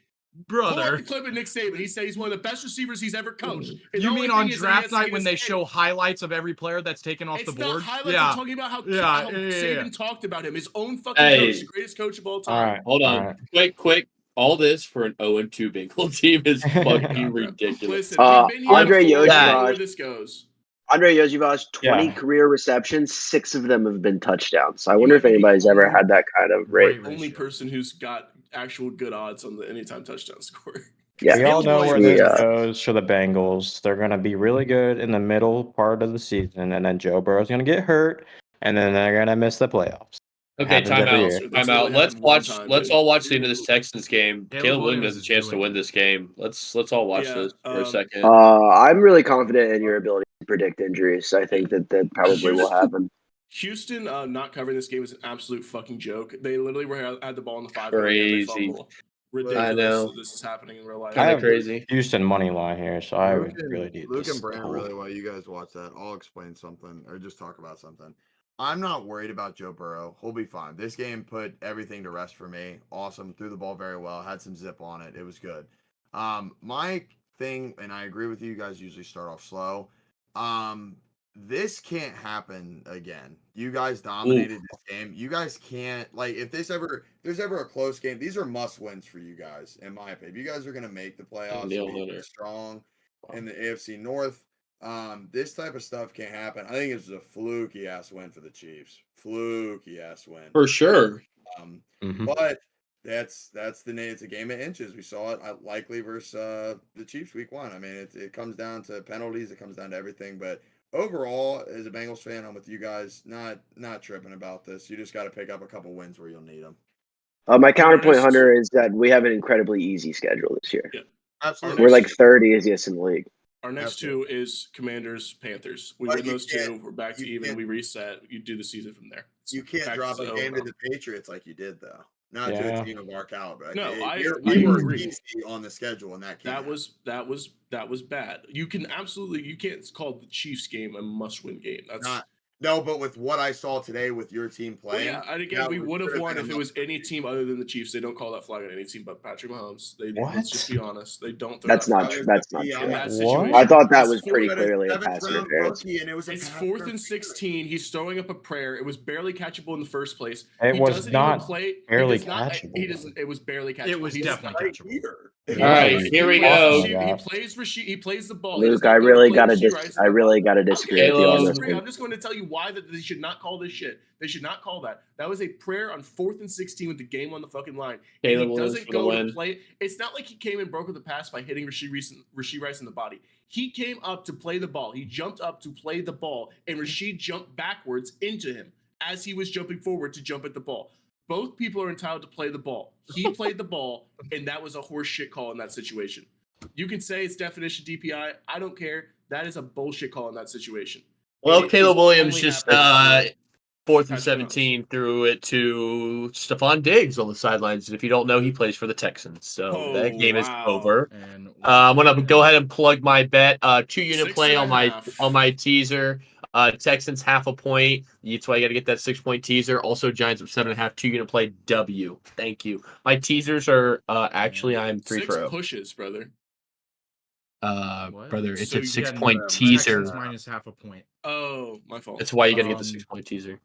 Speaker 3: Pull up
Speaker 4: Brother.
Speaker 3: the clip of Nick Saban. He said he's one of the best receivers he's ever coached. And the
Speaker 4: You
Speaker 3: only
Speaker 4: mean
Speaker 3: thing
Speaker 4: on
Speaker 3: is that he has
Speaker 4: draft
Speaker 3: to
Speaker 4: night
Speaker 3: get
Speaker 4: when
Speaker 3: his
Speaker 4: they
Speaker 3: head-
Speaker 4: show highlights of every player that's taken off
Speaker 3: It's
Speaker 4: the
Speaker 3: not
Speaker 4: board?
Speaker 3: highlights.
Speaker 4: Yeah.
Speaker 3: I'm talking about how
Speaker 4: Yeah,
Speaker 3: Saban talked about him. His own fucking
Speaker 2: Hey.
Speaker 3: coach, the greatest coach of all
Speaker 6: All
Speaker 3: time.
Speaker 6: right.
Speaker 2: Hold on.
Speaker 6: All right.
Speaker 2: Quick. All this for an 0-2 Bengal team is fucking
Speaker 3: God, bro.
Speaker 2: ridiculous.
Speaker 3: Listen, we've been here
Speaker 5: Andre
Speaker 3: before. We know
Speaker 5: Yojivas-
Speaker 3: where this goes.
Speaker 5: Andre Yojivas, 20
Speaker 6: Yeah.
Speaker 5: career receptions, 6 of them have been touchdowns. So I wonder
Speaker 3: might
Speaker 5: if
Speaker 3: be the
Speaker 5: anybody's ever
Speaker 3: only-
Speaker 5: had that kind of rate.
Speaker 4: Great
Speaker 3: Only
Speaker 4: ratio.
Speaker 3: person who's got actual good odds on the anytime touchdown score.
Speaker 5: Yeah.
Speaker 6: We all know where
Speaker 5: Yeah.
Speaker 6: this goes for the Bengals. They're going to be really good in the middle part of the season, and then Joe Burrow's going to get hurt, and then they're going to miss the playoffs. It
Speaker 2: Okay,
Speaker 6: happens
Speaker 2: time
Speaker 6: every
Speaker 2: out.
Speaker 6: year.
Speaker 3: That's
Speaker 2: Time out.
Speaker 3: literally
Speaker 2: Let's
Speaker 3: happened one
Speaker 2: watch.
Speaker 3: time,
Speaker 2: Let's
Speaker 3: and-
Speaker 2: all watch the end of this Texans game. Caleb Williams has a
Speaker 4: is
Speaker 2: chance to
Speaker 4: doing
Speaker 2: win
Speaker 4: it.
Speaker 2: this game. Let's all watch
Speaker 3: Yeah,
Speaker 2: this for a second.
Speaker 5: I'm really confident in your ability to predict injuries. I think that probably will happen.
Speaker 3: Houston not covering this game is an absolute fucking joke. They literally had the ball in the 5 yard line and they
Speaker 2: Crazy.
Speaker 3: fumble. Ridiculous.
Speaker 2: I know.
Speaker 3: That this is happening in real life.
Speaker 6: I
Speaker 2: Kind of
Speaker 6: have
Speaker 2: crazy.
Speaker 6: Houston money line here, so I
Speaker 7: Luke
Speaker 6: would
Speaker 7: and,
Speaker 6: really need
Speaker 7: Luke
Speaker 6: this.
Speaker 7: and Brant,
Speaker 6: to
Speaker 7: really,
Speaker 6: hold.
Speaker 7: while you guys watch that, I'll explain something or just talk about something. I'm not worried about Joe Burrow. He'll be fine. This game put everything to rest for me. Awesome. Threw the ball very well. Had some zip on it. It was good. My thing, and I agree with you guys usually start off slow. This can't happen again. You guys dominated this game. You guys can't, like, if there's ever a close game, these are must wins for you guys, in my opinion. If you guys are gonna make the playoffs
Speaker 2: Neil
Speaker 7: and be
Speaker 2: Hunter.
Speaker 7: strong in the AFC North, this type of stuff can't happen. I think it was a fluky ass win for the Chiefs. Fluky ass win.
Speaker 2: For sure.
Speaker 7: But that's the name. It's a game of inches. We saw it likely versus the Chiefs week 1. I mean, it comes down to penalties. It comes down to everything. But overall, as a Bengals fan, I'm with you guys. Not tripping about this. You just got to pick up a couple wins where you'll need them.
Speaker 5: My counterpoint, Hunter, is that we have an incredibly easy schedule this year.
Speaker 3: Yeah.
Speaker 7: Absolutely.
Speaker 5: We're like third easiest in the league.
Speaker 3: Our next
Speaker 7: Absolutely.
Speaker 3: 2 is Commanders, Panthers. We
Speaker 7: But
Speaker 3: win
Speaker 7: you
Speaker 3: those
Speaker 7: can't-
Speaker 3: 2. We're back to
Speaker 7: you
Speaker 3: even.
Speaker 7: can't-
Speaker 3: We reset. You do the season from there.
Speaker 7: You can't
Speaker 3: Back
Speaker 7: drop
Speaker 3: to
Speaker 7: a
Speaker 3: zero,
Speaker 7: game to
Speaker 3: bro.
Speaker 7: the Patriots like you did, though. Not to
Speaker 6: Yeah.
Speaker 7: a team of our caliber.
Speaker 3: No, I
Speaker 7: we were
Speaker 3: agree.
Speaker 7: easy on the schedule, and that
Speaker 3: That was bad. You can't call the Chiefs game a must-win game. That's
Speaker 7: not. No, but with what I saw today with your team
Speaker 3: Well,
Speaker 7: playing,
Speaker 3: yeah, and again,
Speaker 7: that
Speaker 3: we would have
Speaker 7: could've
Speaker 3: won
Speaker 7: been
Speaker 3: if
Speaker 7: a
Speaker 3: it was
Speaker 7: must-win
Speaker 3: any
Speaker 7: game.
Speaker 3: team other than the Chiefs. They don't call that flag on any team but Patrick Mahomes.
Speaker 6: What?
Speaker 3: Let's just be honest. They don't throw
Speaker 5: That's
Speaker 3: that
Speaker 5: not
Speaker 3: flag.
Speaker 5: true. That's not
Speaker 7: Yeah,
Speaker 5: true.
Speaker 3: In that
Speaker 6: What?
Speaker 3: situation.
Speaker 5: I thought that
Speaker 3: It's
Speaker 5: was pretty
Speaker 7: But a
Speaker 5: clearly a
Speaker 7: seventh
Speaker 5: pass
Speaker 7: round
Speaker 5: interference.
Speaker 7: rookie, and it was a
Speaker 3: It's
Speaker 7: pass
Speaker 3: 4th and
Speaker 7: interference.
Speaker 3: 16. He's throwing up a prayer. It was barely catchable in the first place.
Speaker 6: It
Speaker 3: He
Speaker 6: was
Speaker 3: doesn't
Speaker 6: not
Speaker 3: even play.
Speaker 6: barely
Speaker 3: he does not,
Speaker 6: catchable.
Speaker 3: He doesn't. It was barely catchable.
Speaker 4: It was
Speaker 3: He does
Speaker 4: definitely
Speaker 3: not-
Speaker 4: catchable.
Speaker 7: Here.
Speaker 2: All right, here we go.
Speaker 3: He plays Rasheed. He plays the ball. He
Speaker 5: Luke,
Speaker 3: does not
Speaker 5: I
Speaker 3: go to
Speaker 5: really
Speaker 3: play
Speaker 5: gotta
Speaker 3: Rasheed Rice in
Speaker 5: I
Speaker 3: the
Speaker 5: really
Speaker 3: ball.
Speaker 5: gotta disagree with you
Speaker 2: Caleb.
Speaker 5: on this
Speaker 3: Disagree.
Speaker 5: one.
Speaker 3: I'm just going to tell you why that they should not call this shit. They should not call that. That was a prayer on 4th and 16 with the game on the fucking line. And
Speaker 2: Caleb
Speaker 3: he
Speaker 2: Williams
Speaker 3: doesn't
Speaker 2: for the
Speaker 3: go to
Speaker 2: win.
Speaker 3: play. It's not like he came and broke with the pass by hitting Rasheed Rice in the body. He came up to play the ball. He jumped up to play the ball, and Rasheed jumped backwards into him as he was jumping forward to jump at the ball. Both people are entitled to play the ball. He played the ball, and that was a horse shit call in that situation. You can say it's definition DPI. I don't care. That is a bullshit call in that situation.
Speaker 2: Well,
Speaker 3: It
Speaker 2: Caleb
Speaker 3: is
Speaker 2: Williams
Speaker 3: only
Speaker 2: just
Speaker 3: happening-
Speaker 2: 4th and
Speaker 3: Patrick
Speaker 2: 17, threw it to Stephon Diggs on the sidelines. And if you don't know, he plays for the Texans. So that
Speaker 3: Oh,
Speaker 2: game is
Speaker 3: wow.
Speaker 2: over.
Speaker 4: And
Speaker 2: I'm gonna go ahead and plug my bet. 2-unit play on my
Speaker 3: 6.5.
Speaker 2: teaser. Texans half a point. That's why you got to get that 6-point teaser. Also, Giants up 7.5. 2-unit play W. Thank you. My teasers are actually I'm 3
Speaker 3: 6
Speaker 2: for 0.
Speaker 3: pushes, brother.
Speaker 4: What?
Speaker 2: Brother, it's
Speaker 3: So
Speaker 2: a
Speaker 3: you-
Speaker 2: 6-point
Speaker 8: Yeah,
Speaker 2: teaser.
Speaker 4: Texans minus half a point.
Speaker 3: Oh, my fault.
Speaker 2: That's why you got to get the
Speaker 4: Um,
Speaker 2: 6-point teaser.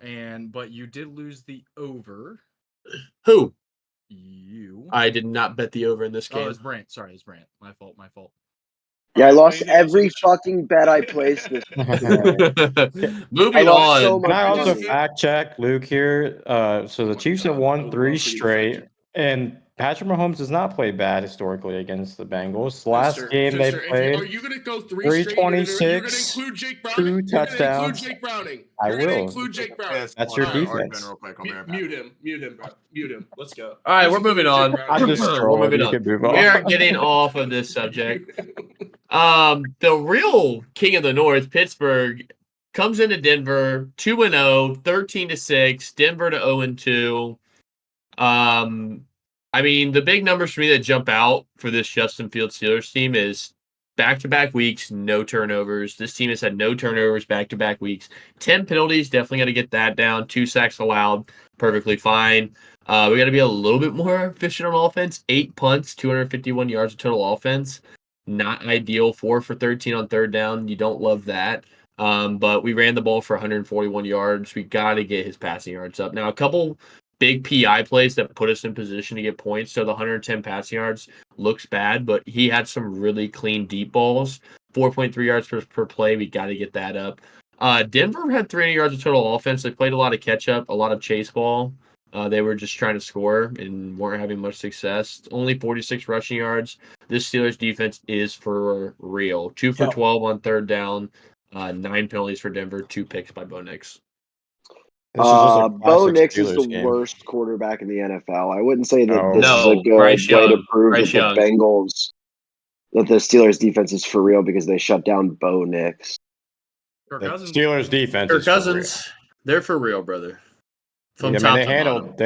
Speaker 4: But you did lose the over.
Speaker 2: Who?
Speaker 4: You.
Speaker 2: I did not bet the over in this
Speaker 4: Oh,
Speaker 2: game.
Speaker 4: it's Brant. Sorry, it's Brant. My fault.
Speaker 5: Yeah, I
Speaker 3: Alright,
Speaker 5: lost
Speaker 3: anything else on
Speaker 5: every
Speaker 3: the show?
Speaker 5: fucking bet I placed this. I
Speaker 2: Moving
Speaker 5: lost so
Speaker 2: on.
Speaker 5: much
Speaker 6: Can I also
Speaker 5: money.
Speaker 6: fact check Luke here? So
Speaker 3: Oh
Speaker 6: the
Speaker 3: my
Speaker 6: Chiefs have
Speaker 3: God, I
Speaker 6: won
Speaker 3: would
Speaker 6: 3
Speaker 3: love for you to fact
Speaker 6: straight,
Speaker 3: check.
Speaker 6: and Patrick Mahomes does not play bad historically against the Bengals. The last game they
Speaker 3: Fister,
Speaker 6: played,
Speaker 3: are you going to go 3 straight? You're going to
Speaker 6: 326,
Speaker 3: include Jake
Speaker 6: 2
Speaker 3: Browning? You're going to include
Speaker 6: touchdowns.
Speaker 3: Jake Browning.
Speaker 6: I
Speaker 3: You're going to
Speaker 6: will.
Speaker 3: include Jake Browning.
Speaker 7: Yes,
Speaker 6: That's your
Speaker 7: on our
Speaker 6: defense.
Speaker 7: real quick. I'll be right back.
Speaker 3: Mute him, bro. Mute him. Let's go.
Speaker 2: All right,
Speaker 3: Who's
Speaker 2: we're moving
Speaker 3: including Jake
Speaker 2: on.
Speaker 3: Browning?
Speaker 6: I'm just
Speaker 2: We're
Speaker 6: trolling.
Speaker 2: moving
Speaker 6: You
Speaker 2: on.
Speaker 6: can move
Speaker 2: We are
Speaker 6: on.
Speaker 2: getting off of this subject. The real king of the North, Pittsburgh, comes into Denver 2-0, 13-6. Denver to 0-2. I mean, the big numbers for me that jump out for this Justin Fields Steelers team is back-to-back weeks, no turnovers. This team has had no turnovers back-to-back weeks. 10 penalties, definitely got to get that down. 2 sacks allowed, perfectly fine. We got to be a little bit more efficient on offense. 8 punts, 251 yards of total offense. Not ideal. 4 for 13 on third down. You don't love that. But we ran the ball for 141 yards. We got to get his passing yards up. Now, a couple big PI plays that put us in position to get points. So the 110 passing yards looks bad, but he had some really clean deep balls. 4.3 yards per play. We got to get that up. Denver had 300 yards of total offense. They played a lot of catch up, a lot of chase ball. They were just trying to score and weren't having much success. Only 46 rushing yards. This Steelers defense is for real. 2 for 12 on third down. 9 penalties for Denver. 2 picks by Bo Nix.
Speaker 6: This is just a
Speaker 5: Bo
Speaker 6: classic
Speaker 5: Nix is the
Speaker 6: Steelers game.
Speaker 5: worst quarterback in the NFL. I wouldn't say that
Speaker 6: Oh.
Speaker 5: this is a
Speaker 2: No,
Speaker 5: good
Speaker 2: Bryce
Speaker 5: way to
Speaker 2: Young.
Speaker 5: prove
Speaker 2: Bryce
Speaker 5: that
Speaker 2: Young.
Speaker 5: the Bengals, that the Steelers defense is for real because they shut down Bo Nix.
Speaker 4: Kirk
Speaker 6: The
Speaker 4: Cousins.
Speaker 6: Steelers defense
Speaker 2: Kirk
Speaker 6: is for real.
Speaker 2: Cousins, they're for real, brother.
Speaker 6: I mean, they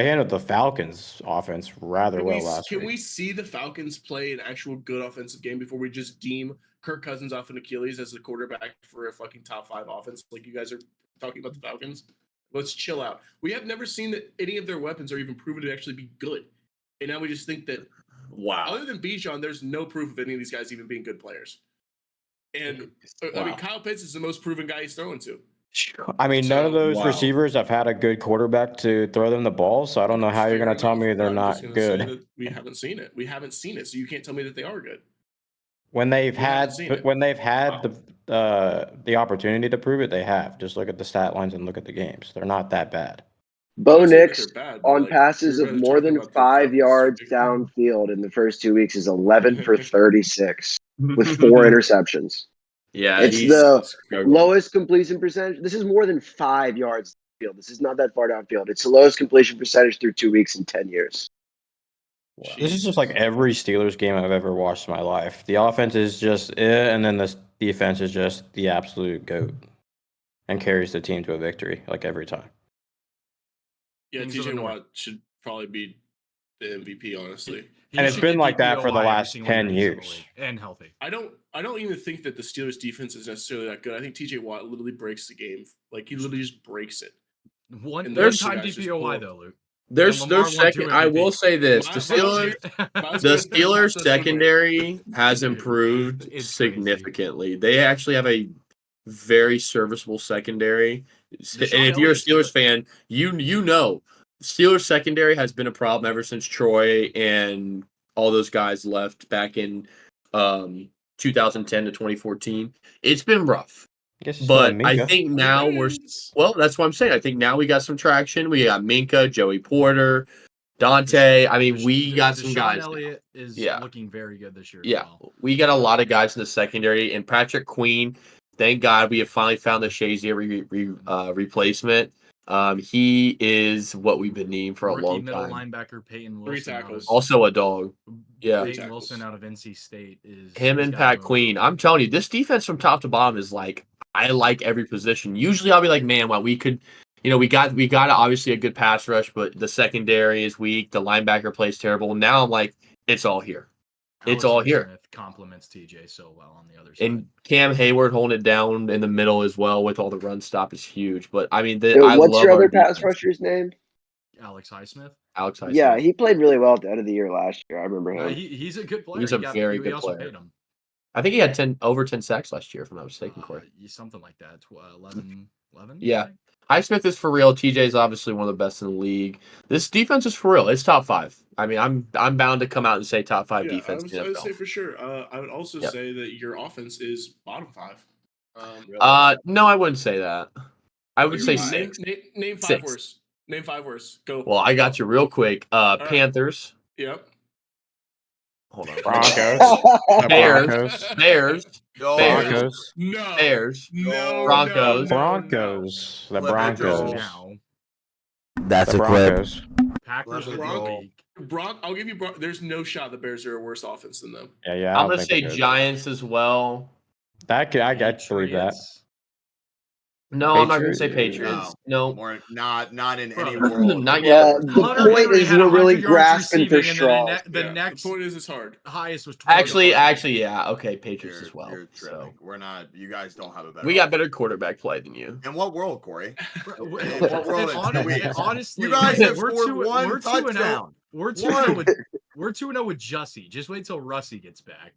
Speaker 6: handled the Falcons offense rather well last
Speaker 3: Can
Speaker 6: week.
Speaker 3: we see the Falcons play an actual good offensive game before we just deem Kirk Cousins off an Achilles as the quarterback for a fucking top 5 offense like you guys are talking about the Falcons? Let's chill out. We have never seen that any of their weapons are even proven to actually be good. And now we just think that,
Speaker 2: Wow.
Speaker 3: other than Bijan, there's no proof of any of these guys even being good players. And, I mean,
Speaker 2: Wow.
Speaker 3: Kyle Pitts is the most proven guy he's throwing to.
Speaker 6: I mean, none of
Speaker 3: So-
Speaker 6: those
Speaker 2: Wow.
Speaker 6: receivers have had a good quarterback to throw them the ball, so I don't know how you're
Speaker 3: Fair
Speaker 6: going to tell
Speaker 3: enough,
Speaker 6: me they're
Speaker 3: but I'm just
Speaker 6: not
Speaker 3: gonna say
Speaker 6: good.
Speaker 3: that we haven't seen it. We haven't seen it, so you can't tell me that they are good.
Speaker 6: When they've
Speaker 3: We haven't
Speaker 6: had
Speaker 3: seen it.
Speaker 6: when they've had
Speaker 3: Wow.
Speaker 6: the opportunity to prove it, they have. Just look at the stat lines and look at the games. They're not that bad.
Speaker 3: I'm
Speaker 5: Bo
Speaker 3: not saying that
Speaker 5: Nix
Speaker 3: they're bad, but,
Speaker 5: on
Speaker 3: like,
Speaker 5: passes
Speaker 3: you're
Speaker 5: of
Speaker 3: gonna
Speaker 5: more
Speaker 3: talk
Speaker 5: than
Speaker 3: about the
Speaker 5: 5
Speaker 3: Falcons.
Speaker 5: yards downfield in the first 2 weeks is 11 for 36 with 4 interceptions.
Speaker 2: Yeah,
Speaker 5: It's
Speaker 2: he's
Speaker 5: the
Speaker 2: struggling.
Speaker 5: lowest completion percentage. This is more than 5 yards downfield. This is not that far downfield. It's the lowest completion percentage through 2 weeks in 10 years.
Speaker 6: This is just like every Steelers game I've ever watched in my life. The offense is just and then the defense is just the absolute goat and carries the team to a victory like every time.
Speaker 3: Yeah,
Speaker 4: Kings of the
Speaker 3: TJ
Speaker 4: North.
Speaker 3: Watt should probably be the MVP, honestly.
Speaker 4: He
Speaker 6: And it's
Speaker 4: should
Speaker 6: been
Speaker 4: get
Speaker 6: like that for the
Speaker 4: DPOY every
Speaker 6: last
Speaker 4: single
Speaker 6: 10
Speaker 4: year he's in the
Speaker 6: years.
Speaker 4: league, and healthy.
Speaker 3: I don't even think that the Steelers defense is necessarily that good. I think TJ Watt literally breaks the game. Like, he literally just breaks it.
Speaker 4: One
Speaker 3: And
Speaker 2: the rest of
Speaker 4: time
Speaker 3: the guys just
Speaker 4: DPOY
Speaker 3: pull.
Speaker 4: though, Luke.
Speaker 2: There's
Speaker 4: And Lamar won
Speaker 2: second.
Speaker 4: 2
Speaker 2: I will
Speaker 4: MVPs.
Speaker 2: say this: the
Speaker 3: Miles
Speaker 2: Steelers,
Speaker 3: Garrett
Speaker 2: the Steelers
Speaker 3: passed us one more.
Speaker 2: secondary has improved
Speaker 4: It's crazy.
Speaker 2: significantly. They actually have a very serviceable secondary. And
Speaker 3: Deshaun
Speaker 2: if you're a
Speaker 3: Elliott's
Speaker 2: Steelers
Speaker 3: good.
Speaker 2: fan, you know Steelers secondary has been a problem ever since Troy and all those guys left back in 2010 to 2014. It's been rough.
Speaker 6: I guess you still have
Speaker 2: But I
Speaker 6: Minka.
Speaker 2: think now
Speaker 3: Wins.
Speaker 2: that's what I'm saying. I think now we got some traction. We got Minka, Joey Porter, Dante. I mean, we got some
Speaker 4: Deshaun
Speaker 2: guys. now.
Speaker 4: Elliott is
Speaker 2: Yeah.
Speaker 4: looking very good this year as
Speaker 2: Yeah,
Speaker 4: well.
Speaker 2: we got a lot of guys in the secondary, and Patrick Queen. Thank God we have finally found the Shazier replacement. He is what we've been needing for a
Speaker 4: Rookie
Speaker 2: long
Speaker 4: middle
Speaker 2: time.
Speaker 4: linebacker Peyton
Speaker 3: 3
Speaker 4: Wilson.
Speaker 3: tackles.
Speaker 2: Also a dog. Yeah.
Speaker 3: Three
Speaker 4: Peyton
Speaker 3: tackles.
Speaker 4: Wilson out of NC State is
Speaker 2: Him
Speaker 4: he's
Speaker 2: and
Speaker 4: gotta
Speaker 2: Pat
Speaker 4: move
Speaker 2: Queen.
Speaker 4: up.
Speaker 2: I'm telling you, this defense from top to bottom is like I like every position. Usually I'll be like, man, wow, we could, we got obviously a good pass rush, but the secondary is weak. The linebacker plays terrible. Now I'm like, it's all here. It's all here.
Speaker 4: Smith complements TJ so well on the other side.
Speaker 2: And Cam Hayward holding it down in the middle as well with all the run stop is huge. But I mean,
Speaker 5: Dude,
Speaker 2: I
Speaker 5: what's
Speaker 2: love
Speaker 5: your
Speaker 2: our
Speaker 5: other pass
Speaker 2: defense.
Speaker 5: rusher's name?
Speaker 4: Alex Highsmith.
Speaker 2: Alex Highsmith.
Speaker 5: Yeah, he played really well at the end of the year last year. I remember him.
Speaker 4: He's a good player.
Speaker 2: He's a very good
Speaker 4: also
Speaker 2: player.
Speaker 4: paid him.
Speaker 2: I think he had over 10 sacks last year, if I'm not mistaken, Corey.
Speaker 4: Something like that. 11?
Speaker 2: Yeah. Highsmith is for real. TJ is obviously one of the best in the league. This defense is for real. It's top 5. I mean, I'm bound to come out and say top 5 defense.
Speaker 3: I would say for sure. I would also say that your offense is bottom 5.
Speaker 2: No, I wouldn't say that. I would say
Speaker 3: name,
Speaker 2: 6.
Speaker 3: Name 5
Speaker 2: 6.
Speaker 3: words. Name 5 words. Go.
Speaker 2: Well, I got you real quick.
Speaker 3: right.
Speaker 2: Panthers.
Speaker 3: Yep.
Speaker 2: Hold on.
Speaker 6: Broncos.
Speaker 2: Bears. Bears.
Speaker 7: Yo,
Speaker 6: Broncos.
Speaker 3: No.
Speaker 2: Bears.
Speaker 3: No.
Speaker 2: Broncos.
Speaker 6: Broncos. The
Speaker 7: Flip it,
Speaker 6: Broncos.
Speaker 4: Now,
Speaker 8: That's
Speaker 6: The
Speaker 8: a clip.
Speaker 6: Broncos.
Speaker 4: Packers
Speaker 7: Let
Speaker 4: are
Speaker 7: it go.
Speaker 4: weak.
Speaker 3: I'll give you. There's no shot the Bears are a worse offense than them.
Speaker 6: Yeah.
Speaker 2: I'm gonna say Giants as well.
Speaker 6: I believe that.
Speaker 4: Patriots.
Speaker 2: No, I'm not gonna say
Speaker 6: Patriots?
Speaker 2: Patriots. No.
Speaker 7: More not in any
Speaker 4: Bro,
Speaker 7: world.
Speaker 2: Not yet.
Speaker 5: The
Speaker 4: Hunter
Speaker 5: point
Speaker 4: Henry
Speaker 5: is
Speaker 4: had
Speaker 5: we're really
Speaker 4: 100 yards
Speaker 5: grasping for
Speaker 4: receiving, and then
Speaker 5: straws.
Speaker 4: the next
Speaker 3: point is it's hard.
Speaker 4: highest was 12.
Speaker 2: Actually, yeah. Okay, Patriots
Speaker 7: You're-
Speaker 2: as well.
Speaker 7: You're
Speaker 2: So
Speaker 7: tripping. We're not. You guys don't have a better.
Speaker 2: we got better quarterback play than you.
Speaker 7: In what world, Corey?
Speaker 4: And
Speaker 7: What world in 2 weeks?
Speaker 4: honestly,
Speaker 7: You guys have
Speaker 4: we're
Speaker 7: scored one
Speaker 4: 2-0.
Speaker 7: touchdown.
Speaker 4: We're 2-0 with we're 2-0 with Jussie. Just wait till Russie gets back.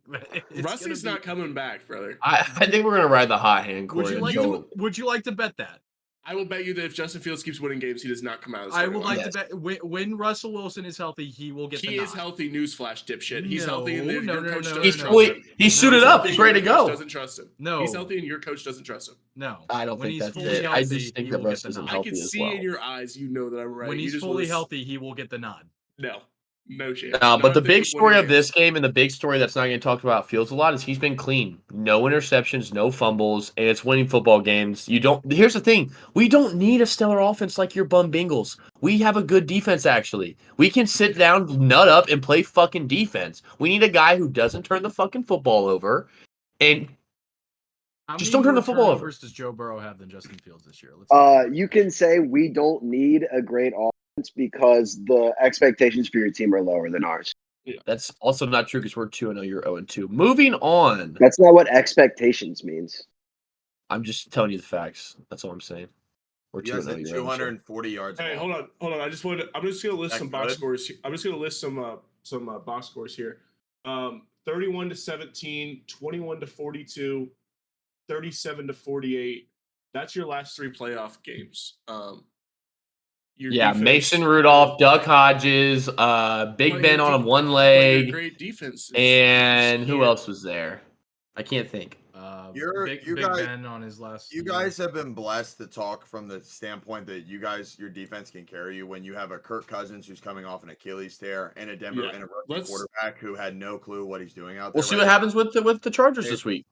Speaker 4: It's
Speaker 3: Rusty's
Speaker 4: gonna
Speaker 3: not coming back, brother.
Speaker 2: I think we're gonna ride the hot hand,
Speaker 4: Would
Speaker 2: Corey.
Speaker 4: you like
Speaker 2: until-
Speaker 4: to? Would you like to bet that?
Speaker 3: I will bet you that if Justin Fields keeps winning games, he does not come out of the
Speaker 4: I
Speaker 3: starting
Speaker 4: would like
Speaker 3: lineup.
Speaker 4: to bet when Russell Wilson is healthy, he will get.
Speaker 3: He
Speaker 4: the
Speaker 3: is
Speaker 4: nod.
Speaker 3: healthy. Newsflash, dipshit. He's
Speaker 4: No,
Speaker 3: healthy, and your
Speaker 4: no,
Speaker 3: coach
Speaker 4: no,
Speaker 3: doesn't
Speaker 2: He's
Speaker 3: trust
Speaker 2: fully,
Speaker 3: him.
Speaker 2: he's suited
Speaker 3: He's
Speaker 2: up.
Speaker 3: healthy,
Speaker 2: He's
Speaker 3: and
Speaker 2: ready to
Speaker 3: your coach
Speaker 2: go.
Speaker 3: Doesn't trust him.
Speaker 4: No,
Speaker 3: He's healthy, and your coach doesn't trust him.
Speaker 4: No,
Speaker 2: I don't
Speaker 4: when
Speaker 2: think
Speaker 4: he's
Speaker 2: that's
Speaker 4: fully
Speaker 2: it.
Speaker 4: healthy,
Speaker 2: I just think
Speaker 4: he
Speaker 2: that
Speaker 4: will
Speaker 2: Russ
Speaker 4: get the
Speaker 2: isn't
Speaker 4: nod.
Speaker 3: I
Speaker 2: healthy
Speaker 3: can
Speaker 2: as
Speaker 3: see
Speaker 2: well.
Speaker 3: in your eyes, you know that I'm right.
Speaker 4: When
Speaker 3: You
Speaker 4: he's
Speaker 3: just
Speaker 4: fully
Speaker 3: wanna-
Speaker 4: healthy, he will get the nod.
Speaker 3: No chance.
Speaker 2: But the
Speaker 3: if they
Speaker 2: big
Speaker 3: keep
Speaker 2: story
Speaker 3: winning
Speaker 2: of this
Speaker 3: games.
Speaker 2: game and the big story that's not getting talked about Fields a lot is he's been clean. No interceptions, no fumbles, and it's winning football games. Here's the thing. We don't need a stellar offense like your bum Bengals. We have a good defense, actually. We can sit down, nut up, and play fucking defense. We need a guy who doesn't turn the fucking football over and
Speaker 4: How
Speaker 2: just
Speaker 4: many
Speaker 2: don't turn
Speaker 4: more
Speaker 2: the football over.
Speaker 4: turnovers does Joe Burrow have than Justin Fields this year? Let's
Speaker 5: You can say we don't need a great offense because the expectations for your team are lower than ours.
Speaker 2: That's also not true because we're 2-0, you're 0-2. Moving on.
Speaker 5: That's not what expectations means.
Speaker 2: I'm just telling you the facts. That's all I'm saying. We're
Speaker 7: You guys
Speaker 2: 2-0,
Speaker 7: had
Speaker 2: you're 0-2.
Speaker 7: 240 yards.
Speaker 3: Hey,
Speaker 7: of
Speaker 3: hold on. I'm just going to list
Speaker 7: That
Speaker 3: some box
Speaker 7: good?
Speaker 3: scores. I'm just going to list some box scores here. 31-17, 21-42, 37-48. That's your last 3 playoff games. Your defense-
Speaker 2: Mason Rudolph, Doug Hodges, Big
Speaker 3: But
Speaker 2: Ben
Speaker 3: your
Speaker 2: on
Speaker 3: de-
Speaker 2: one
Speaker 3: but your
Speaker 2: leg,
Speaker 3: great defense.
Speaker 2: and who
Speaker 3: here.
Speaker 2: else was there? I can't think.
Speaker 4: Big
Speaker 7: guys-
Speaker 4: Ben on his last.
Speaker 7: You
Speaker 4: year.
Speaker 7: guys have been blessed to talk from the standpoint that your defense can carry you when you have a Kirk Cousins who's coming off an Achilles tear and a Denver
Speaker 3: Yeah,
Speaker 7: and a rookie quarterback who had no clue what he's doing out there.
Speaker 2: We'll see what happens with the Chargers this week.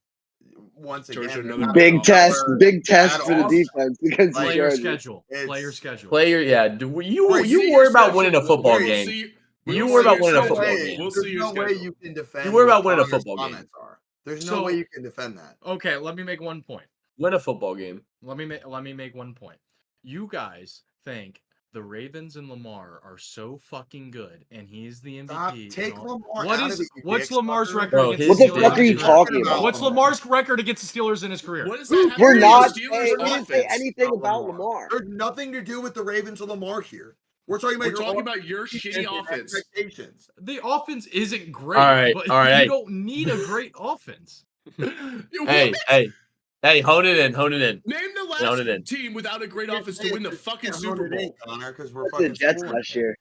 Speaker 7: Once
Speaker 3: Georgia,
Speaker 7: again.
Speaker 3: another
Speaker 5: Big
Speaker 3: bad
Speaker 5: test
Speaker 7: bad
Speaker 5: for the
Speaker 7: off.
Speaker 5: defense against the
Speaker 7: Like,
Speaker 4: player
Speaker 5: Chargers.
Speaker 4: schedule.
Speaker 7: It's-
Speaker 4: Player schedule.
Speaker 2: You
Speaker 3: We'll see
Speaker 2: you
Speaker 3: your
Speaker 2: worry about
Speaker 3: schedule.
Speaker 2: winning a football
Speaker 3: We'll
Speaker 2: game.
Speaker 3: see-
Speaker 2: You
Speaker 3: we'll
Speaker 2: worry
Speaker 3: see
Speaker 2: about
Speaker 3: your
Speaker 2: winning a
Speaker 3: schedule.
Speaker 2: football game.
Speaker 3: We'll see
Speaker 7: There's
Speaker 3: your
Speaker 7: no way
Speaker 3: schedule.
Speaker 7: you can defend.
Speaker 2: You worry about
Speaker 7: what
Speaker 2: winning a
Speaker 7: Connor's
Speaker 2: football game.
Speaker 7: comments are. There's
Speaker 4: So-
Speaker 7: no way you can defend that.
Speaker 4: Okay, let me make one point.
Speaker 2: Win a football game.
Speaker 4: Let me make one point. You guys think the Ravens and Lamar are so fucking good, and he's the MVP.
Speaker 7: Take
Speaker 4: and all-
Speaker 7: Lamar
Speaker 4: What
Speaker 7: out
Speaker 4: is
Speaker 7: of it, you
Speaker 4: what's
Speaker 7: dick
Speaker 4: Lamar's
Speaker 7: sucker.
Speaker 4: record
Speaker 2: Bro,
Speaker 4: against
Speaker 5: What
Speaker 4: the
Speaker 5: the
Speaker 4: Steelers?
Speaker 5: fuck are
Speaker 4: in
Speaker 5: you
Speaker 4: his career?
Speaker 5: talking about?
Speaker 4: What's Lamar's record against the Steelers in his career?
Speaker 3: What does that have
Speaker 5: We're
Speaker 3: to do
Speaker 5: not
Speaker 3: with the
Speaker 5: saying,
Speaker 3: Steelers
Speaker 5: we didn't say
Speaker 3: offense?
Speaker 5: anything about Lamar.
Speaker 7: There's nothing to do with the Ravens or Lamar here. We're talking about
Speaker 3: We're talking about your shitty offense.
Speaker 7: expectations.
Speaker 4: The offense isn't great,
Speaker 2: All right,
Speaker 4: but
Speaker 2: all right,
Speaker 4: you
Speaker 2: hey.
Speaker 4: don't need a great offense.
Speaker 2: Hey, hone it in.
Speaker 3: Name the
Speaker 2: Count it in.
Speaker 3: last team without a great offense to win the fucking Super Bowl.
Speaker 7: Connor, because we're
Speaker 5: That's the
Speaker 7: fucking
Speaker 5: Jets
Speaker 7: spoiling
Speaker 5: last
Speaker 7: it.
Speaker 5: year.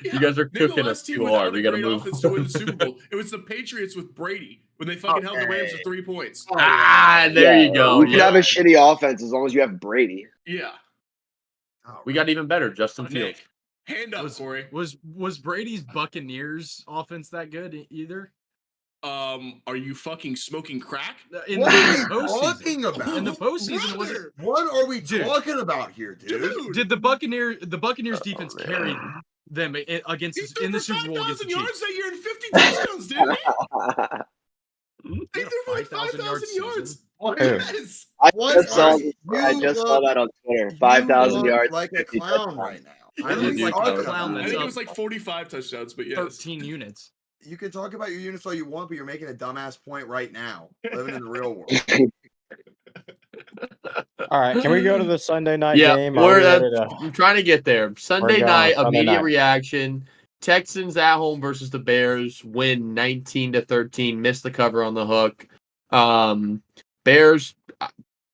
Speaker 2: You guys are
Speaker 3: Name the
Speaker 2: cooking us
Speaker 3: last team
Speaker 2: too
Speaker 3: without
Speaker 2: hard.
Speaker 3: a
Speaker 2: We got to
Speaker 3: great
Speaker 2: move.
Speaker 3: offense to win the Super Bowl. It was the Patriots with Brady when they fucking held the Rams to 3 points.
Speaker 2: There you go.
Speaker 5: You can
Speaker 2: Yeah.
Speaker 5: have a shitty offense as long as you have Brady.
Speaker 3: Yeah.
Speaker 2: We got even better. Justin Fields.
Speaker 3: Nick, hand up, Corey.
Speaker 4: Was Brady's Buccaneers offense that good either?
Speaker 3: Are you fucking smoking crack?
Speaker 4: In
Speaker 7: What
Speaker 4: the
Speaker 7: are you
Speaker 4: postseason.
Speaker 7: talking about?
Speaker 4: In the postseason, was it?
Speaker 7: What are we
Speaker 4: Dude.
Speaker 7: talking about here, dude?
Speaker 4: Did the Buccaneers defense carry them
Speaker 3: He
Speaker 4: against
Speaker 3: threw
Speaker 4: in the
Speaker 3: for
Speaker 4: Super Bowl against the
Speaker 3: 5,000 yards
Speaker 4: Chiefs?
Speaker 3: that year and 50 touchdowns, didn't he? They
Speaker 4: had a
Speaker 3: threw for like
Speaker 4: 5,000 yard
Speaker 3: 5,000 yards.
Speaker 4: season?
Speaker 7: What?
Speaker 3: Yes.
Speaker 5: I
Speaker 7: What?
Speaker 5: just saw.
Speaker 7: You
Speaker 5: I just saw
Speaker 7: look,
Speaker 5: that on Twitter.
Speaker 7: you
Speaker 5: 5,000
Speaker 7: look
Speaker 5: yards,
Speaker 7: like a
Speaker 5: 50
Speaker 7: clown
Speaker 5: touchdowns.
Speaker 7: right now.
Speaker 4: I
Speaker 7: What are
Speaker 2: You
Speaker 4: look
Speaker 7: we
Speaker 2: do
Speaker 4: like a
Speaker 7: talking
Speaker 2: sound
Speaker 4: clown
Speaker 7: about?
Speaker 3: I
Speaker 4: that's
Speaker 3: think it
Speaker 4: up
Speaker 3: was like 45 touchdowns, but yes.
Speaker 4: 13 units.
Speaker 7: You can talk about your units all you want, but you're making a dumbass point right now, living in the real world.
Speaker 6: All right, can we go to the Sunday night
Speaker 2: Yeah,
Speaker 6: game? Are we ready
Speaker 2: I'm trying to get there. Sunday
Speaker 6: going
Speaker 2: night,
Speaker 6: Sunday
Speaker 2: immediate
Speaker 6: night.
Speaker 2: reaction. Texans at home versus the Bears win 19-13. Miss the cover on the hook. Bears.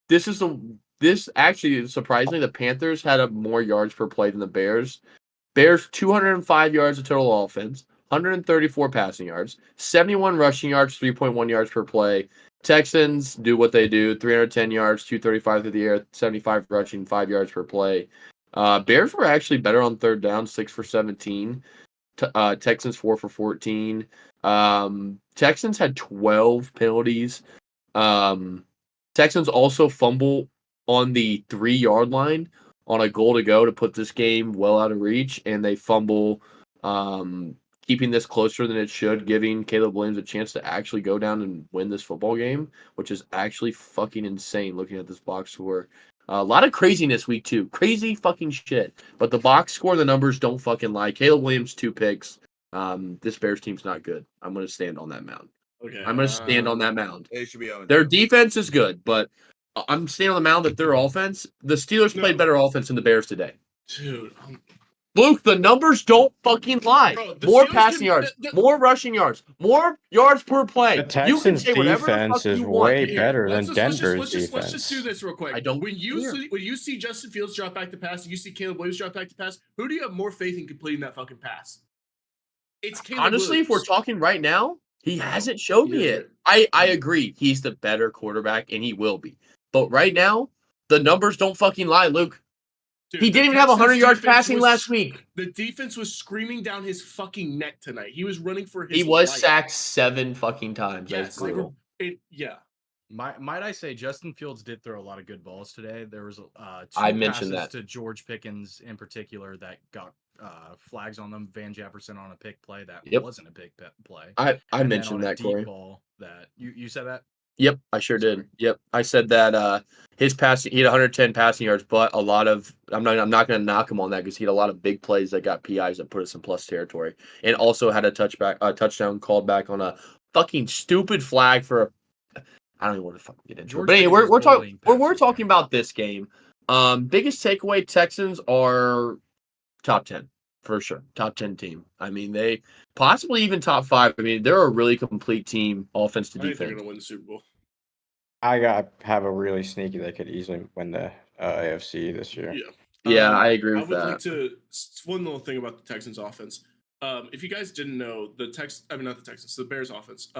Speaker 2: This actually surprisingly the Panthers had a more yards per play than the Bears. Bears 205 yards of total offense, 134 passing yards, 71 rushing yards, 3.1 yards per play. Texans do what they do, 310 yards, 235 through the air, 75 rushing, 5 yards per play. Bears were actually better on third down, 6 for 17. Texans 4 for 14. Texans had 12 penalties. Texans also fumble on the 3-yard line on a goal to go to put this game well out of reach, and they fumble, keeping this closer than it should, giving Caleb Williams a chance to actually go down and win this football game, which is actually fucking insane looking at this box score. A lot of craziness week 2. Crazy fucking shit. But the box score, the numbers don't fucking lie. Caleb Williams, 2 picks. This Bears team's not good. I'm going to stand on that mound.
Speaker 3: Okay.
Speaker 2: I'm going to stand on that mound.
Speaker 7: They should be 0-2.
Speaker 2: Their defense is good, but I'm standing on the mound that their offense, the Steelers played better offense than the Bears today.
Speaker 3: Dude.
Speaker 2: Luke, the numbers don't fucking lie.
Speaker 3: Bro, the
Speaker 2: More
Speaker 3: Steelers
Speaker 2: passing
Speaker 3: can-
Speaker 2: yards,
Speaker 3: the-
Speaker 2: more rushing yards, more yards per play.
Speaker 6: The
Speaker 2: You can
Speaker 6: Texans'
Speaker 2: say whatever the
Speaker 6: defense
Speaker 2: fuck
Speaker 6: is
Speaker 2: you want.
Speaker 6: way
Speaker 3: Here,
Speaker 6: better than
Speaker 3: let's
Speaker 6: Denver's
Speaker 3: just
Speaker 6: defense.
Speaker 3: do this real quick.
Speaker 2: I don't
Speaker 3: When you see Justin Fields drop back to pass, and you see Caleb Williams drop back to pass, who do you have more faith in completing that fucking pass? It's Caleb
Speaker 2: Honestly,
Speaker 3: Williams.
Speaker 2: if we're talking right now, he hasn't showed me it. I agree. He's the better quarterback, and he will be. But right now, the numbers don't fucking lie, Luke.
Speaker 3: Dude,
Speaker 2: He
Speaker 3: the
Speaker 2: didn't even have 100
Speaker 3: Texans'
Speaker 2: yards
Speaker 3: defense
Speaker 2: passing
Speaker 3: was-
Speaker 2: last week.
Speaker 3: The defense was screaming down his fucking neck tonight. He was running for his
Speaker 2: He was
Speaker 3: life.
Speaker 2: sacked 7 fucking times.
Speaker 3: Yes,
Speaker 2: That's brutal.
Speaker 3: yeah.
Speaker 4: Might I say Justin Fields did throw a lot of good balls today. There was 2
Speaker 2: I mentioned
Speaker 4: passes
Speaker 2: that.
Speaker 4: to George Pickens in particular that got flags on them. Van Jefferson on a pick play that
Speaker 2: Yep.
Speaker 4: wasn't a big play.
Speaker 2: I
Speaker 4: And then
Speaker 2: mentioned
Speaker 4: on a
Speaker 2: that,
Speaker 4: deep
Speaker 2: Corey.
Speaker 4: ball that you said that.
Speaker 2: Yep, I sure
Speaker 4: Sorry.
Speaker 2: did. Yep, I said that his passing, he had 110 passing yards, but a lot of I'm not going to knock him on that because he had a lot of big plays that got PIs that put us in plus territory, and also had a touchdown called back on a fucking stupid flag for I don't even want to fucking get into it.
Speaker 4: George
Speaker 2: But anyway,
Speaker 4: Pickens
Speaker 2: we're
Speaker 4: is
Speaker 2: talking
Speaker 4: bullying
Speaker 2: we're
Speaker 4: Patrick
Speaker 2: talking
Speaker 4: Mahomes.
Speaker 2: about this game. Biggest takeaway: Texans are top 10 for sure, top 10 team. I mean, they possibly even top 5. I mean, they're a really complete team, offense to
Speaker 3: I think they're
Speaker 2: defense.
Speaker 3: gonna win the Super Bowl.
Speaker 6: have a really sneaky they could easily win the AFC this year.
Speaker 3: Yeah.
Speaker 2: Yeah, I agree
Speaker 3: I
Speaker 2: with
Speaker 3: would
Speaker 2: that.
Speaker 3: like to one little thing about the Texans offense. If you guys didn't know, not the Texans, the Bears offense.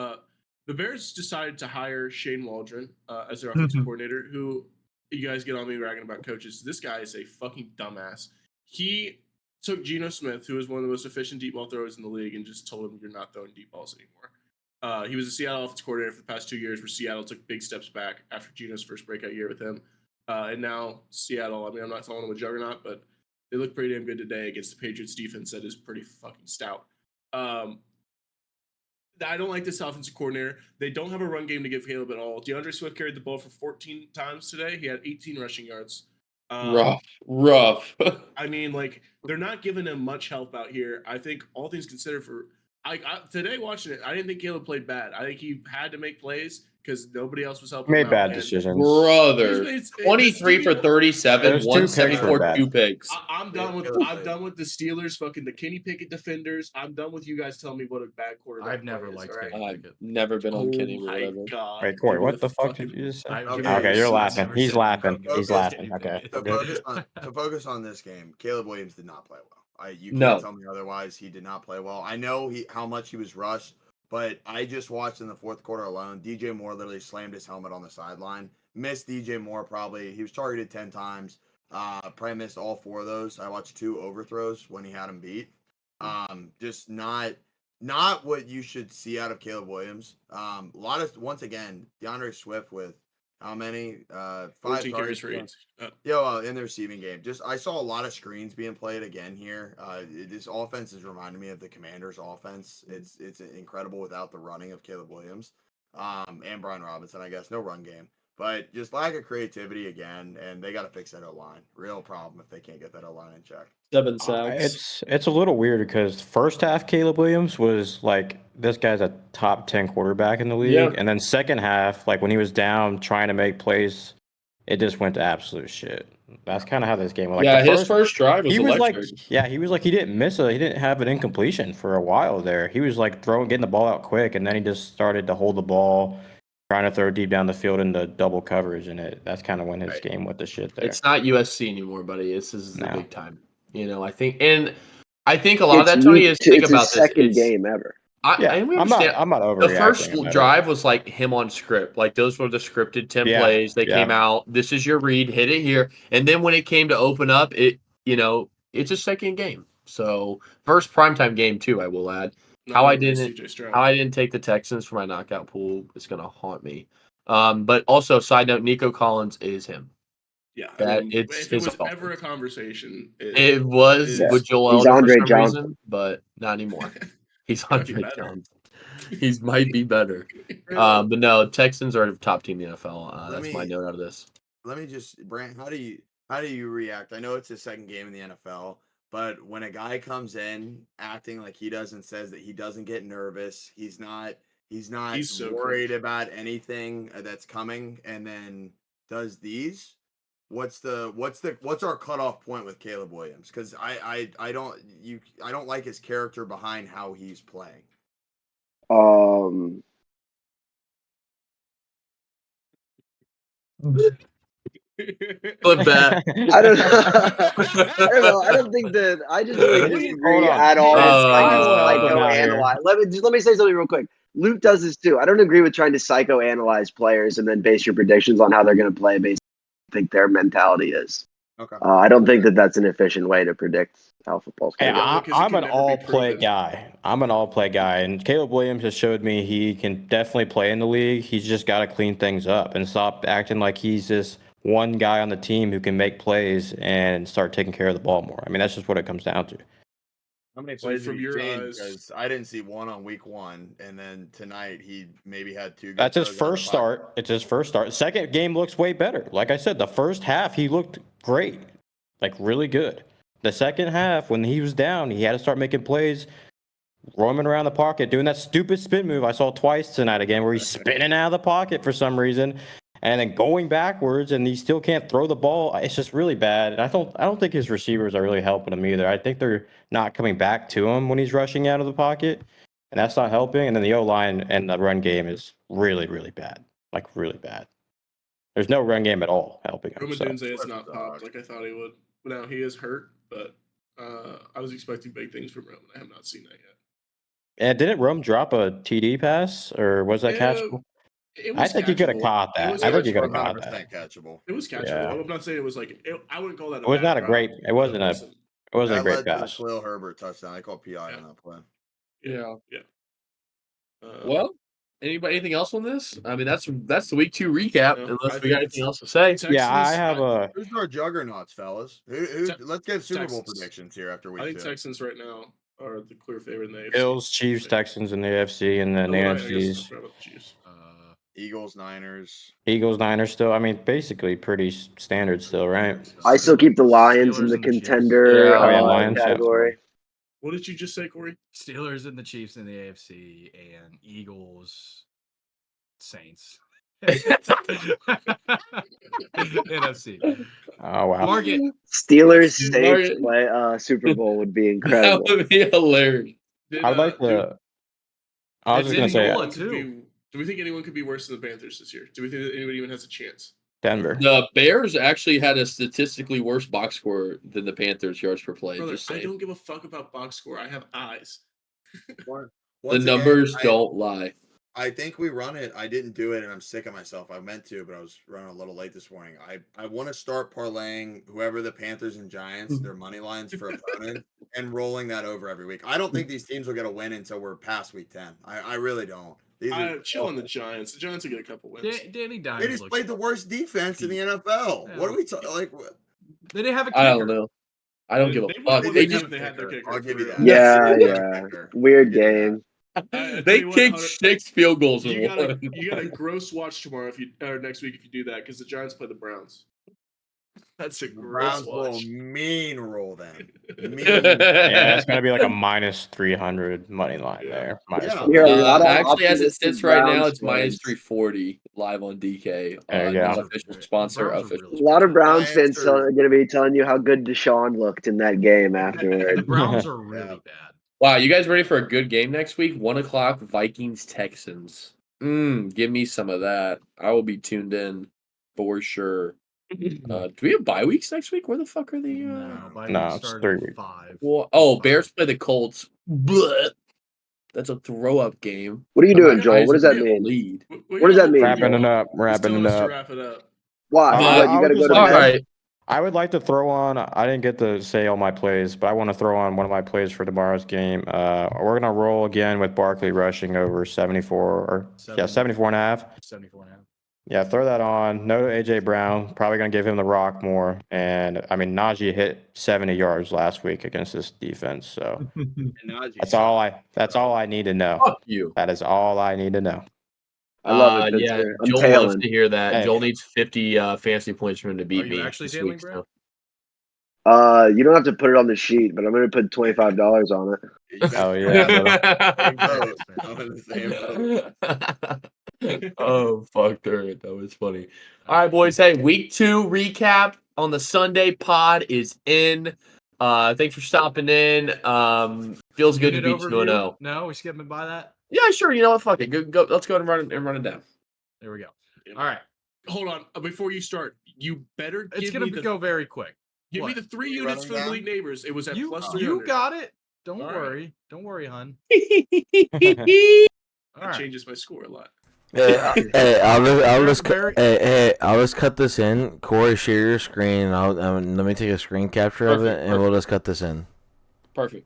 Speaker 3: The Bears decided to hire Shane Waldron as their offensive coordinator. Who you guys get on me ragging about coaches? This guy is a fucking dumbass. He took Geno Smith, who is one of the most efficient deep ball throwers in the league, and just told him you're not throwing deep balls anymore. He was a Seattle offensive coordinator for the past 2 years, where Seattle took big steps back after Geno's first breakout year with him. And now Seattle, I mean, I'm not calling them a juggernaut, but they look pretty damn good today against the Patriots defense that is pretty fucking stout. I don't like this offensive coordinator. They don't have a run game to give Caleb at all. DeAndre Swift carried the ball for 14 times today. He had 18 rushing yards.
Speaker 2: Rough.
Speaker 3: I mean, like, they're not giving him much help out here. I think all things considered today watching it, I didn't think Caleb played bad. I think he had to make plays because nobody else was helping him
Speaker 6: Made
Speaker 3: out.
Speaker 6: bad
Speaker 3: And
Speaker 6: decisions.
Speaker 2: Brother,
Speaker 3: it's
Speaker 2: 23 for 37,
Speaker 6: Those 2 picks were
Speaker 2: 174,
Speaker 6: bad.
Speaker 2: 2 picks.
Speaker 3: I'm done with the Steelers, fucking the Kenny Pickett defenders. I'm done with you guys telling me what a bad quarterback.
Speaker 4: I've never
Speaker 3: play is,
Speaker 4: liked
Speaker 3: all right?
Speaker 4: Kenny
Speaker 2: I've
Speaker 4: Pickett.
Speaker 2: never been on Kenny or
Speaker 3: my
Speaker 2: whatever.
Speaker 3: God.
Speaker 6: Wait, Corey,
Speaker 3: Give me
Speaker 6: what the fuck did
Speaker 3: fucking-
Speaker 6: you just say?
Speaker 4: I've
Speaker 7: Okay,
Speaker 4: never
Speaker 6: Okay, you're
Speaker 4: seen-
Speaker 6: laughing.
Speaker 4: never
Speaker 6: He's
Speaker 4: said
Speaker 6: laughing.
Speaker 4: anything
Speaker 6: He's
Speaker 4: against
Speaker 6: laughing.
Speaker 4: Kenny
Speaker 6: Okay.
Speaker 4: Pickett.
Speaker 7: To focus on this game, Caleb Williams did not play well. You
Speaker 2: No.
Speaker 7: can't tell me otherwise. He did not play well. I know how much he was rushed, but I just watched in the fourth quarter alone. DJ Moore literally slammed his helmet on the sideline. Missed DJ Moore probably. He was targeted 10 times. Probably missed all 4 of those. I watched 2 overthrows when he had him beat. Just not what you should see out of Caleb Williams. Once again, DeAndre Swift with how many? 5
Speaker 3: 14
Speaker 7: targets
Speaker 3: carries for 8.
Speaker 7: in the receiving game. I saw a lot of screens being played again here. This offense is reminding me of the Commanders' offense. It's incredible without the running of Caleb Williams. and Brian Robinson, I guess. No run game. But just lack of creativity again, and they got to fix that O-line. Real problem if they can't get that O-line in check.
Speaker 2: 7 sacks.
Speaker 6: It's a little weird because first half Caleb Williams was like this guy's a top 10 quarterback in the league,
Speaker 2: Yeah.
Speaker 6: and then second half, like when he was down trying to make plays, it just went to absolute shit. That's kind of how this game went. Like
Speaker 2: Yeah,
Speaker 6: the
Speaker 2: his first drive was
Speaker 6: he was like,
Speaker 2: electric.
Speaker 6: yeah, he was like he didn't have an incompletion for a while there. He was like getting the ball out quick, and then he just started to hold the ball, trying to throw deep down the field into double coverage, and that's kind of when his
Speaker 2: Right.
Speaker 6: game went to shit there.
Speaker 2: It's not USC anymore, buddy. This is the
Speaker 6: No.
Speaker 2: big time. I think a lot of that, Tony, is think
Speaker 5: it's
Speaker 2: about
Speaker 5: his
Speaker 2: this.
Speaker 5: second game ever.
Speaker 2: And we understand.
Speaker 6: I'm not
Speaker 2: The
Speaker 6: overreacting.
Speaker 2: first
Speaker 6: about it.
Speaker 2: drive was like him on script. Like those were the scripted 10 plays. They came out. This is your read. Hit it here. And then when it came to open up, it's a second game. So first primetime game too, I will add. How I didn't take the Texans for my knockout pool is gonna haunt me. But also side note, Nico Collins is him.
Speaker 3: Yeah,
Speaker 2: it's
Speaker 3: if it was
Speaker 2: offense.
Speaker 3: ever a conversation,
Speaker 2: It was with Joel
Speaker 5: He's
Speaker 2: Elder
Speaker 5: Andre
Speaker 2: for some
Speaker 5: Johnson.
Speaker 2: reason, but not anymore. He's
Speaker 3: Might be
Speaker 2: Andre
Speaker 3: better.
Speaker 2: Johnson. He might be better. But no, Texans are a top team in the NFL. That's my note out of this.
Speaker 7: Let me just, Brant, how do you react? I know it's his second game in the NFL, but when a guy comes in acting like he does and says that he doesn't get nervous, he's not
Speaker 3: so
Speaker 7: worried about anything that's coming, and then does these. What's our cutoff point with Caleb Williams? Because I don't like his character behind how he's playing.
Speaker 2: Flip that.
Speaker 5: I don't know. I don't think that. I just really disagree
Speaker 6: Hold on.
Speaker 5: at all with trying to
Speaker 6: help him out here.
Speaker 5: psychoanalyze. Let me say something real quick. Luke does this too. I don't agree with trying to psychoanalyze players and then base your predictions on how they're going to play based on what you think their mentality is.
Speaker 7: Okay.
Speaker 5: I don't think that that's an efficient way to predict how football's going to go.
Speaker 6: I'm an all-play guy. And Caleb Williams has showed me he can definitely play in the league. He's just got to clean things up and stop acting like he's this one guy on the team who can make plays and start taking care of the ball more. I mean, that's just what it comes down to.
Speaker 7: How many plays from your eyes? Because I didn't see one on week 1, and then tonight he maybe had 2.
Speaker 6: That's his first start. It's his first start. Second game looks way better. Like I said, the first half he looked great, like really good. The second half, when he was down, he had to start making plays, roaming around the pocket, doing that stupid spin move I saw twice tonight again, where he's spinning out of the pocket for some reason, and then going backwards, and he still can't throw the ball. It's just really bad. And I don't think his receivers are really helping him either. I think they're not coming back to him when he's rushing out of the pocket, and that's not helping. And then the O-line and the run game is really, really bad, like really bad. There's no run game at all helping him.
Speaker 3: Dunze has not popped like I thought he would. But now he is hurt, but I was expecting big things from Rome. I have not seen that yet.
Speaker 6: And didn't Rome drop a TD pass, or was that catchable? I think he could have caught that. I think he could have caught that.
Speaker 7: Catchable.
Speaker 3: It was catchable.
Speaker 6: Yeah.
Speaker 3: I'm not saying it was like I wouldn't call that.
Speaker 6: It was not a great. It wasn't a. It wasn't a great pass.
Speaker 7: Khalil Herbert touchdown. I call PI on that play.
Speaker 3: Yeah.
Speaker 2: Well, anything else on this? I mean, that's the week 2 recap.
Speaker 3: No,
Speaker 2: unless we got anything else to say.
Speaker 6: Yeah, I have a.
Speaker 7: Who's our juggernauts, fellas? Let's get Super Bowl predictions here after week 2.
Speaker 3: I think Texans right now are the clear favorite in the AFC.
Speaker 6: Bills, Chiefs, Texans in the AFC, and then the NFCs.
Speaker 7: Eagles, Niners.
Speaker 6: Eagles, Niners still. I mean, basically pretty standard still, right?
Speaker 5: I still keep the Lions in the contender category.
Speaker 3: What did you just say, Corey?
Speaker 4: Steelers and the Chiefs in the AFC, and Eagles, Saints. NFC.
Speaker 6: Oh wow!
Speaker 4: Market.
Speaker 5: Steelers Saints play Super Bowl would be incredible.
Speaker 2: That would be hilarious.
Speaker 6: I'd like to. I was just gonna say.
Speaker 3: Do we think anyone could be worse than the Panthers this year? Do we think that anybody even has a chance?
Speaker 6: Denver.
Speaker 2: The Bears actually had a statistically worse box score than the Panthers yards per play.
Speaker 3: Brother, I don't give a fuck about box score. I have eyes.
Speaker 2: The numbers don't lie.
Speaker 7: I think we run it. I didn't do it, and I'm sick of myself. I meant to, but I was running a little late this morning. I want to start parlaying whoever the Panthers and Giants, their money lines for opponent, and rolling that over every week. I don't think these teams will get a win until we're past week 10. I really don't.
Speaker 3: Chill on the Giants. The Giants will get a couple wins.
Speaker 4: Danny Dimes.
Speaker 7: They just played the worst defense in the NFL.
Speaker 4: Yeah.
Speaker 7: What are we talking like?
Speaker 4: They didn't have a kicker.
Speaker 2: I don't know. I don't give a fuck.
Speaker 3: They had their kicker.
Speaker 7: I'll give you that.
Speaker 5: Yeah. Weird game.
Speaker 3: tell
Speaker 2: They
Speaker 3: you what,
Speaker 2: kicked
Speaker 3: Hunter,
Speaker 2: 6 field goals and
Speaker 3: you got
Speaker 2: won.
Speaker 3: a gross watch tomorrow or next week if you do that because the Giants play the Browns. That's a
Speaker 7: The
Speaker 3: gross
Speaker 7: Browns will
Speaker 3: watch.
Speaker 7: mean roll them. Mean.
Speaker 6: Yeah, it's gonna be like a minus 300 money line
Speaker 3: Yeah.
Speaker 6: there.
Speaker 7: Yeah.
Speaker 6: Minus
Speaker 5: We hear a
Speaker 6: 300.
Speaker 5: lot of
Speaker 2: Actually, as it
Speaker 5: optimistic
Speaker 2: sits right now,
Speaker 5: Browns
Speaker 2: it's minus
Speaker 5: fans.
Speaker 2: 340 live on DK.
Speaker 6: There you
Speaker 2: No
Speaker 6: go.
Speaker 2: official sponsor.
Speaker 4: Browns are
Speaker 2: Official.
Speaker 4: really
Speaker 5: A lot of
Speaker 4: bad.
Speaker 5: Browns
Speaker 7: Giants
Speaker 5: fans
Speaker 7: are-
Speaker 5: are going to be telling you how good Deshaun looked in that game
Speaker 4: The
Speaker 5: afterward.
Speaker 4: Browns are really bad.
Speaker 2: Wow, you guys ready for a good game next week? 1 o'clock, Vikings Texans. Give me some of that. I will be tuned in for sure. Do we have bye weeks next week? Where the fuck are they?
Speaker 4: No, by
Speaker 6: No,
Speaker 4: week
Speaker 6: it's
Speaker 4: start
Speaker 6: 3
Speaker 4: at
Speaker 6: weeks.
Speaker 4: 5.
Speaker 2: Oh, Bears play the Colts. Blech. That's a throw up game.
Speaker 5: What are you
Speaker 2: The
Speaker 5: doing, Joel? What does that
Speaker 2: Vikings
Speaker 5: mean?
Speaker 2: lead.
Speaker 5: What does that mean,
Speaker 6: Wrapping it
Speaker 5: Joel?
Speaker 6: up.
Speaker 3: He's
Speaker 6: Wrapping
Speaker 3: telling
Speaker 6: it
Speaker 3: us to
Speaker 6: up.
Speaker 3: wrap it up.
Speaker 5: Why? What, you
Speaker 6: I
Speaker 5: got to
Speaker 6: would
Speaker 5: go
Speaker 6: just
Speaker 5: to
Speaker 6: like
Speaker 5: bed?
Speaker 2: Alright.
Speaker 6: I would like to throw on. I didn't get to say all my plays, but I want to throw on one of my plays for tomorrow's game. We're gonna roll again with Barkley rushing over 74 and a half.
Speaker 4: 74 and a half.
Speaker 6: Yeah, throw that on. No AJ Brown. Probably gonna give him the rock more. And I mean, Najee hit 70 yards last week against this defense. So that's all I need to know.
Speaker 2: Fuck you.
Speaker 6: That is all I need to know.
Speaker 5: I love it,
Speaker 2: Yeah,
Speaker 5: Pitzer. I'm
Speaker 2: Joel loves
Speaker 5: tailing.
Speaker 2: to hear that.
Speaker 6: Hey.
Speaker 2: Joel needs 50 fantasy points for him to beat
Speaker 4: you
Speaker 2: me
Speaker 4: actually
Speaker 2: this
Speaker 4: tailing,
Speaker 2: week.
Speaker 4: Brad?
Speaker 2: So.
Speaker 5: You don't have to put it on the sheet, but I'm going to put $25 on it.
Speaker 6: Oh yeah,
Speaker 7: Same
Speaker 4: Fair,
Speaker 7: boat.
Speaker 4: fair.
Speaker 7: I'm in the same boat.
Speaker 2: Oh, fuck, that was funny. All right, boys. Hey, week 2 recap on the Sunday pod is in. Thanks for stopping in. Feels good to
Speaker 4: Unit
Speaker 2: be
Speaker 4: overview?
Speaker 2: 2-0.
Speaker 4: No, we skipping by that.
Speaker 2: Yeah, sure. You know what? Fuck it. Go. Let's go and run it down.
Speaker 4: There we go. All right,
Speaker 3: Hold on. Before you start, you better
Speaker 4: it's
Speaker 3: give
Speaker 4: gonna
Speaker 3: me the
Speaker 4: go very quick.
Speaker 3: give me
Speaker 4: What?
Speaker 3: the 3
Speaker 7: You
Speaker 3: units
Speaker 7: running
Speaker 3: for the
Speaker 7: down?
Speaker 3: elite neighbors. It was at
Speaker 4: You
Speaker 3: plus
Speaker 4: you
Speaker 3: 300.
Speaker 4: got it. Don't
Speaker 3: All right.
Speaker 4: worry. Don't worry, hun. All
Speaker 3: That
Speaker 4: right.
Speaker 3: changes my score a lot.
Speaker 8: Hey, I'll just
Speaker 4: Very-
Speaker 8: I'll just cut this in. Corey, share your screen. And let me take a screen capture of it, and we'll just cut this in.
Speaker 2: Perfect.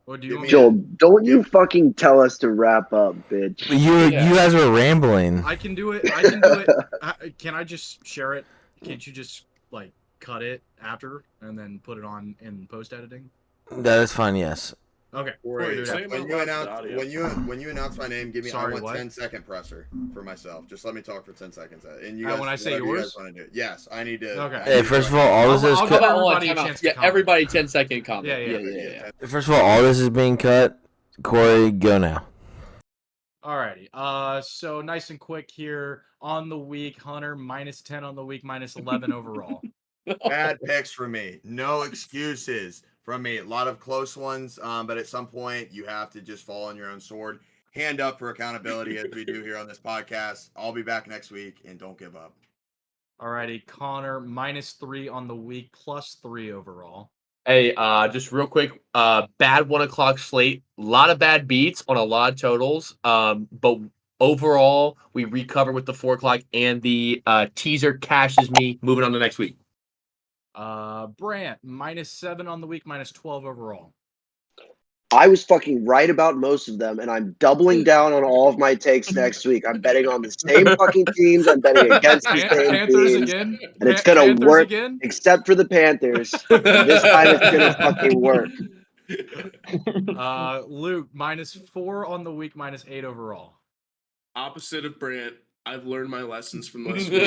Speaker 4: What do you
Speaker 7: Give
Speaker 4: want?
Speaker 7: me
Speaker 5: Joel, don't you fucking tell us to wrap up, bitch.
Speaker 8: You guys were rambling.
Speaker 4: I can do it. I can do it. Can I just share it? Can't you just like cut it after and then put it on in post editing?
Speaker 8: That is fine. Yes.
Speaker 4: Okay.
Speaker 3: Wait,
Speaker 4: do
Speaker 3: say
Speaker 4: that.
Speaker 3: it out loud for the audio.
Speaker 7: When you announce my name, give me.
Speaker 4: Sorry,
Speaker 7: I want
Speaker 4: what?
Speaker 7: 10-second presser for myself. Just let me talk for 10 seconds. And you
Speaker 4: And
Speaker 7: guys,
Speaker 4: when I say
Speaker 7: whatever you
Speaker 4: yours?
Speaker 7: guys want to do. Yes, I need to.
Speaker 4: Okay.
Speaker 7: I
Speaker 8: Hey,
Speaker 7: need
Speaker 8: first
Speaker 7: to-
Speaker 8: of all, all this is
Speaker 4: I'll
Speaker 8: cut.
Speaker 4: give everybody a chance to
Speaker 2: Yeah,
Speaker 4: comment.
Speaker 2: everybody 10-second comment.
Speaker 4: Yeah.
Speaker 2: Yeah.
Speaker 8: First of all this is being cut. Corey, go now.
Speaker 4: Alrighty. So nice and quick here on the week. Hunter -10 on the week, -11 overall.
Speaker 7: Bad picks for me. No excuses from me. A lot of close ones, but at some point you have to just fall on your own sword. Hand up for accountability as we do here on this podcast. I'll be back next week, and don't give up.
Speaker 4: Alrighty, Connor -3 on the week, +3 overall.
Speaker 2: Hey, just real quick, bad 1 o'clock slate. A lot of bad beats on a lot of totals. But overall, we recover with the 4 o'clock, and the teaser cashes me. Moving on to next week.
Speaker 4: Brant -7 on the week, -12 overall.
Speaker 5: I was fucking right about most of them, and I'm doubling down on all of my takes next week. I'm betting on the same fucking teams. I'm betting against the same
Speaker 4: Panthers
Speaker 5: teams,
Speaker 4: again,
Speaker 5: and it's gonna
Speaker 4: Panthers
Speaker 5: work.
Speaker 4: again.
Speaker 5: Except for the Panthers, this time it's gonna fucking work.
Speaker 4: Luke -4 on the week, -8 overall.
Speaker 3: Opposite of Brant, I've learned my lessons from last week.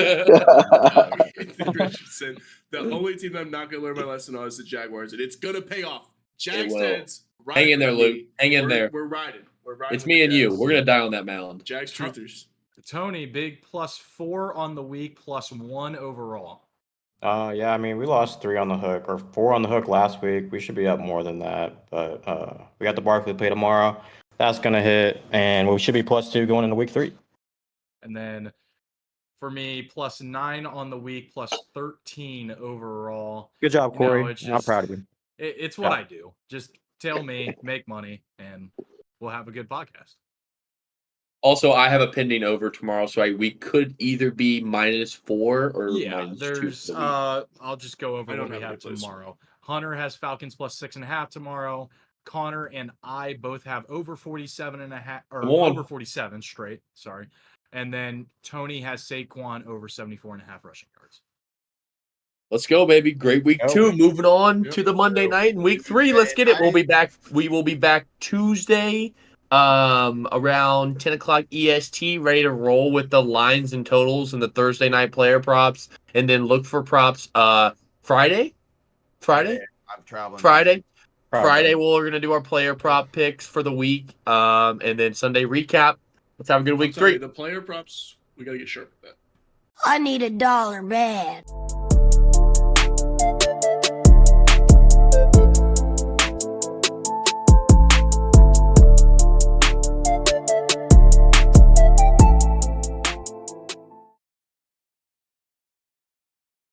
Speaker 3: Anthony Richardson. The only team I'm not gonna learn my lesson on is the Jaguars, and it's gonna pay off. Jags
Speaker 2: will.
Speaker 3: fans,
Speaker 2: Hang in there,
Speaker 3: with
Speaker 2: Luke.
Speaker 3: me.
Speaker 2: Hang in there.
Speaker 3: We're riding. We're riding.
Speaker 2: It's
Speaker 3: with
Speaker 2: me
Speaker 3: the
Speaker 2: and you.
Speaker 3: Jags.
Speaker 2: We're gonna die on that mound.
Speaker 3: Jags truthers.
Speaker 4: Tony, big +4 on the week, +1 overall.
Speaker 6: Yeah, I mean, we lost 3 on the hook or 4 on the hook last week. We should be up more than that, but we got the Barkley play tomorrow. That's gonna hit, and we should be +2 going into week 3.
Speaker 4: And then for me, +9 on the week, +13 overall.
Speaker 6: Good job,
Speaker 4: You know,
Speaker 6: Corey.
Speaker 4: it's
Speaker 6: I'm
Speaker 4: just-
Speaker 6: proud of you.
Speaker 4: It's what I do. Just tell me, make money, and we'll have a good podcast.
Speaker 2: Also, I have a pending over tomorrow, so we could either be -4 or
Speaker 4: Yeah,
Speaker 2: -2
Speaker 4: there's
Speaker 2: for the week.
Speaker 4: I'll just go over
Speaker 3: I don't
Speaker 4: what we
Speaker 3: have any
Speaker 4: have
Speaker 3: plays
Speaker 4: tomorrow. Hunter has Falcons +6.5 tomorrow. Connor and I both have over 47.5 or
Speaker 2: Come on.
Speaker 4: over 47 straight. Sorry. And then Tony has Saquon over 74.5 rushing yards.
Speaker 2: Let's go, baby. Great week
Speaker 6: Go.
Speaker 2: 2. Moving on
Speaker 3: Yep.
Speaker 2: to the Monday night and week 3. Let's get it. We'll be back. We will be back Tuesday, around 10 o'clock EST, ready to roll with the lines and totals and the Thursday night player props, and then look for props. Friday.
Speaker 7: I'm traveling.
Speaker 2: Friday.
Speaker 6: Probably.
Speaker 2: Friday, we're gonna do our player prop picks for the week. And then Sunday recap. Let's have a good
Speaker 3: I'll
Speaker 2: week
Speaker 3: tell you,
Speaker 2: 3.
Speaker 3: the player props, we got to get sharp with that.
Speaker 1: I need $1 bad.